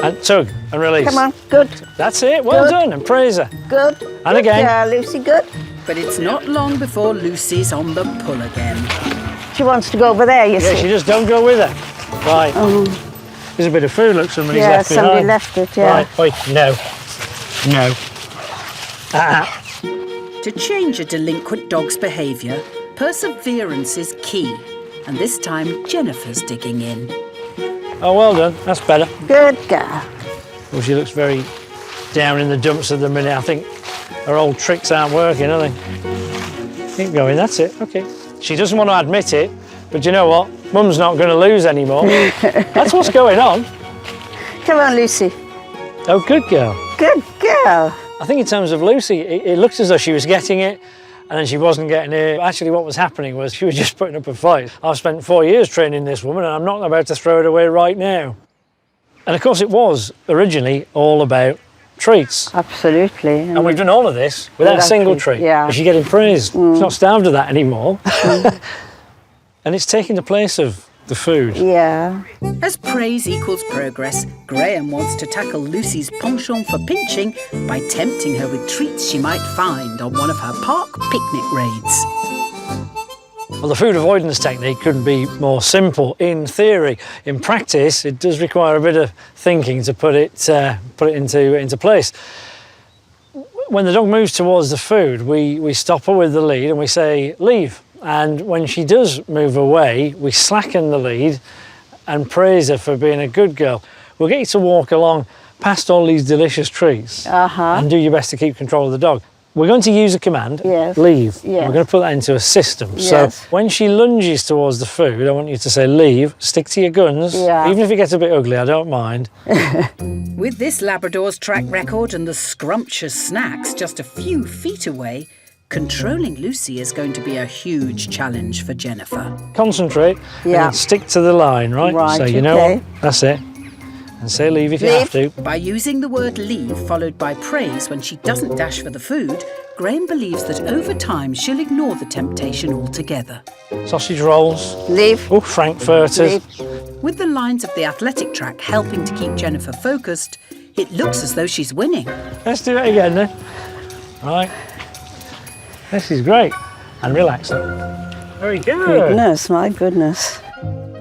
And tug and release. Come on, good. That's it. Well Good. done. And praise her. Good. And again. Yeah, Lucy, good. But it's not long before Lucy's on the pull again. She wants to go over there, you see. Yeah, she just don't go with her. Right. There's a bit of food. Look, somebody's Yeah, left somebody behind. left it, yeah. Right. Wait. No. No. To change a delinquent dog's behaviour, perseverance is key. And this time, Jennifer's digging in. Oh, well done. That's better. Good girl. Well, she looks very down in the dumps at the minute. I think her old tricks aren't working, are they? Keep going. That's it. Okay. She doesn't want to admit it, but you know what? Mum's not going to lose anymore. That's what's going on. Come on, Lucy. Oh, good girl. Good girl. I think in terms of Lucy, it looks as though she was getting it, and then she wasn't getting it. Actually, what was happening was she was just putting up a fight. I've spent 4 years training this woman, and I'm not about to throw it away right now. And of course, it was originally all about treats. Absolutely. And we've done all of this without a single treat. Yeah. Is she getting praised? She's not starved of that anymore. And it's taking the place of the food. Yeah. As praise equals progress, Graham wants to tackle Lucy's penchant for pinching by tempting her with treats she might find on one of her park picnic raids. Well, the food avoidance technique couldn't be more simple in theory. In practice, it does require a bit of thinking to put it into place. When the dog moves towards the food, we stop her with the lead and we say, leave. And when she does move away, we slacken the lead and praise her for being a good girl. We'll get you to walk along past all these delicious treats and do your best to keep control of the dog. We're going to use a command, leave. Yes. We're going to put that into a system. Yes. So when she lunges towards the food, I want you to say leave, stick to your guns. Yeah. Even if it gets a bit ugly, I don't mind. With this Labrador's track record and the scrumptious snacks just a few feet away, controlling Lucy is going to be a huge challenge for Jennifer. Concentrate and stick to the line, right? Right, So you know okay. what? That's it. And say leave if you have to. By using the word leave followed by praise when she doesn't dash for the food, Graham believes that over time she'll ignore the temptation altogether. Sausage rolls. Leave. Oh, frankfurters. With the lines of the athletic track helping to keep Jennifer focused, it looks as though she's winning. Let's do it again then. Right. This is great. And relax it. Very good. Goodness, my goodness.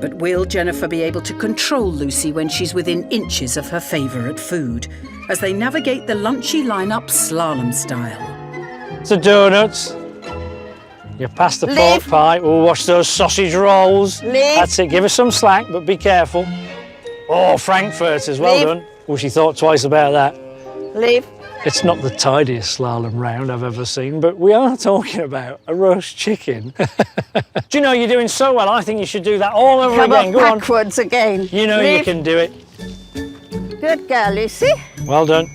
But will Jennifer be able to control Lucy when she's within inches of her favourite food, as they navigate the lunchy lineup slalom style? The donuts. You're past the pork pie. Oh, watch those sausage rolls. That's it. Give us some slack, but be careful. Oh, frankfurters. Well done. Oh, she thought twice about that. Leave. It's not the tidiest slalom round I've ever seen, but we are talking about a roast chicken. Do you know, you're doing so well, I think you should do that all over Come again. up Go on. backwards again. You know Leave. you can do it. Good girl, Lucy. Well done.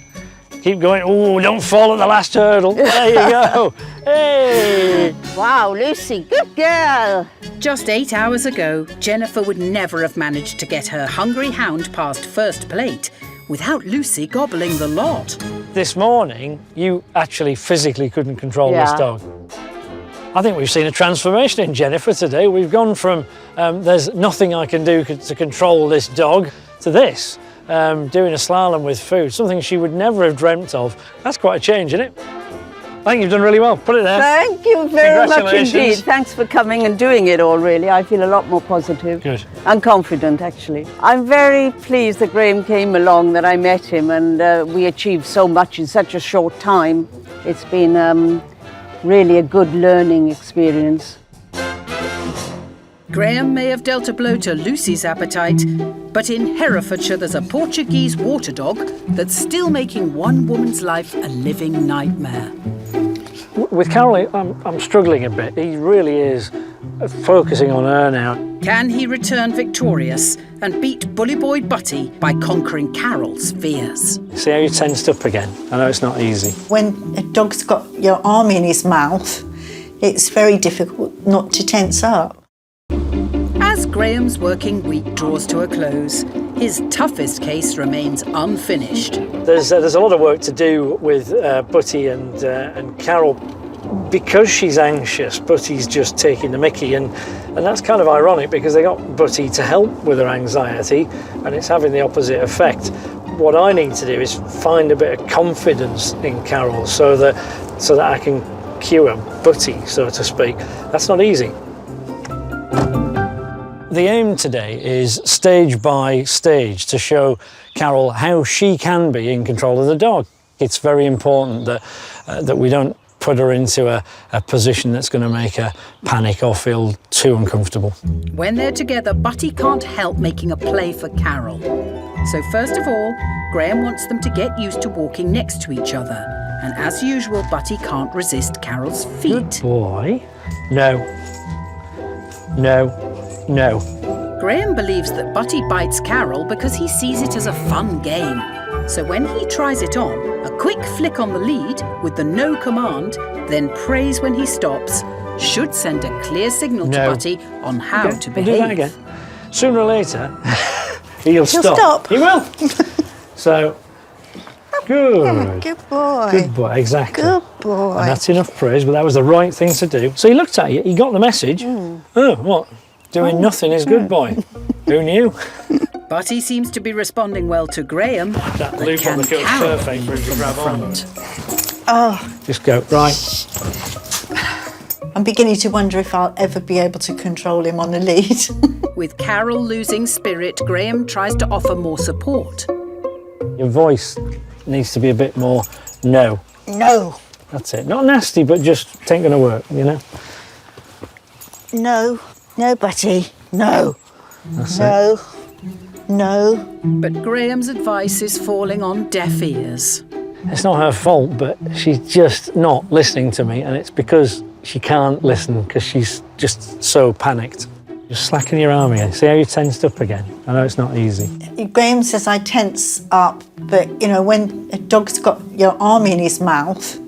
Keep going. Oh, don't fall at the last hurdle. There you go. Hey! Wow, Lucy, good girl. Just 8 hours ago, Jennifer would never have managed to get her hungry hound past first plate without Lucy gobbling the lot. This morning, you actually physically couldn't control this dog. I think we've seen a transformation in Jennifer today. We've gone from there's nothing I can do to control this dog to this. Doing a slalom with food, something she would never have dreamt of. That's quite a change, isn't it? I think you've done really well. Put it there. Thank you very much Congratulations. indeed. Thanks for coming and doing it all, really. I feel a lot more positive. Good. And confident, actually. I'm very pleased that Graham came along, that I met him, and we achieved so much in such a short time. It's been really a good learning experience. Graham may have dealt a blow to Lucy's appetite, but in Herefordshire there's a Portuguese water dog that's still making one woman's life a living nightmare. With Carol, I'm struggling a bit. He really is focusing on her now. Can he return victorious and beat Bully Boy Butty by conquering Carol's fears? See how you tensed up again? I know it's not easy. When a dog's got your arm in his mouth, it's very difficult not to tense up. As Graham's working week draws to a close, his toughest case remains unfinished. There's a lot of work to do with Butty and Carol. Because she's anxious, Butty's just taking the mickey, and that's kind of ironic because they got Butty to help with her anxiety, and it's having the opposite effect. What I need to do is find a bit of confidence in Carol so that I can cure Butty, so to speak. That's not easy. The aim today is stage by stage to show Carol how she can be in control of the dog. It's very important that we don't put her into a position that's going to make her panic or feel too uncomfortable. When they're together, Butty can't help making a play for Carol. So first of all, Graham wants them to get used to walking next to each other. And as usual, Butty can't resist Carol's feet. Good boy. No. No. No. Graham believes that Butty bites Carol because he sees it as a fun game. So when he tries it on, a quick flick on the lead with the no command, then praise when he stops, should send a clear signal to Butty on how to behave. We'll do that again. Sooner or later, he'll stop. He will. So, good. Good boy. Good boy, exactly. Good boy. And that's enough praise, but that was the right thing to do. So he looked at you, he got the message. Oh, what? Doing nothing is good boy. Who knew? Butty seems to be responding well to Graham. That but loop on the coat's Carol perfect for him to grab on. Oh, Just go, right. I'm beginning to wonder if I'll ever be able to control him on the lead. With Carol losing spirit, Graham tries to offer more support. Your voice needs to be a bit more no. No. That's it. Not nasty, but just it ain't gonna work, you know? No. No, Butty. No. That's no. No. But Graham's advice is falling on deaf ears. It's not her fault, but she's just not listening to me, and it's because she can't listen, because she's just so panicked. Just slacken your arm again. See how you tensed up again? I know it's not easy. Graham says I tense up, but, you know, when a dog's got your arm in his mouth,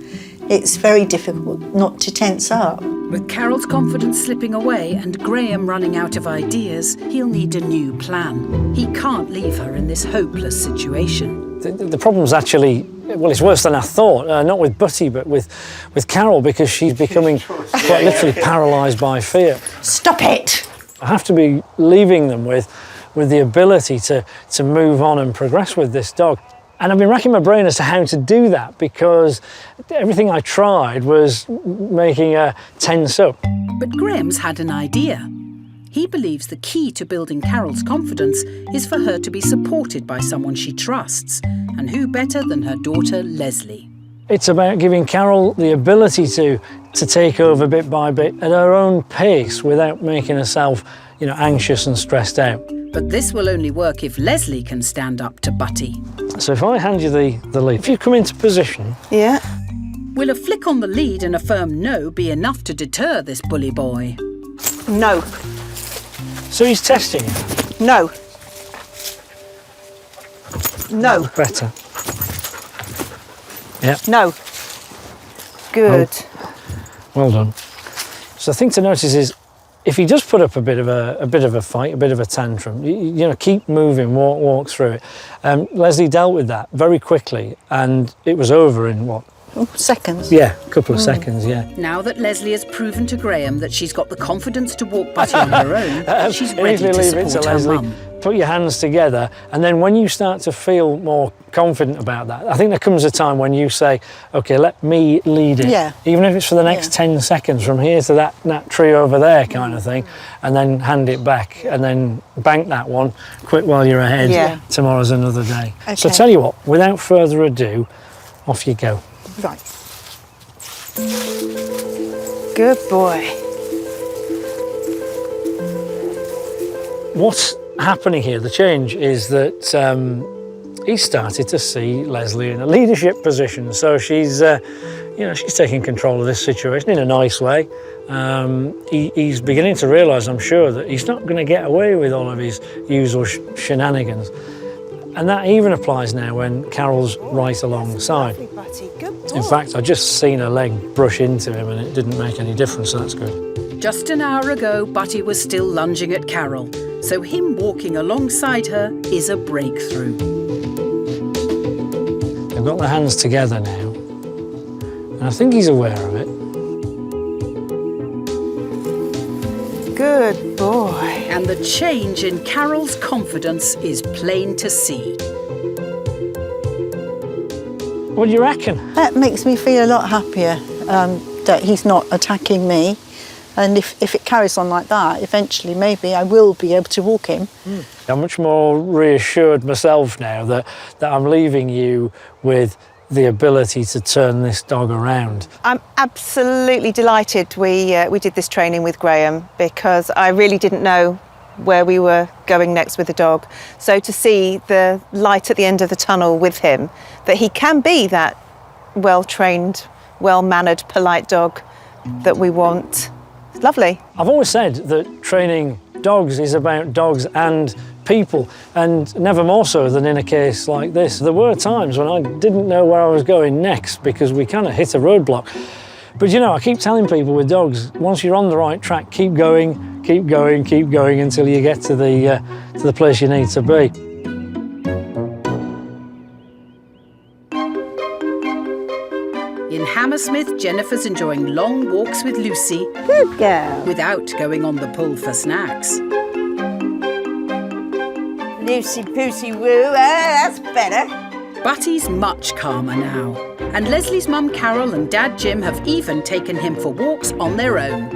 it's very difficult not to tense up. With Carol's confidence slipping away and Graham running out of ideas, he'll need a new plan. He can't leave her in this hopeless situation. The problem's actually, well, it's worse than I thought. Not with Butty, but with Carol, because she's becoming quite literally paralysed by fear. Stop it! I have to be leaving them with the ability to move on and progress with this dog. And I've been racking my brain as to how to do that, because everything I tried was making her tense up. But Graham's had an idea. He believes the key to building Carol's confidence is for her to be supported by someone she trusts. And who better than her daughter, Leslie? It's about giving Carol the ability to take over bit by bit at her own pace without making herself, anxious and stressed out. But this will only work if Leslie can stand up to Butty. So if I hand you the lead, if you come into position... Yeah. Will a flick on the lead and a firm no be enough to deter this bully boy? No. So he's testing you? No. No. Better. Yep. No. Good. Oh. Well done. So the thing to notice is, if he does put up a bit of a fight, a bit of a tantrum, you know, keep moving, walk through it. Leslie dealt with that very quickly, and it was over in what? Seconds. Yeah, a couple of seconds, yeah. Now that Leslie has proven to Graham that she's got the confidence to walk Butty on her own, she's ready to support her mum. Put your hands together, and then when you start to feel more confident about that, I think there comes a time when you say, okay, let me lead it. Yeah. Even if it's for the next 10 seconds from here to that tree over there kind of thing, and then hand it back, and then bank that one, quick while you're ahead. Yeah. Tomorrow's another day. Okay. So tell you what, without further ado, off you go. Right. Good boy. What's happening here, the change, is that he started to see Leslie in a leadership position. So she's, she's taking control of this situation in a nice way. He's beginning to realise, I'm sure, that he's not going to get away with all of his usual shenanigans. And that even applies now when Carol's right alongside. In fact, I just seen her leg brush into him and it didn't make any difference, so that's good. Just an hour ago, Butty was still lunging at Carol, so him walking alongside her is a breakthrough. They've got their hands together now, and I think he's aware of it. Good boy. And the change in Carol's confidence is plain to see. What do you reckon? That makes me feel a lot happier that he's not attacking me. And if it carries on like that, eventually maybe I will be able to walk him. I'm much more reassured myself now that I'm leaving you with the ability to turn this dog around. I'm absolutely delighted we did this training with Graham, because I really didn't know where we were going next with the dog. So to see the light at the end of the tunnel with him, that he can be that well-trained, well-mannered, polite dog that we want. It's lovely. I've always said that training dogs is about dogs and people, and never more so than in a case like this. There were times when I didn't know where I was going next because we kind of hit a roadblock. But you know, I keep telling people with dogs, once you're on the right track, keep going, keep going, keep going until you get to the place you need to be. In Hammersmith, Jennifer's enjoying long walks with Lucy. Good girl. Without going on the pull for snacks. Lucy Poosey Woo, that's better. Butty's much calmer now. And Leslie's mum Carol and Dad Jim have even taken him for walks on their own.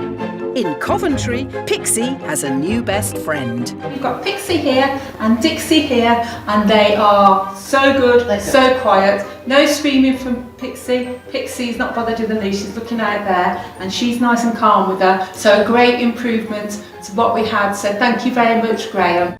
In Coventry, Pixie has a new best friend. We've got Pixie here and Dixie here, and they are so good, so quiet. No screaming from Pixie. Pixie's not bothered with the leash, she's looking out there, and she's nice and calm with her. So a great improvement to what we had. So thank you very much, Graham.